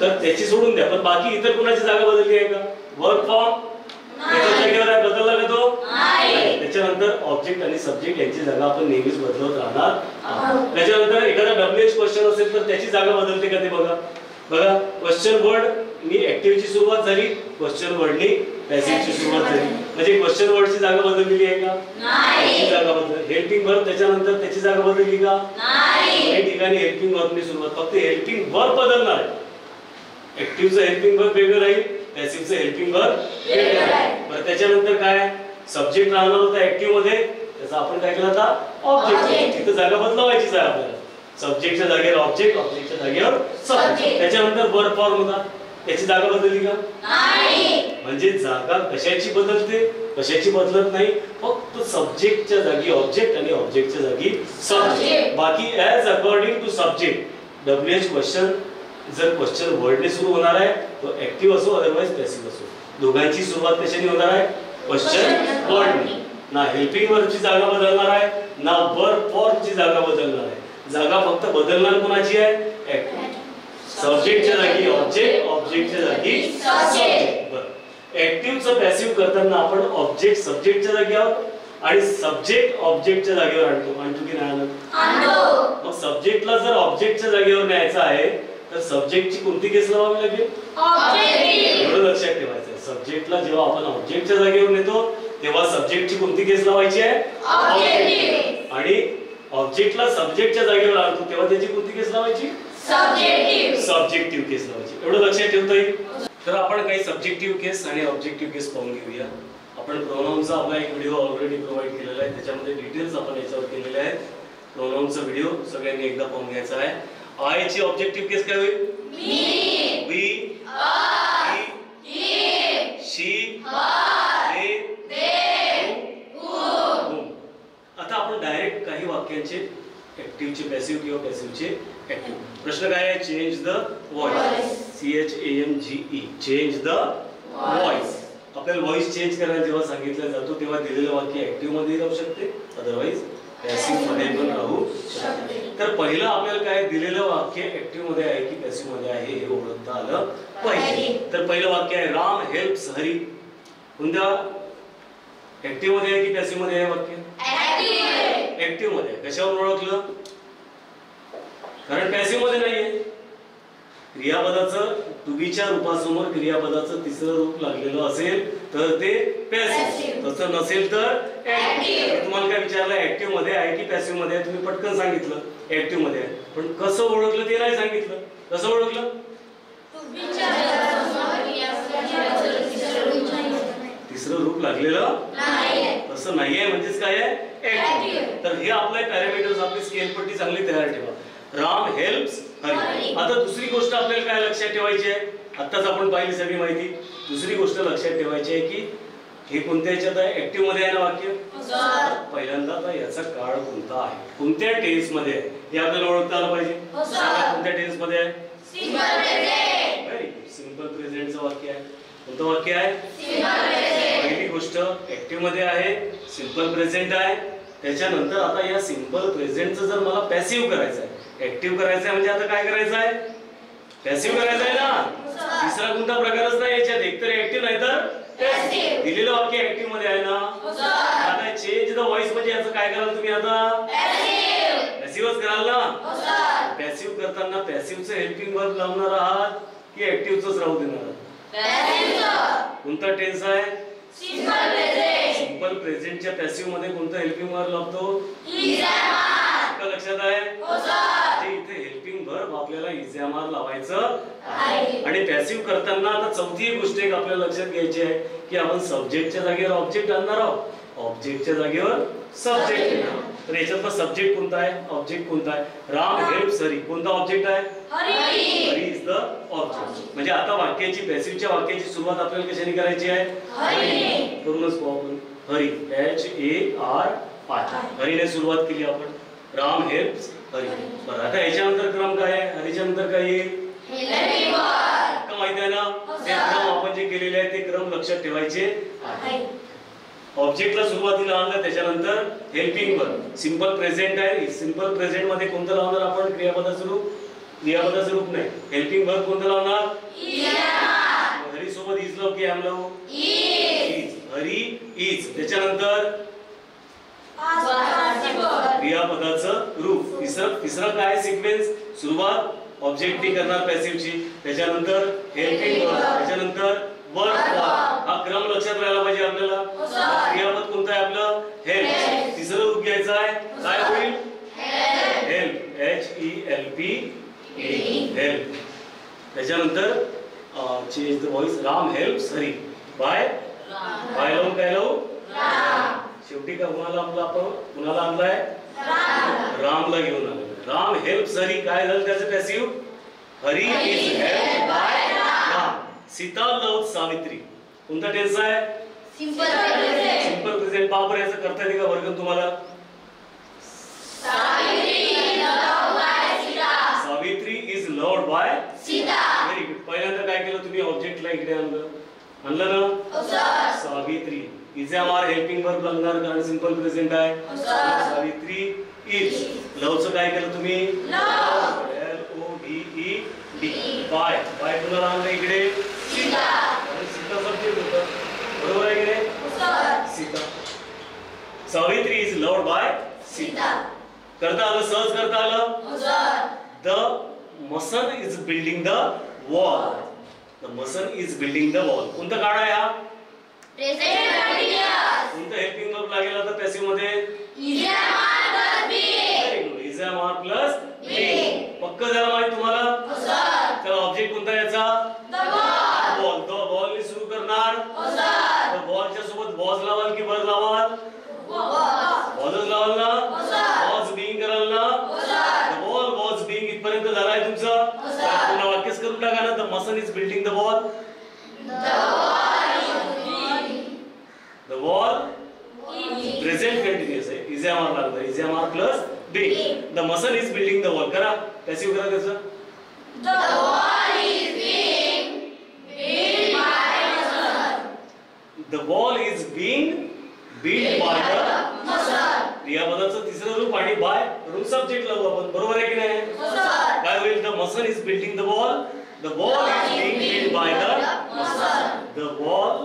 तर त्याची सोडून द्या. पण बाकी इतर कोणाची जागा बदलली आहे का? वर्ब फॉर्म त्याच्या जागेवर आहे, बदलला का तो? नाही. त्याच्यानंतर ऑब्जेक्ट आणि सब्जेक्ट यांची जागा आपण नेहमीच बदलत राहणार. त्याच्यानंतर एखादा WH क्वेश्चन असेल तर त्याची जागा बदलते का ते बघा. बघा, क्वेश्चन वर्ड नी ऍक्टिव्हची सुरुवात झाली, क्वेश्चन वर्डनी पॅसिव्हची सुरुवात झाली. म्हणजे क्वेश्चन वर्डची जागा बदललेली आहे का? नाही. जागा बदलली. हेल्पिंग वर्ब त्याच्यानंतर त्याची जागा बदलली का? नाही. काही ठिकाणी हेल्पिंग वर्बनी सुरुवात, फक्त हेल्पिंग वर्ब बदलणार आहे. ऍक्टिव्हचं हेल्पिंग वर्ब वेगळं राहील, पॅसिव्हचं हेल्पिंग वर्ब वेगळं राहील. बरं, त्याच्यानंतर काय? सब्जेक्ट राहणार होता ऍक्टिव्ह मध्ये, त्याचा आपण काय केलं आता? ऑब्जेक्ट. तिथं जागा बदलवायचीच आहे आपल्याला. सब्जेक्टच्या जागेवर ऑब्जेक्ट, ऑब्जेक्टच्या जागेवर सब्जेक्ट. त्याच्यानंतर वर्ब फॉर्म होता, त्याची जागा बदलली का? नाही. म्हणजे जागा कशाची बदलते, कशाची बदलत नाही. फक्त सब्जेक्टच्या जागी ऑब्जेक्ट आणि ऑब्जेक्टच्या जागी सब्जेक्ट. बाकी as according to subject. WH question जर क्वेश्चन वर्डने सुरू होणार आहे तो ऍक्टिव्ह असो अदरवाइज पॅसिव्ह असो, दोघांची सुरुवात कशाने होणार आहे? क्वेश्चन वर्डने. ना हेल्पिंग वर्बची जागा बदलणार आहे, ना वर्ब फॉर्मची जागा बदलणार आहे. जागा फक्त बदलणार कोणाची आहे? ऍक्टिव्ह. सब्जेक्टच्या जागी ऑब्जेक्ट, ऑब्जेक्टच्या जागी सब्जेक्ट. बरं, ऍक्टिव्हचं पॅसिव्ह करताना आपण ऑब्जेक्ट सब्जेक्टच्या जागी आहोत आणि सब्जेक्ट ऑब्जेक्टच्या जागेवर आणतो की नाही आणतो? मग सब्जेक्टला जर ऑब्जेक्टच्या जागेवर न्यायचं आहे तर सब्जेक्टची कोणती केस लावावी लागेल? ऑब्जेक्टिव्ह. एवढं लक्षात ठेवायचं आहे. सब्जेक्टला जेव्हा आपण ऑब्जेक्टच्या जागेवर नेतो तेव्हा सब्जेक्टची कोणती केस लावायची आहे? ऑब्जेक्टिव्ह. आणि ऑब्जेक्टला सब्जेक्टच्या जागेवर आणतो तेव्हा त्याची कोणती केस लावायची? सब्जेक्टिव्ह केस लावायची. एवढं लक्षात ठेवता येईल. तर आपण काही सब्जेक्टिव्ह केस आणि ऑब्जेक्टिव्ह केस पाहून घेऊया. आपण प्रोनाउनचा आपला एक व्हिडिओ ऑलरेडी प्रोव्हाइड केलेला आहे, त्याच्यामध्ये डिटेल्स आपण याच्यावर केलेले आहेत. प्रोनाउनचा व्हिडिओ सगळ्यांनी एकदा पाहून घ्यायचा आहे. आय ची ऑब्जेक्टिव्ह केस काय होईल? मी, वी, ही, शी, दे, तुम. आता आपण डायरेक्ट काही वाक्यांचे ऍक्टिव्हचे पॅसिव्ह किंवा पॅसिव्हचे ऍक्टिव्ह. प्रश्न काय आहे? Change the voice. CHANGE, change the voice. आपल्याला व्हॉइस चेंज करायला जेव्हा सांगितलं जातो तेव्हा दिलेलं वाक्य ऍक्टिव्ह मध्ये राहू शकते, अदरवाइज पॅसिव्ह मध्ये पण राहू शकते. तर पहिलं आपल्याला काय दिलेलं वाक्य ऍक्टिव्ह मध्ये आहे की पॅसिव्ह मध्ये आहे हे ओळखता आलं पाहिजे. तर पहिलं वाक्य आहे राम हेल्प्स हरी. कोणत्या ऍक्टिव्ह मध्ये आहे की पॅसिव्ह मध्ये आहे वाक्य? ऍक्टिव्ह मध्ये. कशावर ओळखलं? कारण पॅसिव्ह मध्ये नाहीये. क्रियापदाचं टू बीच्या रूपासमोर क्रियापदाचं तिसरं रूप लागलेलं असेल तर ते पॅसिव्ह, तसं नसेल तर ऍक्टिव्ह. तुम्हाला काय विचारलं? ऍक्टिव्ह मध्ये आहे की पॅसिव्ह मध्ये आहे? तुम्ही पटकन सांगितलं ऍक्टिव्ह मध्ये आहे, पण कसं ओळखलं ते नाही सांगितलं. कसं ओळखलं? तिसरं रूप लागलेलं तसं नाहीये, म्हणजेच काय आहे? ऍक्टिव्ह. तर हे आपले पॅरामीटर्स, आपली स्केल पट्टी चांगली तयार ठेवा. राम हेल्प्स हरी. आता दुसरी गोष्ट आपल्याला काय लक्षात ठेवायची आहे, आत्ताच आपण पाहिली सगळी माहिती. दुसरी गोष्ट लक्षात ठेवायची आहे की हे कोणत्या ह्याच्यात आहे, ऍक्टिव्ह मध्ये आहे ना वाक्य. पहिल्यांदा तर याचा काळ कोणता आहे, कोणत्या टेन्स मध्ये आहे हे आपल्याला ओळखता आलं पाहिजे. कोणत्या टेन्स मध्ये आहे, सिंपल प्रेझेंटचं वाक्य आहे. कोणतं वाक्य आहे, पहिली गोष्ट ऍक्टिव्ह मध्ये आहे, सिंपल प्रेझेंट आहे. त्याच्यानंतर आता या सिंपल प्रेझेंटचं जर मला पॅसिव्ह करायचं आहे, ऍक्टिव्ह करायचं आहे म्हणजे आता काय करायचं आहे, पॅसिव्ह करायचं आहे ना. तिसरा कोणता प्रकारच नाही याच्यात, एकतर ऍक्टिव्ह नाही तर पॅसिव्ह. दिलेलं वाक्य ऍक्टिव्ह मध्ये आहे ना. आता चेंज द व्हॉइस म्हणजे याचं काय कराल तुम्ही, आता पॅसिव्हच कराल ना. पॅसिव्ह करताना पॅसिव्हचं हेल्पिंग वर्ब लावणार आहात की ऍक्टिव्हचंच राहू देणार आहात. कोणता टेन्स आहे, सिंपल प्रेझेंटच्या पॅसिव्ह मध्ये कोणता हेल्पिंग वर्ब लागतो, लक्षात आहे. इथे हेल्पिंग वर्ब आपल्याला इझॅमार लावायचं आहे. आणि पॅसिव्ह करताना आता चौथी गोष्ट एक आपल्याला लक्षात घ्यायची आहे की आपण सब्जेक्टच्या जागेवर ऑब्जेक्ट आणणार आहोत, ऑब्जेक्टच्या जागेवर सब्जेक्ट येणार आहोत. तर याच्यातला सब्जेक्ट कोणता आहे, ऑब्जेक्ट कोणता आहे, राम हेल्प्स हरी. कोणता ऑब्जेक्ट आहे, हरी इज द ऑब्जेक्ट. म्हणजे आता वाक्याची पॅसिव्हच्या वाक्याची सुरुवात आपल्याला कशाने करायची आहे, करूनच पाहू आपण. हरी HARI, हरीने सुरुवात केली आपण. राम हेल्प्स हरी. बरं आता याच्यानंतर क्रम काय आहे, हरीच्या नंतर काय येईल, का माहिती आहे ना. ते क्रम आपण जे केलेले आहे ते क्रम लक्षात ठेवायचे आहे. ऑब्जेक्टला सुरुवातीला आणलं, त्याच्यानंतर हेल्पिंग वर्ब. सिंपल प्रेझेंट आहे, सिंपल प्रेझेंट मध्ये कोणतं लावणार आपण, क्रियापदाचं रूप. क्रियापदाचं रूप नाही, हेल्पिंग वर्ब कोणतं लावणार, हरी सोबत इज लाव की एम लावू, इज. हरी इज. त्याच्यानंतर क्रियापदाचं रूप. तिसरं काय सिक्वेन्स, सुरुवात ऑब्जेक्टनी करणार पॅसिव्हची, त्याच्यानंतर हेल्पिंग वर्ब, त्याच्यानंतर वर्ब. हा क्रम लक्षात राहायला पाहिजे आपल्याला. क्रियापद कोणतं आहे आपलं, हेल्प. तिसरं रूप घ्यायचं आहे, काय होईल, हेल्प, HELP, हेल्प. त्याच्यानंतर change the voice, Ram helps Hari. By लावून काय लावू, शेवटी का कुणाला आणलाय, रामला घेऊन आलं. राम हेल्प्स हरी. काय झालं त्याचं passive, Hari is helped bye Ram. Sita love Savitri. कोणता टेन्स आहे, सिंपल प्रेझेंट. बापर याचं करता येते का वर्गन तुम्हाला, Savitri is loved by Sita. Very good. पहिल्यांदा काय केलं तुम्ही, ऑब्जेक्टला इकडे आणलं ना. सावित्री इझॅमार हेल्पिंग वर्ब लागणार कारण सिंपल प्रेझेंट आहे. सावित्री इज. लवचं काय केलं तुम्ही, LOVED. बाय कुणाला आणलं इकडे, सीता. सीता सब्जेक्ट होतं, बरोबर आहे इकडे, Sita. Savitri is loved by Sita. करता आलं, सहज करता आलं. The mason is building the wall. The mason is building the wall. कोणता काळ आहे हा, कोणतं हेल्पिंग वर्ब लागेल आता पॅसिव्ह मध्ये, इझॅमार प्लस बीइंग. पक्क झालं माहिती तुम्हाला. तर ऑब्जेक्ट कोणता याचा, बॉल. द बॉल सुरू करणार, द बॉलच्या सोबत वॉज लावाल की वर लावाल, वॉजच लावाल ना. वॉज बीइंग कराल ना. द बॉल वॉज बीइंग इथपर्यंत झालाय तुमचं. पूर्ण वाक्यच करून टाका ना. The mason is building the ball. The wall present continuous आहे, इझॅमार लागलं, is am are plus being. The machine is building the wall. करा पॅसिव्ह करा त्याचं, the wall is being built by machine. The wall is being built by the machine. क्रियापदाचं तिसरं रूप आणि बाय रूप सब्जेक्ट लावू आपण, बरोबर आहे की नाही. काय होईल, the machine is building the wall. The wall is being built by the machine. The wall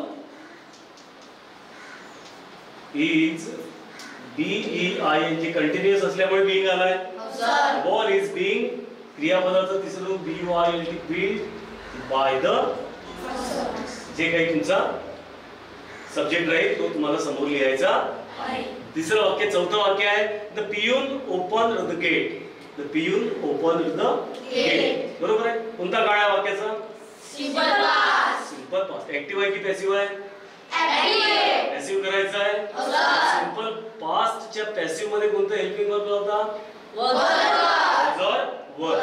is BEING continuous असल्यामुळे बीइंग आलाय. बॉल इज बीइंग क्रियापदाचं तिसरं रूप BUILT बिल्ड बाय द. जे काही तुमचा सब्जेक्ट राहील तो तुम्हाला समोर लिहायचा आहे. तिसरं वाक्य, चौथं वाक्य आहे, the peon open the gate. The peon open the gate. बरोबर आहे. कोणता काळ आहे वाक्याचा, सिंपल पास्ट. ऍक्टिव्ह आहे की पॅसिव्ह आहे, पॅसिव्ह करायचं आहे. सिंपल पास्टच्या पॅसिव्ह मध्ये कोणतं हेल्पिंग वर्ब होता, वर.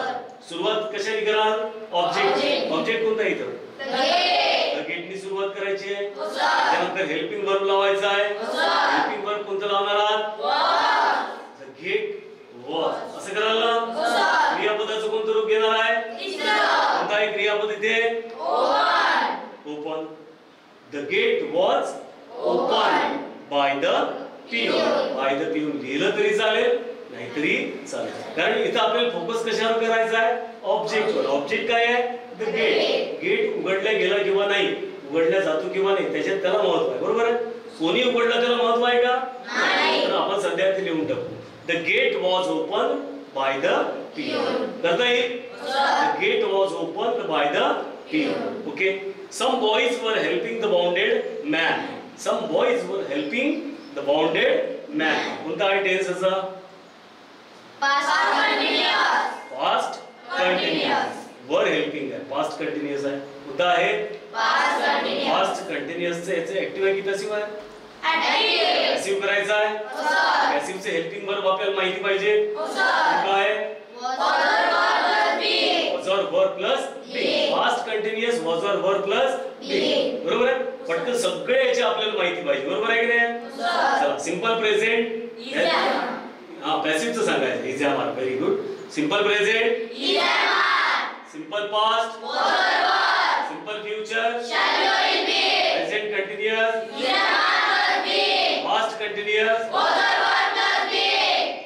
सुरुवात कशाने कराल? ऑब्जेक्ट. ऑब्जेक्ट कोणता आहे इथं? The gate. गेटनी सुरुवात करायची आहे. हो सर. त्यानंतर हेल्पिंग वर्ब लावायचा आहे. हो सर. हेल्पिंग वर्ब कोणतं लावणार आहात? Was. The gate was. असं कराल ना? हो सर. क्रियापदाचं कोणतं रूप घेणार आहे? तिसरं. कोणतं आहे क्रियापद इथे? Open. Open. The gate was open by the peon. By the peon लिहिलं तरी चालेल, नाहीतरी चालेल. कारण इथं आपल्याला फोकस कशावर करायचा आहे? ऑब्जेक्टवर. ऑब्जेक्ट काय आहे? The gate. गेट उघडल्या गेला किंवा नाही, उघडल्या जातो किंवा नाही, त्याच्यात त्याला महत्व आहे. बरोबर आहे? कोणी उघडलं त्याला महत्व आहे का? नाही. तर आपण सध्या ते लिहून टाकू. The gate was open by the peon. करता येईल? The gate was open by the peon. Okay. Some boys were helping the bounded man. Some boys were helping the bounded man. कोणता आहे टेन्सचा? Past continuous. Past continuous. Were helping आहे, पास्ट कंटिन्यूअस आहे. कोणता आहे? Past continuous. पास्ट कंटिन्यूअसचे याचे ऍक्टिव्ह आहे की पॅसिव्ह आहे? Active. पॅसिव्ह करायचा आहे. हो सर. पॅसिव्हचे हेल्पिंग वर्ब आपल्याला माहिती पाहिजे. हो सर. काय? Was or be. was or were plus be. Past continuous was or were plus be. बरोबर आहे? पटकन सगळे याची आपल्याला माहिती पाहिजे. बरोबर आहे की नाही? हो सर. चला, सिंपल प्रेझेंट. Is am. हा, पॅसिव्हचं सांगायचं. Is am are. Very good. Simple present. Is am are. Simple past. Was or was. Simple future. Shall you will be. Present continuous. Is am are will be. Past continuous. Was or was plus be.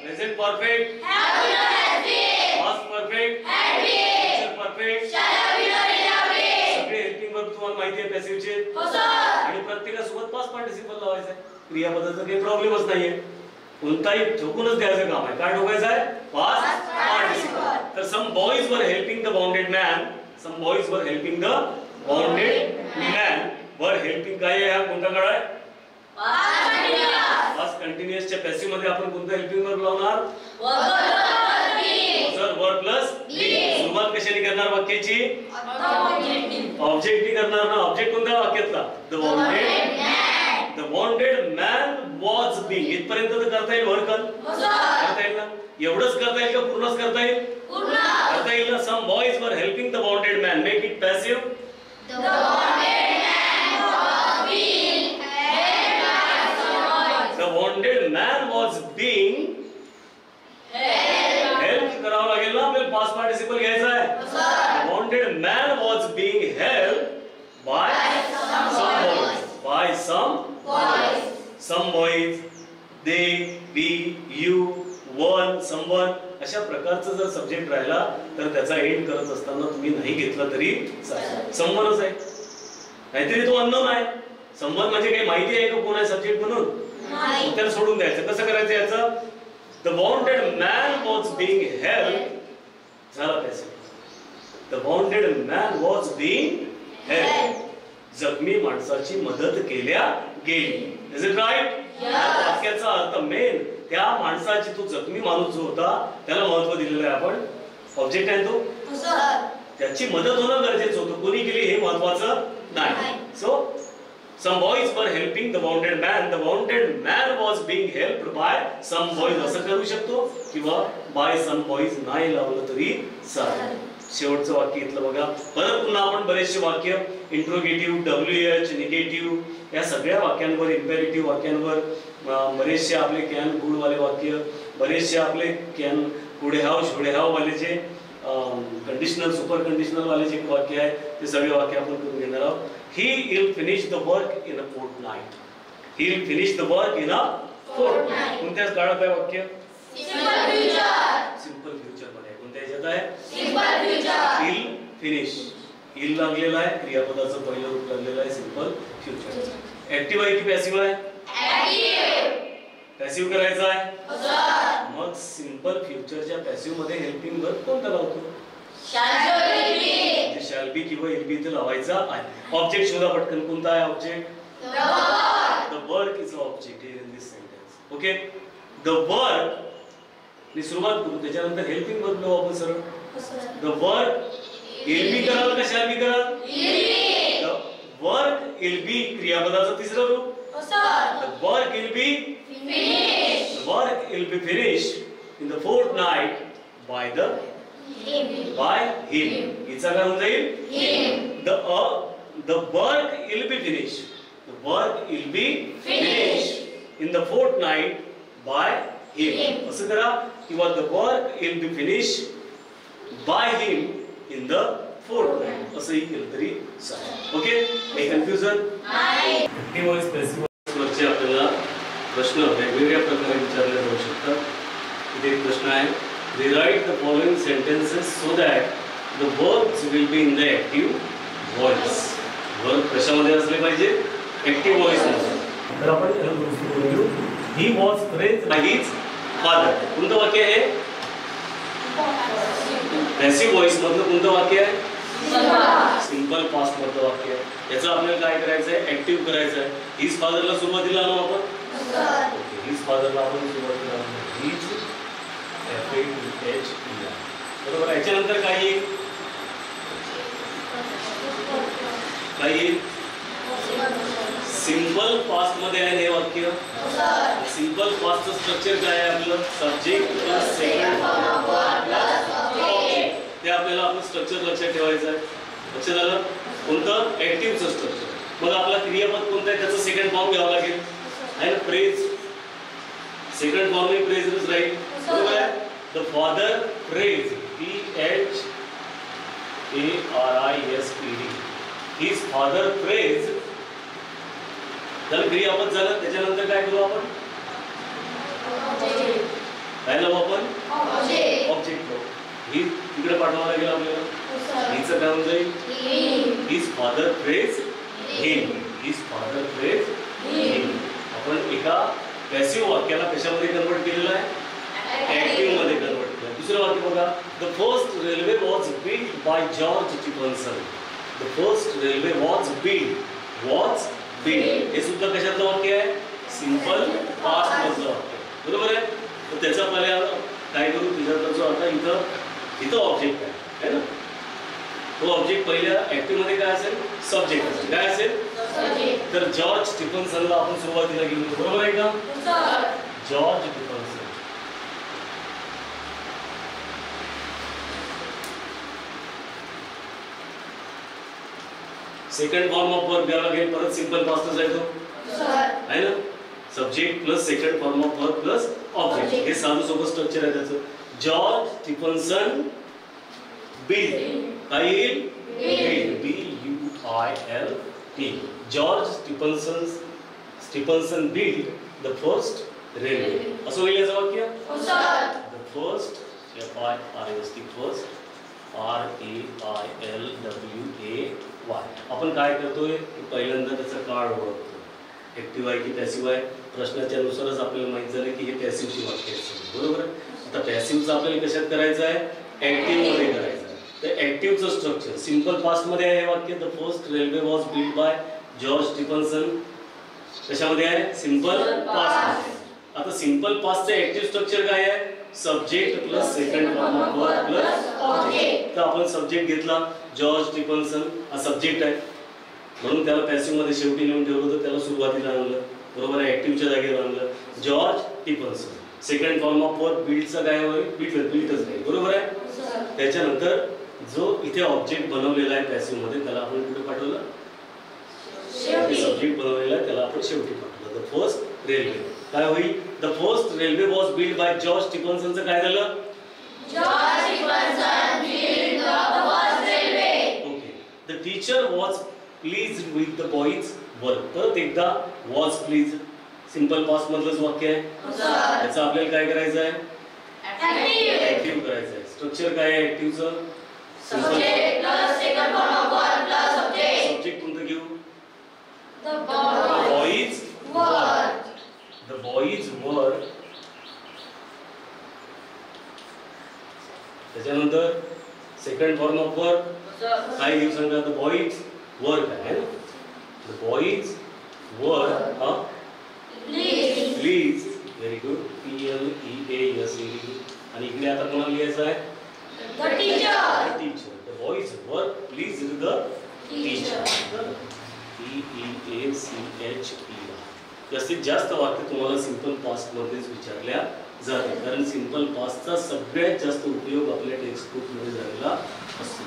Present perfect. Have been or has been. Past perfect. Had been. Future perfect. Shall have been or will have been. सगळे हेल्पिंग वर्ब तुम्हाला माहिती आहे पॅसिव्हचे. हो सर. आणि प्रत्येकासोबत पास्ट पार्टिसिपल लावायचा आहे. क्रियापदाचा काही प्रॉब्लेमच नाहीये. कोणताही ठोकूनच द्यायचं काम आहे. काय ठोकायचं आहे? Past participle. तर some boys were helping the bounded man. Some boys were helping the bounded man. Were helping काय आहे? हा कोणता काळ आहे? Past continuous. पास्ट कंटिन्यूअसच्या पॅसिव्ह मध्ये आपण कोणता हेल्पिंग वर्ब लावणार? Was or was be. जर वर प्लस be. सुरुवात कशाने करणार वाक्याची? Objective. ऑब्जेक्टनी करणार ना. ऑब्जेक्ट कोणत्या वाक्यातला? The wounded. Man. The bounded man was being. इथपर्यंत तर करता येईल. वर्कन हो सर. करता येईल ना? एवढंच करता येईल का पूर्णच करता येईल? पूर्ण. करता येईल ना? Some boys were helping the bounded man. Make it passive. The bonded man was being held by some boys. The bounded man was being Held. Help करावं लागेल ना. आपल्याला पास्ट पार्टिसिपल घ्यायचा आहे. हो sir. The bounded man was being help by some some boys. boys. By some Boys. some boys. They, we, you, one, someone अशा प्रकारचं जर सब्जेक्ट राहिला तर त्याचा एंड करत असताना तुम्ही नाही घेतला तरी चालेल. समवनच आहे, नाहीतरी तो अननोन आहे. समवन म्हणजे काही माहिती आहे का कोण आहे सब्जेक्ट म्हणून? नाही. त्याला सोडून द्यायचं. कसं करायचं याचं? The bounded man was being help झाला त्याचं. The bounded man was being help. जखमी माणसाची मदत केल्या गेली. Is it right? या वाक्याचा अर्थ मेन त्या माणसाची, तो जखमी माणूस जो होता त्याला महत्व दिलेलं आहे आपण. ऑब्जेक्ट आहे तो, हो सर. त्याची मदत होणं गरजेचं होतं. कोणी केली हे महत्वाचं नाही. So some boys were helping the wounded man. The wounded man was being helped by some boys. असं करू शकतो किंवा by some boys नाही लावलं तरी चालेल. शेवटचं वाक्य इथलं बघा. परत पुन्हा आपण बरेचसे वाक्य इंट्रोगेटिव्ह, WH, निगेटिव्ह या सगळ्या वाक्यांवर, इम्पेरेटिव्ह वाक्यांवर बरेचसे आपले कॅन गुड वाले वाक्य, बरेचसे आपले कॅन पुढे हाव शुडे हाव वाले जे कंडिशनल, सुपर कंडिशनल वाले जे वाक्य आहे ते सगळे वाक्य आपण करून घेणार आहोत. He will finish the work in a fortnight. He will finish the work in a fortnight. कोणत्या काळात आहे वाक्य? Simple future. सिंपल फ्युचर मध्ये. कोणत्या ह्याच्यात आहे? Simple future. Will finish. Will लागलेला आहे, क्रियापदाचं पहिलं रूप लागलेलं आहे सिंपल फ्युचर. ऍक्टिव्ह आहे की पॅसिव्ह आहे? Active. पॅसिव्ह करायचा आहे. हो सर. मग सिंपल फ्युचरच्या पॅसिव्ह मध्ये हेल्पिंग वर्ब कोणता लावतो? Shall you be. Shall be किंवा विल बी इथे लावायचा आहे. ऑब्जेक्ट शोधा पटकन. कोणता आहे object? The work. The work is the object here in this sentence. Okay? The work नि सुरुवात करू, त्याच्यानंतर हेल्पिंग वर्ब लावू आपण सरळ. हो sir. The work will be कराल का shall be कराल? Will be. The work will be क्रियापदाचं तिसरं रूप. हो sir. The work will be Finish. the work will be finished in the fortnight by the by him. हिचा काय होऊन जाईल? The work will be finished. The work will be finished in the fortnight by him. असं करा किंवा the work will be finished by him in the fortnight. असंही केलं तरी चालेल. ओके, काही कन्फ्युजन? ऍक्टिव्ह व्हॉइस पॅसिव्ह व्हॉइसवरचे आपल्याला प्रश्न वेगवेगळ्या प्रकारे विचारले जाऊ शकतात. इथे एक प्रश्न आहे, rewrite the following sentences so that the verbs will be in the active voice. Verb कशामध्ये असले पाहिजे? ऍक्टिव्ह व्हॉइस मध्ये. तर आपण याला दुरुस्त करू. He was praised by his father. कोणतं वाक्य आहे? पॅसिव्ह व्हॉइस मधलं कोणतं वाक्य आहे? सिंपल पास्ट मधलं वाक्य आहे. याचं आपल्याला काय करायचं आहे? ऍक्टिव्ह करायचं आहे. हिज फादरला सुरुवातीला आणू आपण. ओके, हिज फादरला आपण सुरुवातीला आणू. His FATH. बरोबर. याच्यानंतर काय येईल? काय येईल? सिंपल पास्ट मध्ये आहे हे वाक्य. सिंपल पास्टचं स्ट्रक्चर काय आहे आपलं? Subject plus second form plus object. ते आपल्याला आपलं स्ट्रक्चर लक्षात ठेवायचं आहे. लक्षात आलं? कोणतं? ऍक्टिव्हचं स्ट्रक्चर. मग आपला क्रियापद कोणतं आहे? त्याचं सेकंड फॉर्म घ्यावा लागेल. आहे ना? प्रेज. सेकंड फॉर्म ही प्रेजच राहील. बरोबर आहे. The father praise. PHARISPD. His father praised. जर क्रियापद झालं त्याच्यानंतर काय करू आपण? काय लावू आपण? ऑब्जेक्ट. ही तिकडे पाठवावं लागेल आपल्याला. हिचं काय होऊन जाईल? His father praised him. His father praised him. आपण एका पॅसिव्ह वाक्याला कशामध्ये कन्वर्ट केलेलं आहे? ऍक्टिव्ह मध्ये कन्वर्ट केलं. दुसरं वाक्य बघा, the first railway was built by George Stephenson. The first railway was built. हे सुद्धा कशातलं वाक्य आहे? सिंपल पास्ट मधलं वाक्य. बरोबर आहे. तर त्याचा आपल्याला काय करू? तिथं जो आता इथं ऑब्जेक्ट आहे ना. तो ऑब्जेक्ट पहिल्या ऍक्टिव्ह मध्ये काय असेल? सब्जेक्ट असेल. काय असेल? तर जॉर्ज स्टीफन्सनला आपण सुरुवातीला घेऊन. बरोबर आहे का? George Stephenson. Second form of verb घ्यावा लागेल. परत सिंपल पास्टच आहे तो. आहे ना? Subject plus second form of verb plus object. हे साधं सोबत स्ट्रक्चर आहे त्याचं. George Stephenson build. काय येईल? BUILT. George Stephenson build the first railway. असं होईल याचं वाक्य. The first FIRST first RAILWAY. आपण काय करतोय? पहिल्यांदा त्याचा काळ ओळखतो. ऍक्टिव्ह आहे की पॅसिव्ह आहे? प्रश्नाच्या नुसारच आपल्याला माहित झालं की हे पॅसिव्हची वाक्य आहे. बरोबर. आता पॅसिव्हचं आपल्याला कशात करायचं आहे? ऍक्टिव्ह मध्ये करायचं आहे. तर ऍक्टिव्हचं स्ट्रक्चर सिंपल पास्ट मध्ये आहे हे वाक्य. The first railway was built by George Stephenson. कशामध्ये आहे? Simple past. आता सिंपल पास्टचं ऍक्टिव्ह स्ट्रक्चर काय आहे? Subject plus second form of verb plus object. तर आपण सब्जेक्ट घेतला जॉर्ज स्टीफन्सन. हा सब्जेक्ट आहे म्हणून त्याला पॅसिव्ह मध्ये शेवटी लिहून ठेवलं होतं. त्याला सुरुवातीला आणलं. बरोबर आहे. ऍक्टिव्हच्या जागेवर आणलं. George Stephenson. Second form of verb बिल्डचा काय होईल? बिल्टच नाही. बरोबर आहे. त्याच्यानंतर जो इथे ऑब्जेक्ट बनवलेला आहे पॅसिव्ह मध्ये त्याला आपण कुठे पाठवलं? सब्जेक्ट बनवलेला आहे त्याला आपण शेवटी पाठवलं. The first railway. काय होईल? The first railway was built by George स्टीफन्सनचं काय झालं? George Stephenson built the first railway. Okay. The teacher was pleased with the boys' work. परत एकदा was pleased. सिंपल पास्ट मधलंच वाक्य आहे. याचं आपल्याला काय करायचं आहे? ऍक्टिव्ह करायचं आहे. स्ट्रक्चर काय आहे ऍक्टिव्हचं? Subject plus second form of verb plus object. Subject कोणतं घेऊ? The boys' work. The boys' work. त्याच्यानंतर सेकंड फॉर्म ऑफ वर्ब काय घेऊ सांगा? द बॉईज वर्क आहे ना. The boys work. हा प्लीज. Very good. PLEASED. आणि इकडे आता कोणाला लिहायचं आहे? The teacher. The boys work please the teacher. TEACHER. जास्तीत जास्त वाक्य तुम्हाला सिंपल पास्ट मध्येच विचारल्या जाते, कारण सिंपल पास्टचा सगळ्यात जास्त उपयोग आपल्या टेक्स्ट बुक मध्ये झालेला असतो.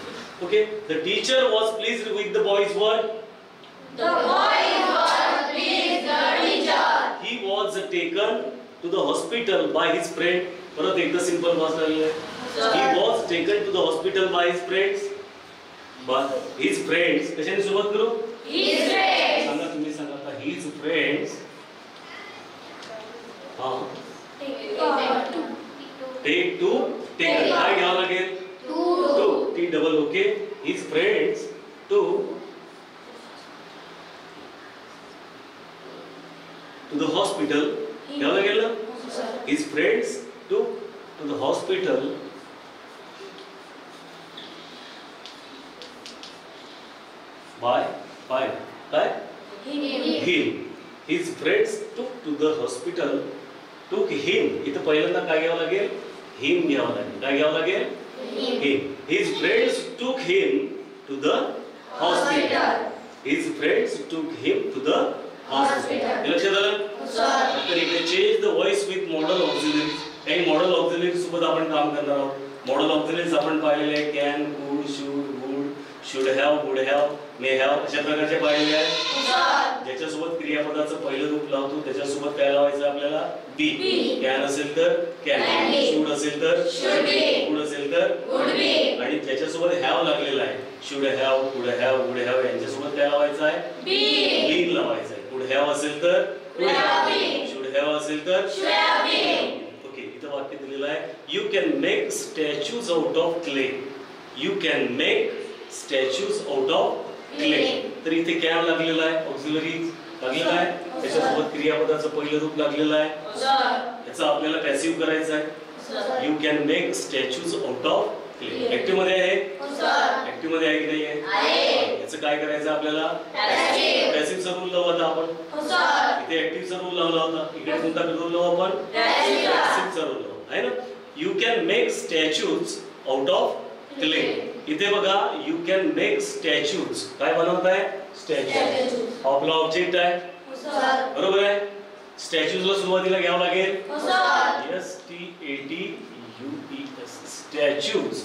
Okay, the teacher was pleased with the boys word. The boy was pleased the teacher. He was taken to the hospital by his friend. परत एकदा सिंपल पास्ट आलेलं आहे. He was taken to the hospital by his friends. But his friends, कशाने सुरुवात करू? His friends. सांगा, तुम्ही सांगा आता. His friends. हा. Take to taken. काय घ्यावं लागेल? To. T double okay. His friends to the hospital. घ्यावं लागेल ना? His friends took to the hospital by him. His friends took to the hospital. Took him. इथं पहिल्यांदा काय घ्यावं लागेल? Him घ्यावं लागेल. काय घ्यावं लागेल? Him. His friends took him to the hospital. His friends took him to the hospital. लक्षात आलं? तर इकडे change the voice with model auxiliaries. काही मॉडल ऑक्झिलरीज सोबत आपण काम करणार आहोत. मॉडल ऑक्झिलरीज आपण पाहिलेले आहे. कॅन, कुड, should, would, should have, would have, may have अशा प्रकारचे पाहिलेले आहे. ज्याच्यासोबत क्रियापदाचं पहिलं रूप लावतो त्याच्यासोबत काय लावायचं आपल्याला? बी. कॅन असेल तर कॅन, शुड असेल तर शुड बी, वुड असेल तर वुड बी, आणि ज्याच्यासोबत हॅव लागलेला आहे should have, could have, would have यांच्यासोबत काय लावायचं आहे? बी. बी लावायचं आहे. कुड हॅव असेल तर कुड हॅव बीन, शुड हॅव असेल तर शुड हॅव बीन. ओके, इथं वाक्य दिलेलं आहे. You can make statues out of clay. You can make statues out of clay. तर इथे कॅन लागलेला आहे, ऑक्झिलरी लागलेला आहे, त्याच्यासोबत क्रियापदाचं पहिलं रूप लागलेलं आहे. याचा आपल्याला पॅसिव्ह करायचं आहे. You can make statues out of clay. Active मध्ये आहे? ऍक्टिव्ह मध्ये आहे की नाही आहे? याचं काय करायचं आपल्याला? पॅसिव्हचा रूल लावला आपण. इथे ऍक्टिव्हचा रूल लावला होता. इकडे कोणता रूल लावू आपण? पॅसिव्हचा रूल लावू आहे ना. You can make statues out of clay. इथे बघा, यू कॅन मेक स्टॅच्यूज. काय बनवताय? स्टॅच्यू. आपला ऑब्जेक्ट आहे, बरोबर आहे. स्टॅच्यूजला सुरुवातीला घ्यावं लागेल STATUES, स्टॅच्यूज.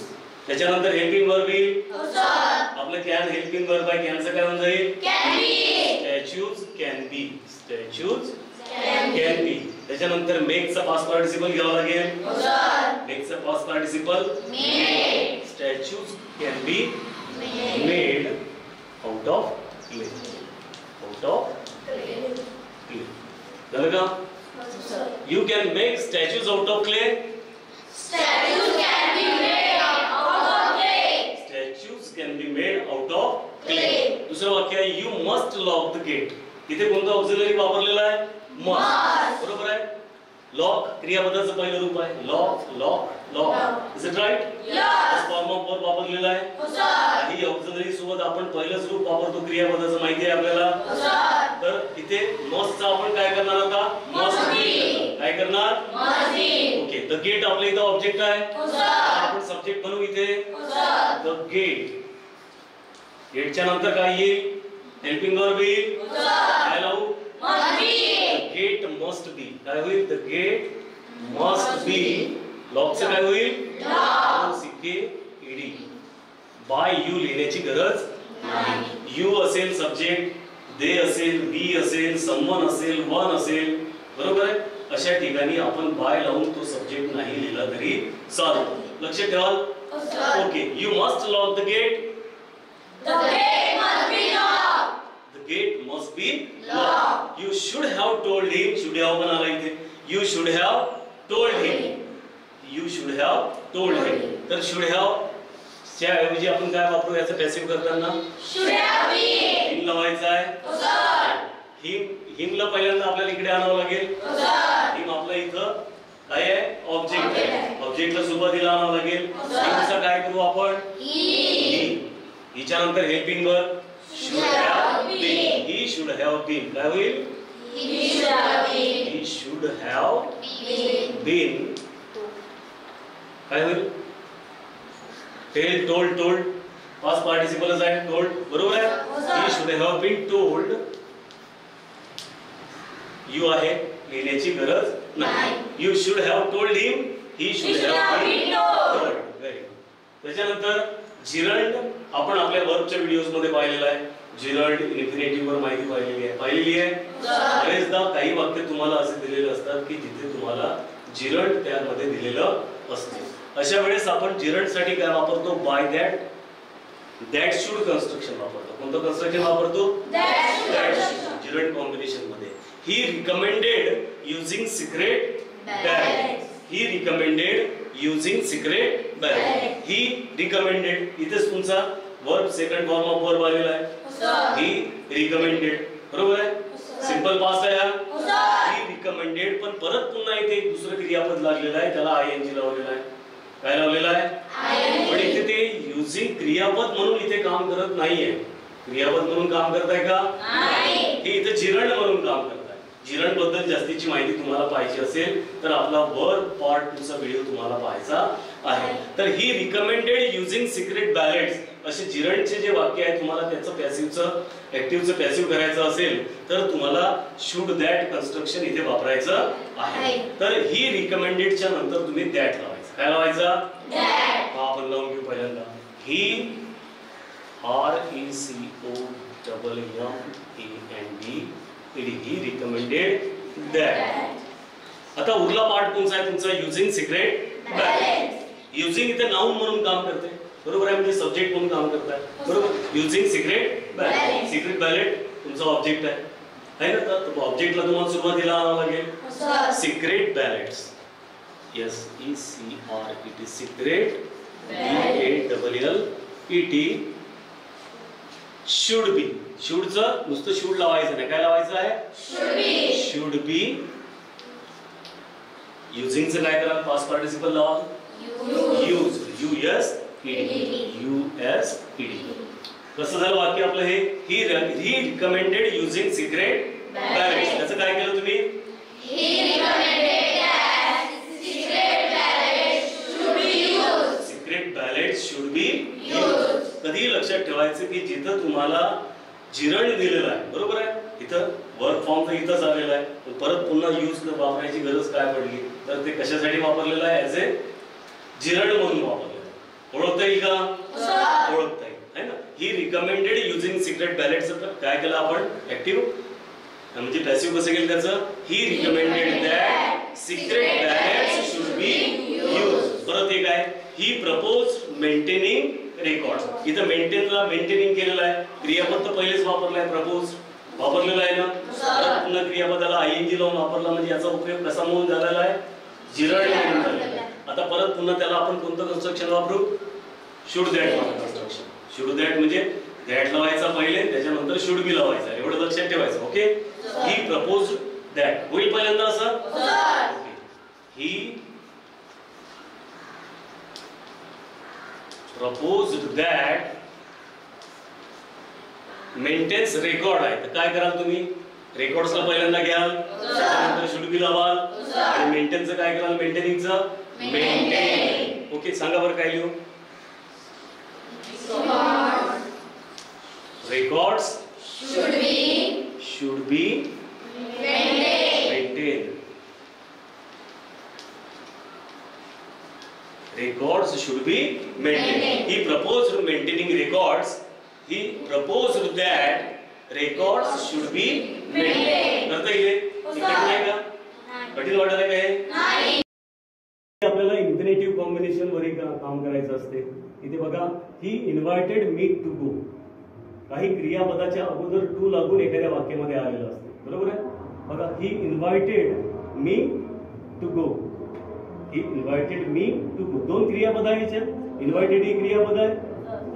त्याच्यानंतर हेल्पिंग वर्ब येईल. आपलं कॅन हेल्पिंग वर्ब आहे. कॅनचं काय होऊन जाईल? Statues can be. Statues can be. त्याच्यानंतर मेकचा पास्ट पार्टिसिपल घ्यावा लागेल. मेकचा past participle statues can be made out of clay. Out of clay. झालं का? You can make statues out of clay. Statues can be made out of clay. Statues can be made out of clay. दुसरं वाक्य आहे, you must lock the gate. इथे कोणता ऑक्झिलरी वापरलेला आहे? मस्ट. बरोबर आहे. लॉक क्रियापदाचं पहिलं रूप आहे. Lock, lock, lock. Is it right? Yes. Form of verb वापरलेला आहे. काही ऑक्झिलरी सोबत आपण पहिलंच रूप वापरतो क्रियापदाचं, माहिती आहे आपल्याला. तर इथे मस्टचा आपण काय करणार आता? Must be. काय करणार? Must be. Okay, the gate आपलं इथं ऑब्जेक्ट आहे. आपण सब्जेक्ट बनवू इथे द गेट. गेटच्या नंतर काय येईल? हेल्पिंग वर्ब येईल. काय लावू? Must be. The gate must be. काय होईल? The gate must be. लॉकचं काय होईल? LOCKED. बाय यू लिहिण्याची गरज नाही. यू असेल सब्जेक्ट, दे असेल, बी असेल, समवन असेल, वन असेल, बरोबर आहे. अशा ठिकाणी आपण बाय लावून तो सब्जेक्ट नाही लिहिला तरी चालतो. लक्ष ठेवा. Okay, you must lock the gate. The gate must be locked. The gate must be locked. You should have told him. Should have पण आला इथे. You should have told him. You should have told him. तर should have च्या ऐवजी आपण काय वापरू याचं पॅसिव्ह करताना? Should have been. हिम लावायचा आहे. हिमला पहिल्यांदा आपल्याला इकडे आणावं लागेल. हिम आपला इथं काय आहे? ऑब्जेक्ट आहे. ऑब्जेक्टला सुरुवातीला आणावं लागेल. हिमचा काय करू आपण? हिच्या नंतर helping verb should have been. He should have been. काय होईल? He should have been. काय होईल? Tell, told. Past participle आहे. Told. बरोबर आहे? He should have been told. You आहे लिहिण्याची गरज नाही. You should have told him, he should have been told. Very good. त्याच्यानंतर जिरंड आपण आपल्या वर्बच्या व्हिडिओज मध्ये पाहिलेला आहे. जिरंड इन्फिनेटिव्ह वर माहिती पाहिलेली आहे. बरेचदा काही वाक्य तुम्हाला असे दिलेले असतात की जिथे तुम्हाला जिरंड त्यामध्ये दिलेलं असते. अशा वेळेस आपण जिरंड साठी काय वापरतो? By that, that should construction वापरतो. कोणतं कन्स्ट्रक्शन वापरतो? जिरंड कॉम्बिनेशन मध्ये. He recommended using secret ballot. He recommended using secret ballot. He recommended इथेच तुमचा verb second form of verb आलेला आहे. ही रिकमेंडेड बरोबर आहे. सिंपल पास्ट आहे हा. ही रिकमेंडेड पण परत पुन्हा इथे एक दुसरं क्रियापद लागलेलं आहे, त्याला आयएनजी लावलेला आहे. काय लावलेलं आहे? पण इथे ते युजिंग क्रियापद म्हणून इथे काम करत नाहीये. क्रियापद म्हणून काम करताय का? हे इथे जिरंड म्हणून काम करताय. जिरंड बद्दल जास्तीची माहिती तुम्हाला पाहिजे असेल तर आपला वर्ब पार्ट 2 चा व्हिडिओ तुम्हाला पाहायचा आहे. तर ही रिकमेंडेड युजिंग सिक्रेट बॅलेट्स असे जिरंडचे जे वाक्य आहे तुम्हाला त्याचं पॅसिव्हचं ऍक्टिव्हचं पॅसिव्ह करायचं असेल तर तुम्हाला शुड दॅट कन्स्ट्रक्शन इथे वापरायचं आहे. तर ही रिकमेंडेडच्या नंतर तुम्ही दॅट लावायचं. काय लावायचं? दॅट. आपण लावून घेऊ पहिल्यांदा. He RECOMMEND he recommended that. आता उरला पार्ट कोणता आहे तुमचा? Using secret ballot. युजिंग इथे नाउन म्हणून काम करते बरोबर आहे, म्हणजे सब्जेक्ट म्हणून काम करताय बरोबर. Using secret ballot. Secret ballot तुमचा ऑब्जेक्ट आहे ना. तर ऑब्जेक्टला तुम्हाला सुरुवातीला आणावं लागेल secret ballots. Yes ECRET secret BALLET. Should be. शुडचं नुसतं शुड लावायचं नाही. काय लावायचं आहे? Should be. युजिंगचं काय करा? पास्ट पार्टिसिपल लावा. यूज. USED. कसं झालं वाक्य आपलं हे? He recommended using secret ballots. त्याचं काय केलं तुम्ही? Secret ballots should be use. कधी लक्षात ठेवायचं की जिथं तुम्हाला जिरंड दिलेलं आहे बरोबर आहे, इथं वर्क फॉर्म तर इथंच आलेला आहे, परत पुन्हा यूज वापरायची गरज काय पडली तर ते कशासाठी वापरलेलं आहे? ऍज ए जिरंड म्हणून वापरलेलं आहे. ओळखता येईल का? ओळखता येईल है ना. ही रिकमेंडेड युजिंग सिक्रेट बॅलेटचं काय केलं आपण? ऍक्टिव्ह म्हणजे पॅसिव्ह कसं केलं त्याचं? He recommended that secret ballots should be use. परत एक आहे ही प्रपोज मेंटेनिंग रेकॉर्ड. इथं मेंटेनला मेंटेनिंग केलेलं आहे. क्रियापद तर पहिलेच वापरलाय, प्रपोज वापरलेला आहे ना. परत पुन्हा क्रियापदाला आयएनजी लावून वापरला म्हणजे याचा उपयोग कसा म्हणून झालेला आहे? जिरंड म्हणून झालेला आहे. आता परत पुन्हा त्याला आपण कोणतं कन्स्ट्रक्शन वापरू? Should that construction. Should that म्हणजे दॅट लावायचा पहिले, त्याच्यानंतर शुड बी लावायचा. एवढं लक्षात ठेवायचं. ओके. ही प्रपोज दॅट होईल पहिल्यांदा असं. ही proposed that maintains record आहे. तर काय कराल तुम्ही? रेकॉर्ड्सला पहिल्यांदा घ्याल, त्यानंतर शुड बी लावाल आणि मेंटेनचं काय कराल? मेंटेनिंगचं मेंटेन. ओके. सांगा बरं काय लिहू? Records should be maintained. Records should be maintained. He proposed maintaining records. He proposed that records should be maintained. करता येईल? नाही का? कठीण वाटत आहे काय? नाही. आपल्याला इन्फिनेटिव्ह कॉम्बिनेशन वर काम करायचं असते. इथे बघा ही इन्व्हायटेड मी टू गो. काही क्रियापदाच्या अगोदर टू लागून एखाद्या वाक्यामध्ये आलेलं असते बरोबर आहे. बघा he invited me to go. He invited me to go. दोन क्रियापद आहे याच्यात. इन्व्हायटेड ही क्रियापद आहे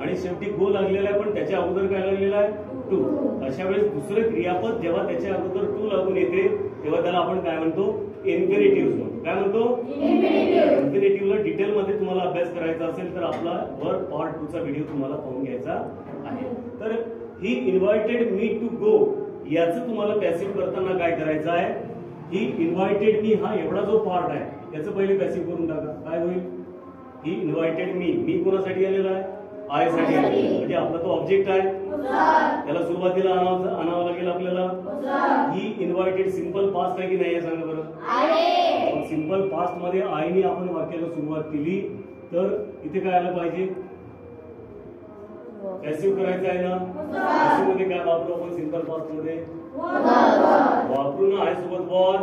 आणि शेवटी गो लागलेला आहे, पण त्याच्या अगोदर काय लागलेला आहे? टू. अशा वेळेस दुसरं क्रियापद जेव्हा त्याच्या अगोदर टू लागून येते तेव्हा त्याला आपण काय म्हणतो? इन्फिनेटिव्ह म्हणतो. काय म्हणतो? इन्फिनेटिव्हला डिटेल मध्ये तुम्हाला अभ्यास करायचा असेल तर आपला वर्ब पार्ट 2 चा व्हिडिओ तुम्हाला पाहून घ्यायचा आहे. तर ही इन्व्हायटेड मी टू गो याचं तुम्हाला पॅसिव्ह करताना काय करायचं आहे? ही इन्व्हायटेड मी हा एवढा जो पार्ट आहे त्याचं पहिले पॅसिव्ह करून टाका. काय होईल? ही इन्व्हायटेड मी. मी कोणासाठी आलेला आहे? आय साठी म्हणजे आपला तो ऑब्जेक्ट आहे त्याला सुरुवातीला आणावं लागेल आपल्याला ही इन्व्हायटेड सिंपल पास्ट आहे की नाही सांगा बरं सिंपल पास्ट मध्ये आयने आपण वाक्याला सुरुवात केली तर इथे काय आलं पाहिजे पॅसिव्ह करायचं आहे ना पॅसिव्ह मध्ये काय वापरू आपण सिंपल पास्ट मध्ये वापरू ना आय सोबत वॉज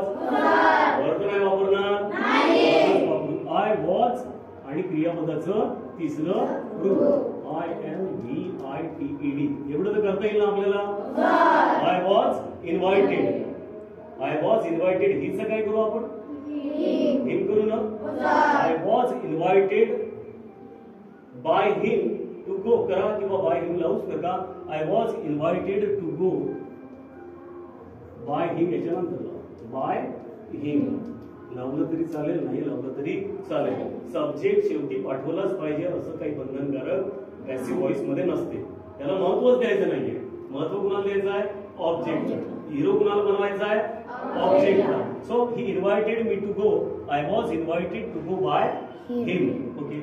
वर्ब नाही वापरणार वापरू आय वॉज आणि क्रियापदाचं तिसरं रूप I M V I T E D एवढं तर करता येईल ना आपल्याला आय वॉज इन्व्हायटेड हिचं काय करू आपण हिम करू ना I was invited by him to go करा किंवा बाय हिम लावूच नका I was invited to go by him याच्यानंतर बाय हिम लावलं तरी चालेल नाही लावलं तरी चालेल सब्जेक्ट शेवटी पाठवलाच पाहिजे असं काही बंधनकारक पॅसिव्ह व्हॉइस मध्ये नसते त्याला महत्वच द्यायचं नाहीये महत्व कुणाला द्यायचं आहे ऑब्जेक्ट हिरो कुणाला बनवायचा आहे ऑब्जेक्टला so he invited me to go I was invited to go by him okay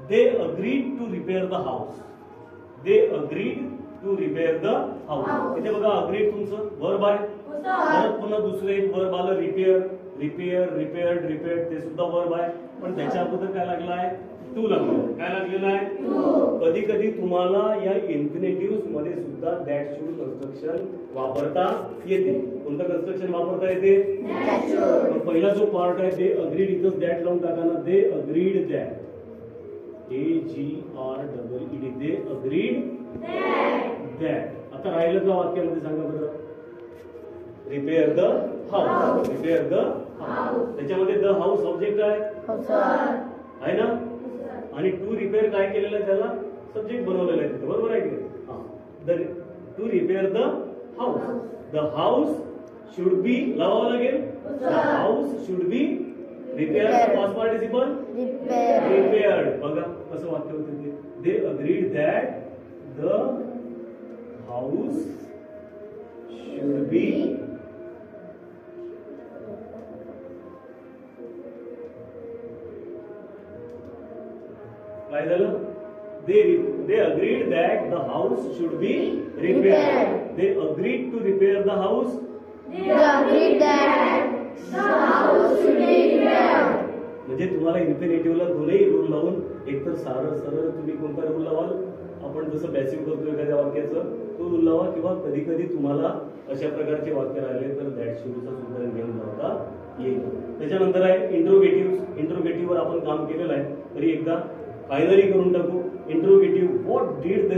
they agreed to repair the house इथे बघा अग्रीड तुमचं वर्ब आहे परत पुन्हा दुसरं एक वर्ब आलं रिपेअर्ड ते सुद्धा वर्ब आहे पण त्याच्या अगोदर काय लागला आहे टू लागलेला काय लागलेला आहे कधी कधी तुम्हाला या इन्फिनिटिव्ह मध्ये सुद्धा दॅट शुड कन्स्ट्रक्शन वापरता येते कोणतं कन्स्ट्रक्शन वापरता येते पहिला जो पार्ट आहे दे अग्रीड इथं दॅट लावून टाकाना they agreed that AGREED they agreed that आता राहिलं का वाक्यामध्ये सांगा बरं रिपेअर द हाऊस त्याच्यामध्ये द हाऊस ऑब्जेक्ट आहे ना आणि टू रिपेअर काय केलेलं आहे त्याला सब्जेक्ट बनवलेलं आहे तिथे बरोबर आहे की to repair the house should be लावावं लागेल the house should be repair past participle repaired बघा कसं वाक्य होतं ते they agreed that the house should be काय झालं they agreed that the house should be repaired they agreed to repair the house म्हणजे तुम्हाला इन्फिनिटिव्हला दोन्ही रूल लावून एकतर सरळ तुम्ही कोणता रूल लावाल आपण जसं पॅसिव्ह करतो एखाद्या वाक्याचं तो रूल लावा किंवा कधी कधी तुम्हाला अशा प्रकारचे वाक्य राहिले तर दॅट शुडचा सुद्धा नियम लावता येईल त्याच्यानंतर आहे इंट्रोगेटिव्हवर आपण काम केलेलं आहे तरी एकदा फायनली करून टाकू interrogative what did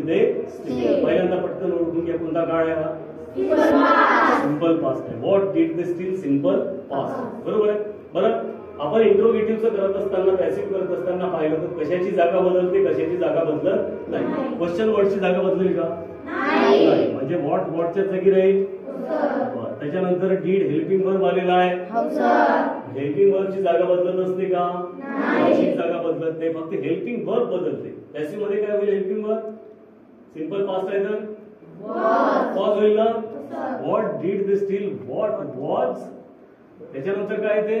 they still पहिल्यांदा पटकन ओळखून घ्या कोणता काळ आहे हा सिंपल पास्ट आहे what did they still simple past बरोबर आहे बरं आपण इंट्रोगेटिव्हचं करत असताना पॅसिव्ह करत असताना पाहिलं तर कशाची जागा बदलते कशाची जागा बदलत नाही क्वेश्चन वर्डची जागा बदलेल का नाही म्हणजे व्हॉटच्या जागी राहील त्याच्यानंतर डीड हेल्पिंग वर्ब आलेला आहे हेल्पिंग वर्बची जागा बदलत नसते का त्याची जागा बदलत नाही फक्त हेल्पिंग वर्ब बदलते पॅसिव्ह मध्ये काय होईल हेल्पिंग वर्ब सिंपल पास्ट आहे तर वॉज होईल ना what did they steal what was त्याच्यानंतर काय ते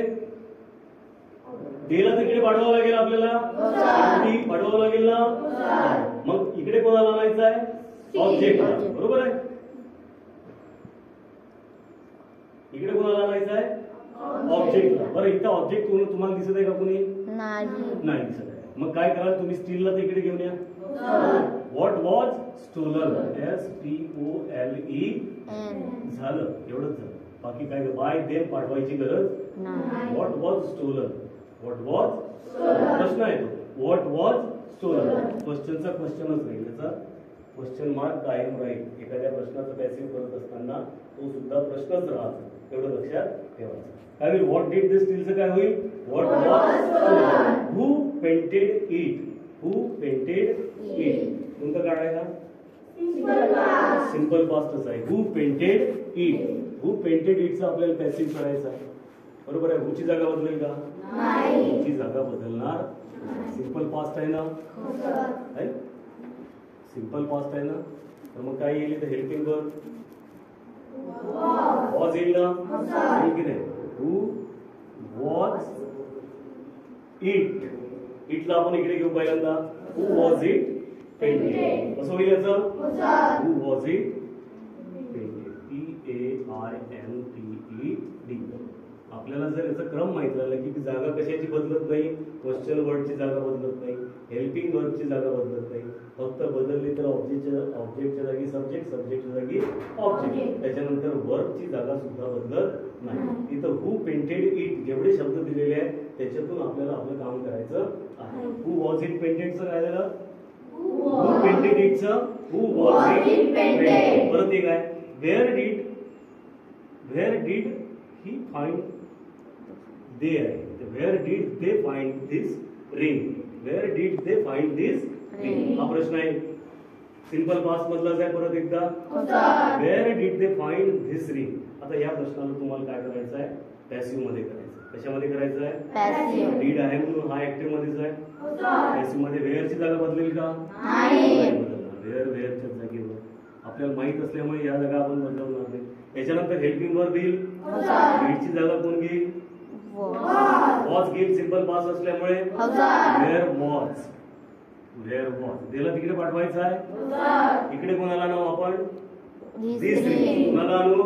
डेला तर इकडे पाठवावं लागेल आपल्याला पाठवावं लागेल ना मग इकडे कोणाला आणायचं आहे ऑब्जेक्ट बरोबर आहे इकडे कोणाला आणायचं आहे ऑब्जेक्टला बरं इथं ऑब्जेक्ट तुम्हाला दिसत आहे का कोणी नाही दिसत आहे मग काय कराल तुम्ही स्टीलला तर इकडे घेऊन या व्हॉट वॉज स्टोलन STOLE झालं एवढंच झालं बाकी काय बाय देम पाठवायची गरज व्हॉट वॉज स्टोलन प्रश्न आहे तो व्हॉट वॉज स्टोलन क्वेश्चनचा क्वेश्चनच राहील त्याचा क्वेश्चन मार्क कायम राहील एखाद्या प्रश्नाचं पॅसिव्ह करत असताना तो सुद्धा प्रश्नच राहतो एवढं लक्षात ठेवायचं काय होईल व्हॉट डिड दे स्टीलचं काय होईल what was who painted it कोणतं काळ आहे का सिंपल पास्टच आहे हू पेंटेड इटचं आपल्याला पॅसिव्ह करायचं आहे बरोबर आहे हुची जागा बदलेल का हुची जागा बदलणार सिंपल पास्ट आहे ना सिंपल पास्ट आहे ना तर मग काय येईल तर हेल्पिंग वर्ब वॉज येईल ना की नाही हू वॉज इटला आपण इकडे घेऊ पहिल्यांदा Who was it painted? कसं होईल याचं? Who was it painted? PAINTED. आपल्याला जर याचा क्रम माहित झाला की जागा कशाची बदलत नाही, क्वेश्चन वर्डची जागा बदलत नाही, हेल्पिंग वर्बची जागा बदलत नाही, फक्त बदलली तर ऑब्जेक्टच्या जागी सब्जेक्ट, सब्जेक्टच्या जागी ऑब्जेक्ट, त्याच्यानंतर वर्बची जागा सुद्धा बदलत नाही. इथं हू पेंटेड इट जेवढे शब्द दिलेले आहेत त्याच्यातून आपल्याला आपलं काम करायचं आहे. हू वॉज इट पेंटेडचं काय झालं? हू पेंटेड इटचं हू वॉज इट पेंटेड. परत एक आहे where did he find they आहे. Where did they find this ring? Where did they find this ring? हा प्रश्न आहे, सिंपल पास्ट मधलाच आहे. परत एकदा where did they find this ring. आता या प्रश्नाला तुम्हाला काय करायचं आहे? पॅसिव्ह मध्ये करायचं. कशामध्ये करायचं आहे? डीड आहे म्हणून हा ऍक्टिव्ह मध्येच आहे. पॅसिव्ह मध्ये वेअरची जागा बदलेल का? नाही बदलणार. वेअरच्या जागेवर आपल्याला माहित असल्यामुळे या जागा आपण बदलवणार नाही. त्याच्यानंतर हेल्पिंग वर्ब येईल. डीडची जागा कोण घेईल? वॉज घेईल. सिंपल पास्ट असल्यामुळे वेअर वॉज. त्याला तिकडे पाठवायचं आहे. इकडे कोणाला नाव आपण? This ring. कोणाला आणू?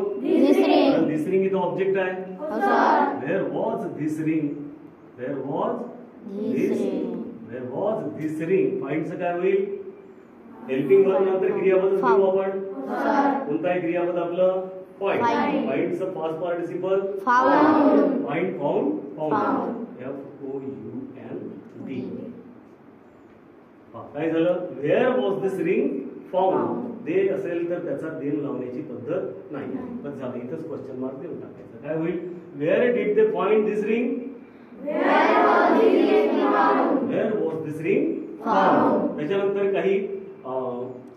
दिस रिंग इथं ऑब्जेक्ट आहे. Where was this ring? Where was this ring? फाइंडचं काय होईल? हेल्पिंग वर्ब नंतर क्रियापद घेऊ आपण. कोणता आहे क्रियापद आपलं? फाइंड. फाइंडचं पास्ट पार्टिसिपल फाउंड. FOUND. काय झालं? Where was this ring found. They असेल तर त्याचा देन लावण्याची पद्धत नाही. पण झालं इथंच क्वेश्चन मार्क देऊन टाकायचं. काय होईल? Where did they find this ring? Where was this ring found. त्याच्यानंतर काही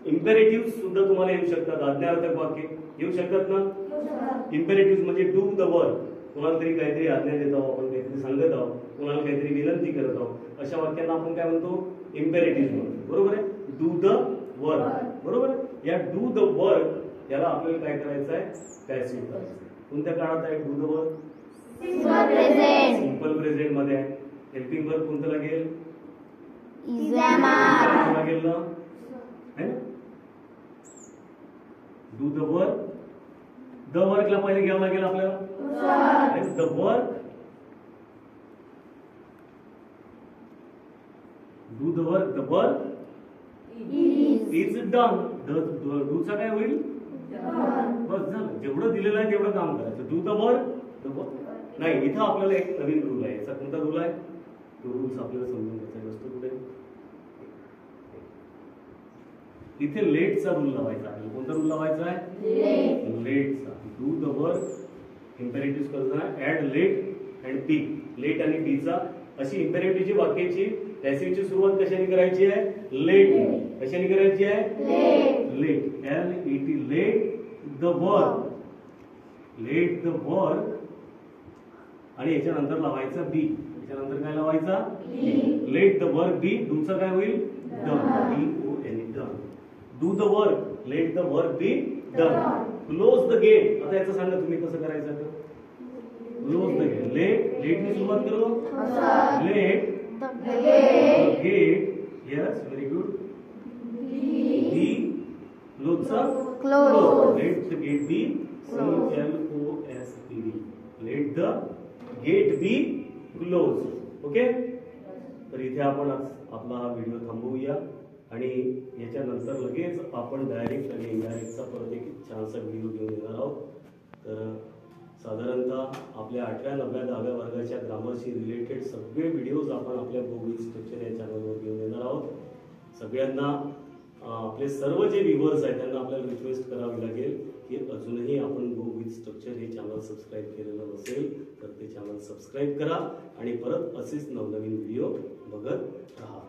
इम्पेरेटिव्ह सुद्धा तुम्हाला येऊ शकतात. आज्ञार्थक वाक्य येऊ शकतात ना. इम्पेरेटिव्ह म्हणजे डू द वर्क. कोणाला तरी काहीतरी आज्ञा देत आहोत, आपण काहीतरी सांगत आहोत, कोणाला काहीतरी विनंती करत आहोत, अशा वाक्यांना आपण काय म्हणतो? इम्पेरेटिव्ह म्हणतो. बरोबर आहे? Do the work. बरोबर आहे? या डू द वर्क याला आपल्याला काय करायचं आहे? पॅसिव्ह करायचं. कोणत्या काळात आहे do the work? Simple present मध्ये आहे. हेल्पिंग वर्ब कोणतं लागेल? लागेल ना. Do the work. द वर्कला पहिले घ्यावं लागेल आपल्याला. The work. Do the work. The work is done. डूचा काय होईल? बस झालं. जेवढं दिलेलं आहे तेवढं काम करायचं. Do the work. नाही, इथं आपल्याला एक नवीन रूल आहे. याचा कोणता रूल आहे? तो रूल्स आपल्याला समजून घ्यायचा असतो. कुठे? इथे लेटचा रूल लावायचा आहे. कोणता रूल लावायचा आहे? लेटचा. डू द वर्क इम्पेरेटिव्ह करताना add let and be. Let आणि बीचा अशी इम्पेरेटिव्हची वाक्याची पॅसिव्हची सुरुवात कशाने करायची आहे? लेट. कशाने करायची आहे? Let. LET. Let the work. Let the work. आणि याच्यानंतर लावायचा बी. याच्यानंतर काय लावायचा? Let the work be. डूचा काय होईल? Done. DON. Done. Do the work. Let the work be done. Close the gate. आता याचं सांगा तुम्ही कसं करायचं? Close the gate. लेटने सुरुवात करू. Let the gate. Yes, very good. Be. क्लोजचा close. Let the gate be. CLOSED. Let the gate be close. Okay. तर इथे आपण आपला हा व्हिडिओ थांबवूया आणि याच्यानंतर लगेच आपण डायरेक्ट आणि इनडायरेक्टचा परत एक छानसा व्हिडिओ घेऊन येणार आहोत. तर साधारणतः आपल्या 8व्या 9व्या 10व्या वर्गाच्या ग्रामरशी रिलेटेड सगळे व्हिडिओज आपण आपल्या गो विथ स्ट्रक्चर या चॅनलवर घेऊन येणार आहोत. सगळ्यांना आपले सर्व जे व्ह्यूअर्स आहेत त्यांना आपल्याला रिक्वेस्ट करावी लागेल की अजूनही आपण गो विथ स्ट्रक्चर हे चॅनल सबस्क्राईब केलेलं नसेल तर ते चॅनल सबस्क्राईब करा आणि परत असेच नवनवीन व्हिडिओ बघत राहा.